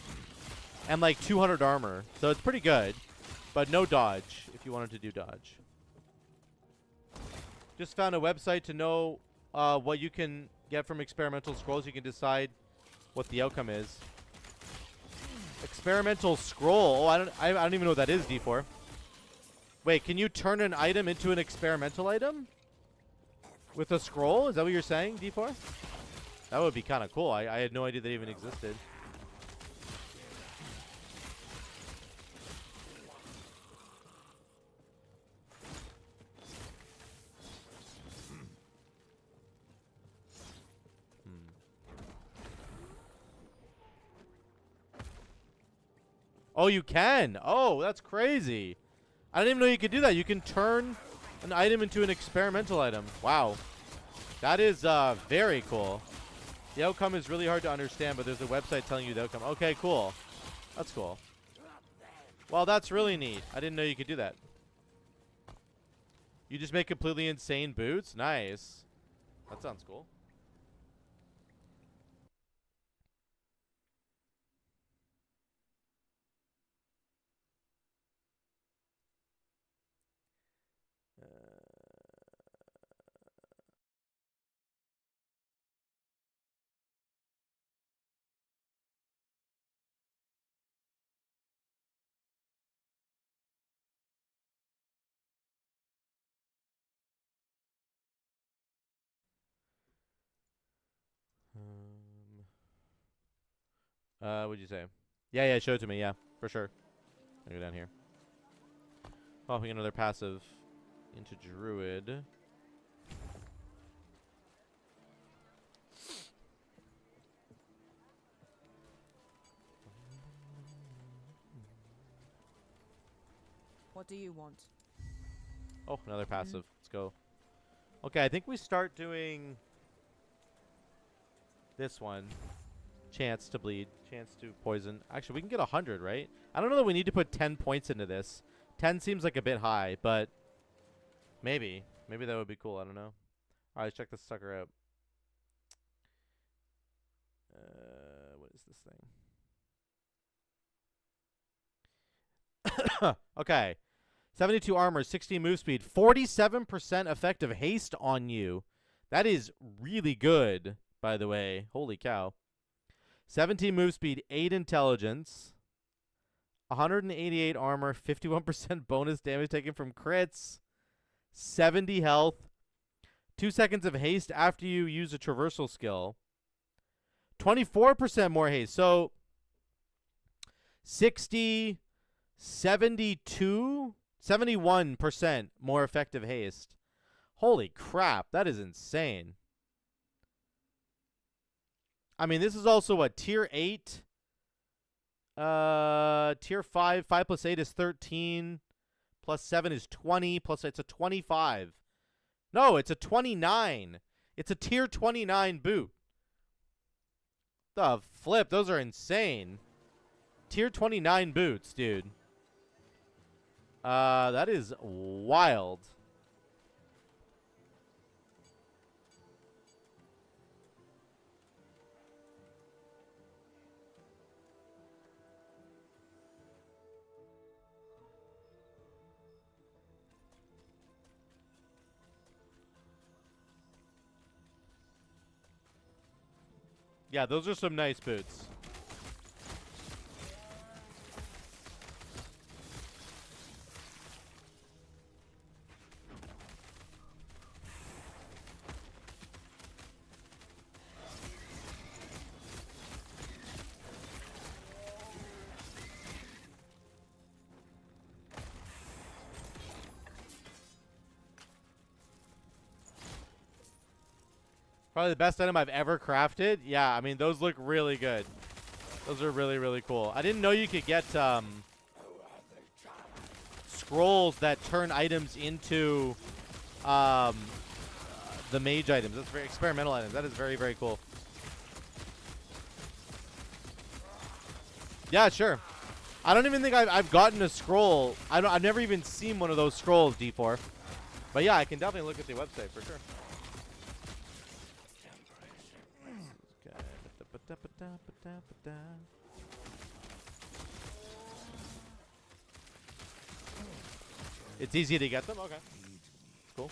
and like 200 armor. So it's pretty good, but no dodge if you wanted to do dodge. Just found a website to know what you can get from experimental scrolls. You can decide what the outcome is. Experimental scroll. Oh, I don't even know what that is, D4. Wait, can you turn an item into an experimental item with a scroll? Is that what you're saying, D4? That would be kind of cool. I had no idea that even existed. Oh, you can. Oh, that's crazy. I didn't even know you could do that. You can turn an item into an experimental item. Wow. That is very cool. The outcome is really hard to understand, but there's a website telling you the outcome. Okay, cool.
That's cool. Well, that's really neat. I didn't know you could do that. You just make completely insane boots? Nice. That sounds cool. What'd you say? Yeah, show it to me. Yeah, for sure. I'll go down here. Popping another passive into Druid.
What do you want?
Oh, another passive. Let's go. Okay, I think we start doing this one. Chance to bleed. Chance to poison. Actually, we can get 100, right? I don't know that we need to put 10 points into this. 10 seems like a bit high, but maybe. Maybe that would be cool. I don't know. All right, let's check this sucker out. What is this thing? Okay. 72 armor, 60 move speed, 47% effective haste on you. That is really good, by the way. Holy cow. 17 move speed, 8 intelligence, 188 armor, 51% bonus damage taken from crits, 70 health, 2 seconds of haste after you use a traversal skill, 24% more haste. So 60, 72, 71% more effective haste. Holy crap, that is insane. I mean, this is also a tier 8. Tier 5. 5 plus 8 is 13. Plus 7 is 20. Plus it's a 25. No, it's a 29. It's a tier 29 boot. The flip. Those are insane. Tier 29 boots, dude. That is wild. Yeah, those are some nice boots. Probably the best item I've ever crafted. Yeah, I mean, those look really good. Those are really, really cool. I didn't know you could get scrolls that turn items into the mage items. That's very experimental items. That is very, very cool. Yeah, sure. I don't even think I've gotten a scroll. I've never even seen one of those scrolls, D4. But yeah, I can definitely look at the website for sure. It's easy to get them? Okay. Cool.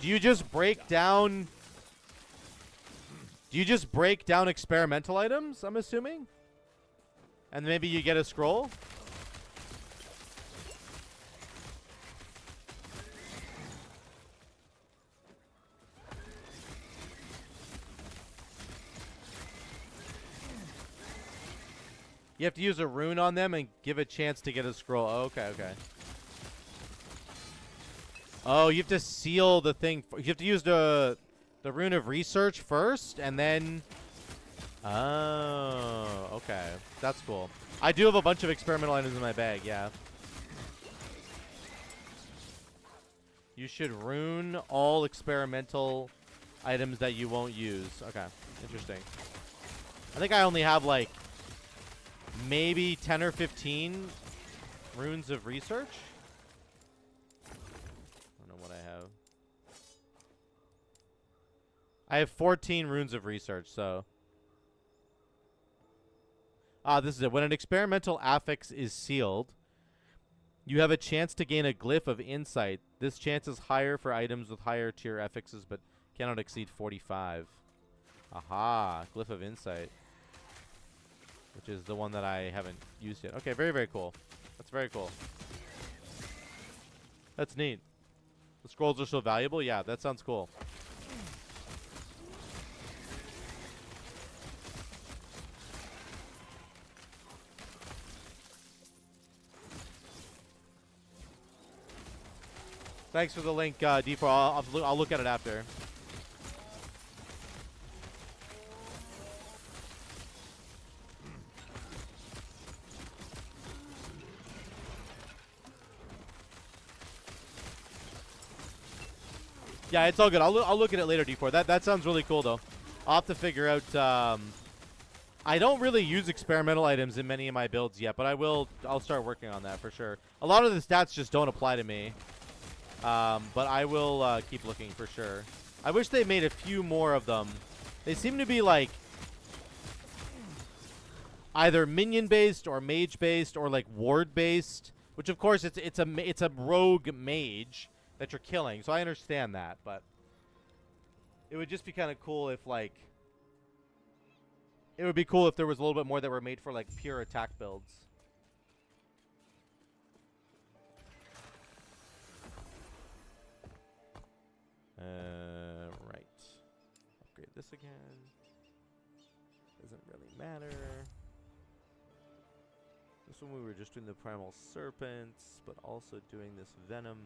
Do you just break down experimental items, I'm assuming? And maybe you get a scroll? You have to use a rune on them and give a chance to get a scroll. Oh, okay, okay. Oh, you have to seal the thing. You have to use the rune of research first, and then Oh, okay. That's cool. I do have a bunch of experimental items in my bag, yeah. You should rune all experimental items that you won't use. Okay, interesting. I think I only have like maybe 10 or 15 runes of research. I don't know what I have. I have 14 runes of research, so. This is it. When an experimental affix is sealed, you have a chance to gain a glyph of insight. This chance is higher for items with higher tier affixes, but cannot exceed 45. Aha, glyph of insight. Which is the one that I haven't used yet. Okay, very, very cool. That's very cool. That's neat. The scrolls are so valuable? Yeah, that sounds cool. Thanks for the link, D4. I'll look at it after. Yeah, it's all good. I'll look at it later, D4. That sounds really cool, though. I'll have to figure out. I don't really use experimental items in many of my builds yet, but I will. I'll start working on that for sure. A lot of the stats just don't apply to me. But I will keep looking for sure. I wish they made a few more of them. They seem to be like either minion based or mage based or like ward based, which of course it's a rogue mage that you're killing. So I understand that, but it would just be kind of cool if like it would be cool if there was a little bit more that were made for like pure attack builds. Right. Upgrade this again. Doesn't really matter. This one we were just doing the primal serpents, but also doing this venom.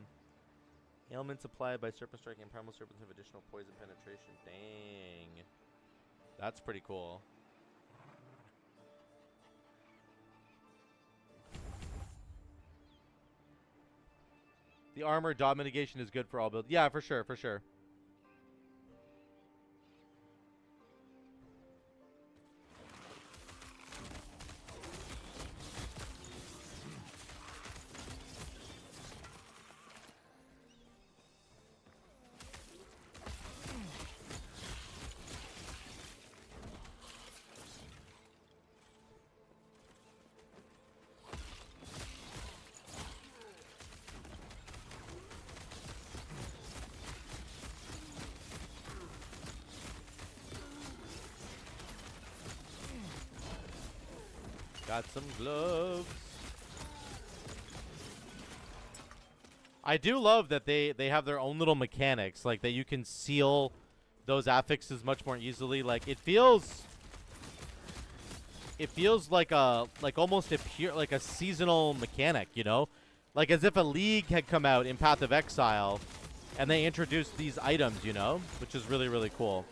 Ailments applied by serpent striking and primal serpents have additional poison penetration. Dang. That's pretty cool. The armor dot mitigation is good for all builds. Yeah, for sure, for sure. Got some gloves. I do love that they have their own little mechanics, like that you can seal those affixes much more easily. Like it feels like almost a seasonal mechanic, you know? Like as if a league had come out in Path of Exile and they introduced these items, you know? Which is really, really cool.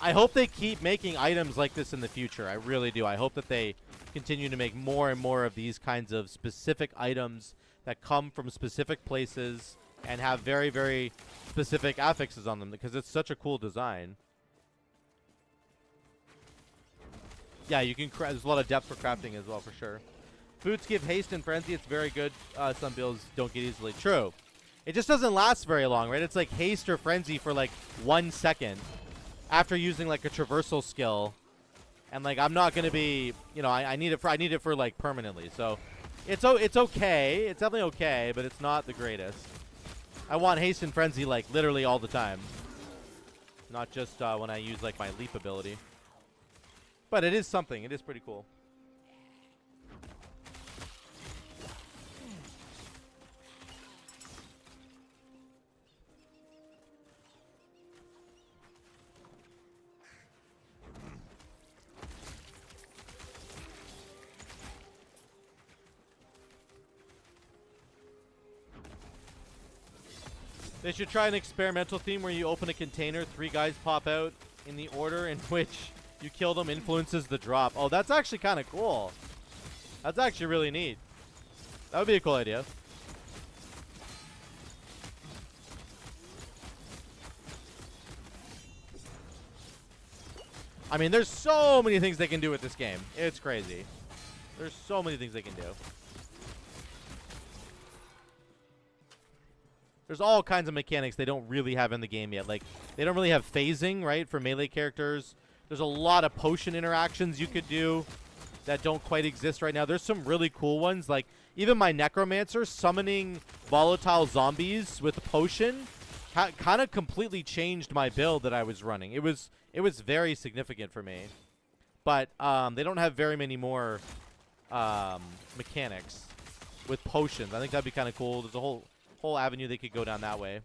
I hope they keep making items like this in the future. I really do. I hope that they continue to make more and more of these kinds of specific items that come from specific places and have very, very specific affixes on them because it's such a cool design. Yeah, you can there's a lot of depth for crafting as well, for sure. Boots give haste and frenzy. It's very good. Some builds don't get easily. True. It just doesn't last very long, right? It's like haste or frenzy for like 1 second. After using like a traversal skill, and like I'm not gonna be, you know, I need it for like permanently. So it's okay. It's definitely okay, but it's not the greatest. I want haste and frenzy like literally all the time, not just when I use like my leap ability. But it is something. It is pretty cool. They should try an experimental theme where you open a container, 3 guys pop out in the order in which you kill them influences the drop. Oh, that's actually kind of cool. That's actually really neat. That would be a cool idea. I mean, there's so many things they can do with this game. It's crazy. There's so many things they can do. There's all kinds of mechanics they don't really have in the game yet. Like, they don't really have phasing, right, for melee characters. There's a lot of potion interactions you could do that don't quite exist right now. There's some really cool ones. Like, even my Necromancer summoning volatile zombies with a potion kind of completely changed my build that I was running. It was very significant for me. But they don't have very many more mechanics with potions. I think that'd be kind of cool. There's a whole avenue they could go down that way.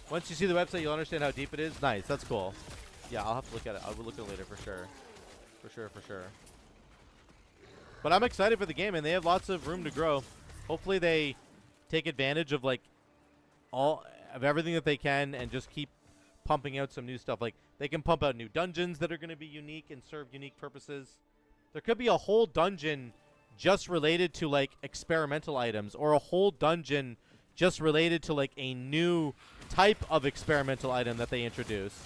Once you see the website, you'll understand how deep it is. Nice, that's cool. Yeah, I'll have to look at it. I'll look at it later for sure. For sure. But I'm excited for the game, and they have lots of room to grow. Hopefully they take advantage of like all of everything that they can and just keep pumping out some new stuff. Like, they can pump out new dungeons that are going to be unique and serve unique purposes. There could be a whole dungeon just related to like experimental items, or a whole dungeon just related to like a new type of experimental item that they introduce.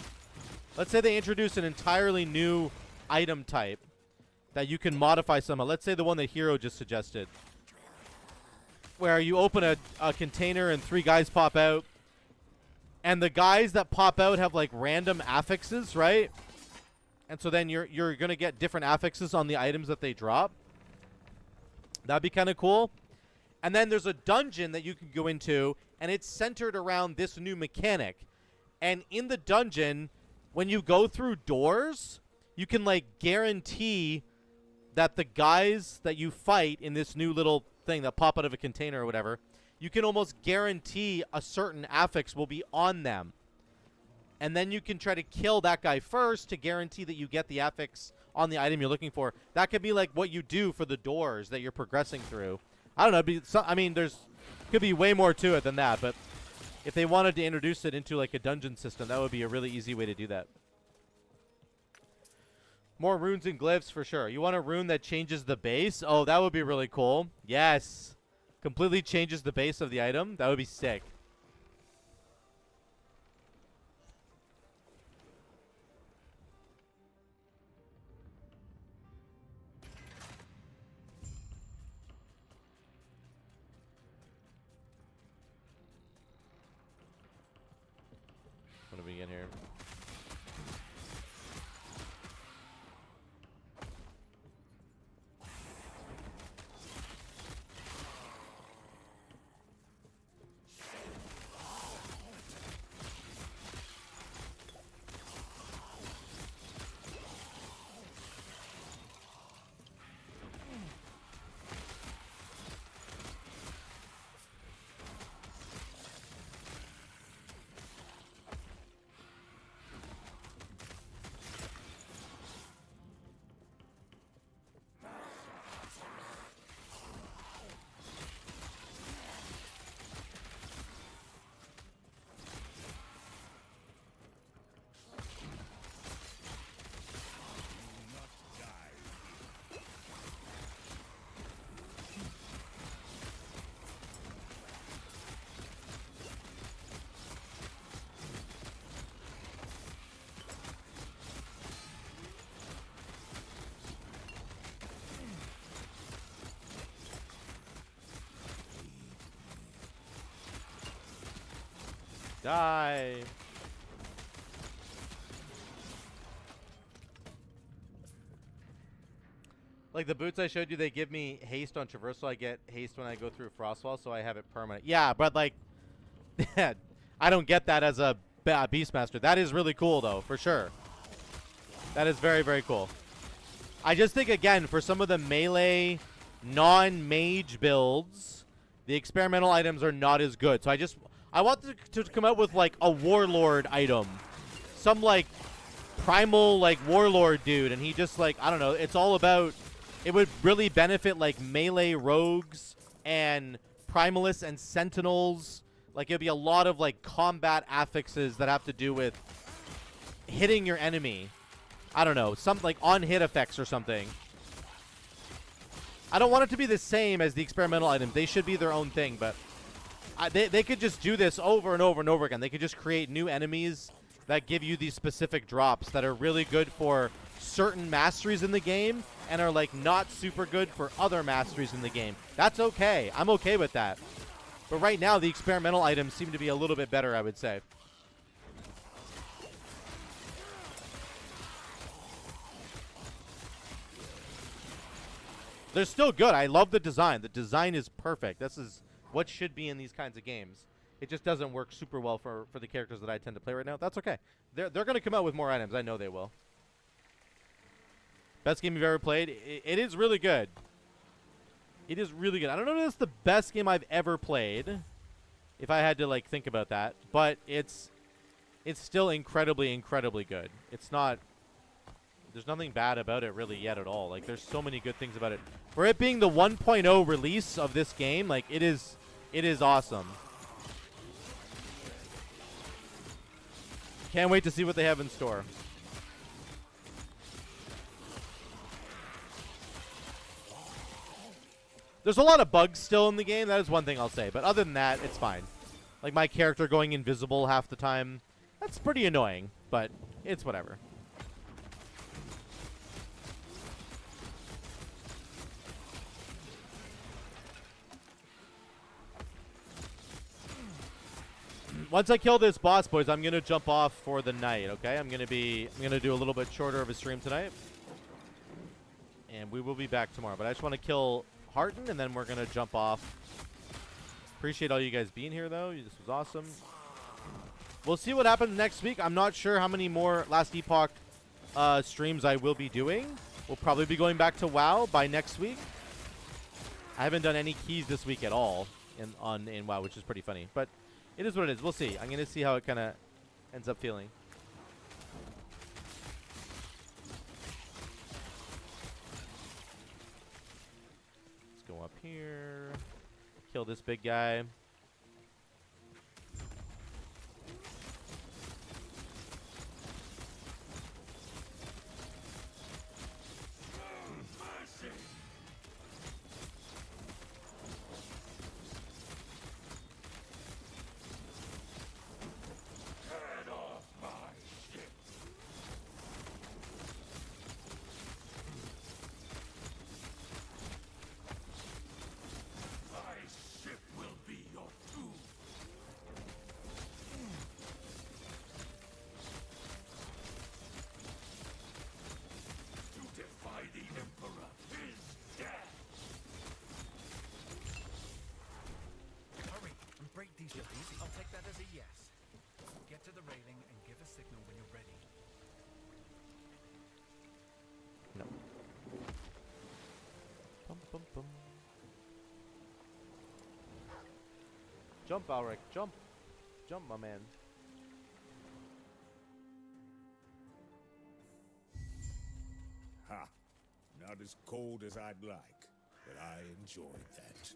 Let's say they introduce an entirely new item type that you can modify somehow. Let's say the one that Hero just suggested, where you open a container and 3 guys pop out, and the guys that pop out have like random affixes, right? And so then you're gonna get different affixes on the items that they drop. That'd be kind of cool. And then there's a dungeon that you can go into, and it's centered around this new mechanic. And in the dungeon, when you go through doors, you can like guarantee that the guys that you fight in this new little thing that pop out of a container or whatever, you can almost guarantee a certain affix will be on them. And then you can try to kill that guy first to guarantee that you get the affix on the item you're looking for. That could be like what you do for the doors that you're progressing through. I don't know. I mean, could be way more to it than that. But if they wanted to introduce it into like a dungeon system, that would be a really easy way to do that. More runes and glyphs for sure. You want a rune that changes the base? Oh, that would be really cool. Yes. Completely changes the base of the item. That would be sick. What do we get here? Die. Like the boots I showed you, they give me haste on traversal. I get haste when I go through Frostwall, so I have it permanent. Yeah, but like, I don't get that as a Beastmaster. That is really cool, though, for sure. That is very, very cool. I just think, again, for some of the melee, non-mage builds, the experimental items are not as good. So I want to come out with, like, a Warlord item. Some, like, primal, like, Warlord dude. And he just, like, I don't know. It's all about... It would really benefit, like, melee rogues and primalists and sentinels. Like, it'll be a lot of, like, combat affixes that have to do with hitting your enemy. I don't know, some, like, on-hit effects or something. I don't want it to be the same as the experimental items. They should be their own thing, but they could just do this over and over and over again. They could just create new enemies that give you these specific drops that are really good for certain masteries in the game and are, like, not super good for other masteries in the game. That's okay. I'm okay with that. But right now, the experimental items seem to be a little bit better, I would say. They're still good. I love the design. The design is perfect. This is what should be in these kinds of games. It just doesn't work super well for the characters that I tend to play right now. That's okay. They're going to come out with more items. I know they will. Best game you've ever played? It is really good. It is really good. I don't know if it's the best game I've ever played, if I had to, like, think about that. But it's still incredibly, incredibly good. It's not... There's nothing bad about it really yet at all. Like, there's so many good things about it. For it being the 1.0 release of this game, like, it is awesome. Can't wait to see what they have in store. There's a lot of bugs still in the game. That is one thing I'll say. But other than that, it's fine. Like, my character going invisible half the time, that's pretty annoying. But it's whatever. Once I kill this boss, boys, I'm gonna jump off for the night, okay? I'm gonna do a little bit shorter of a stream tonight. And we will be back tomorrow. But I just want to kill Harton, and then we're gonna jump off. Appreciate all you guys being here, though. This was awesome. We'll see what happens next week. I'm not sure how many more Last Epoch streams I will be doing. We'll probably be going back to WoW by next week. I haven't done any keys this week at all in WoW, which is pretty funny. But it is what it is. We'll see. I'm going to see how it kind of ends up feeling. Let's go up here. Kill this big guy.
I'll take that as a yes. Get to the railing and give a signal when you're ready.
No. Bum, bum, bum. Jump, Alric. Jump. Jump, my man.
Ha! Not as cold as I'd like, but I enjoyed that.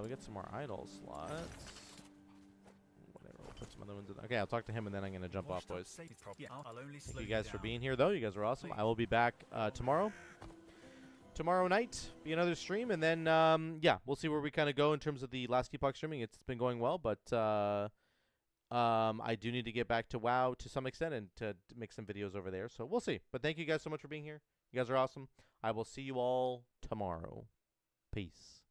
We got some more idle slots. Whatever, we'll put some other ones in. Okay, I'll talk to him and then I'm going to jump off, boys. Thank you guys for being here, though. You guys were awesome. I will be back tomorrow. Tomorrow night, be another stream. And then, yeah, we'll see where we kind of go in terms of the Last Epoch streaming. It's been going well, but I do need to get back to WoW to some extent and to make some videos over there. So we'll see. But thank you guys so much for being here. You guys are awesome. I will see you all tomorrow. Peace.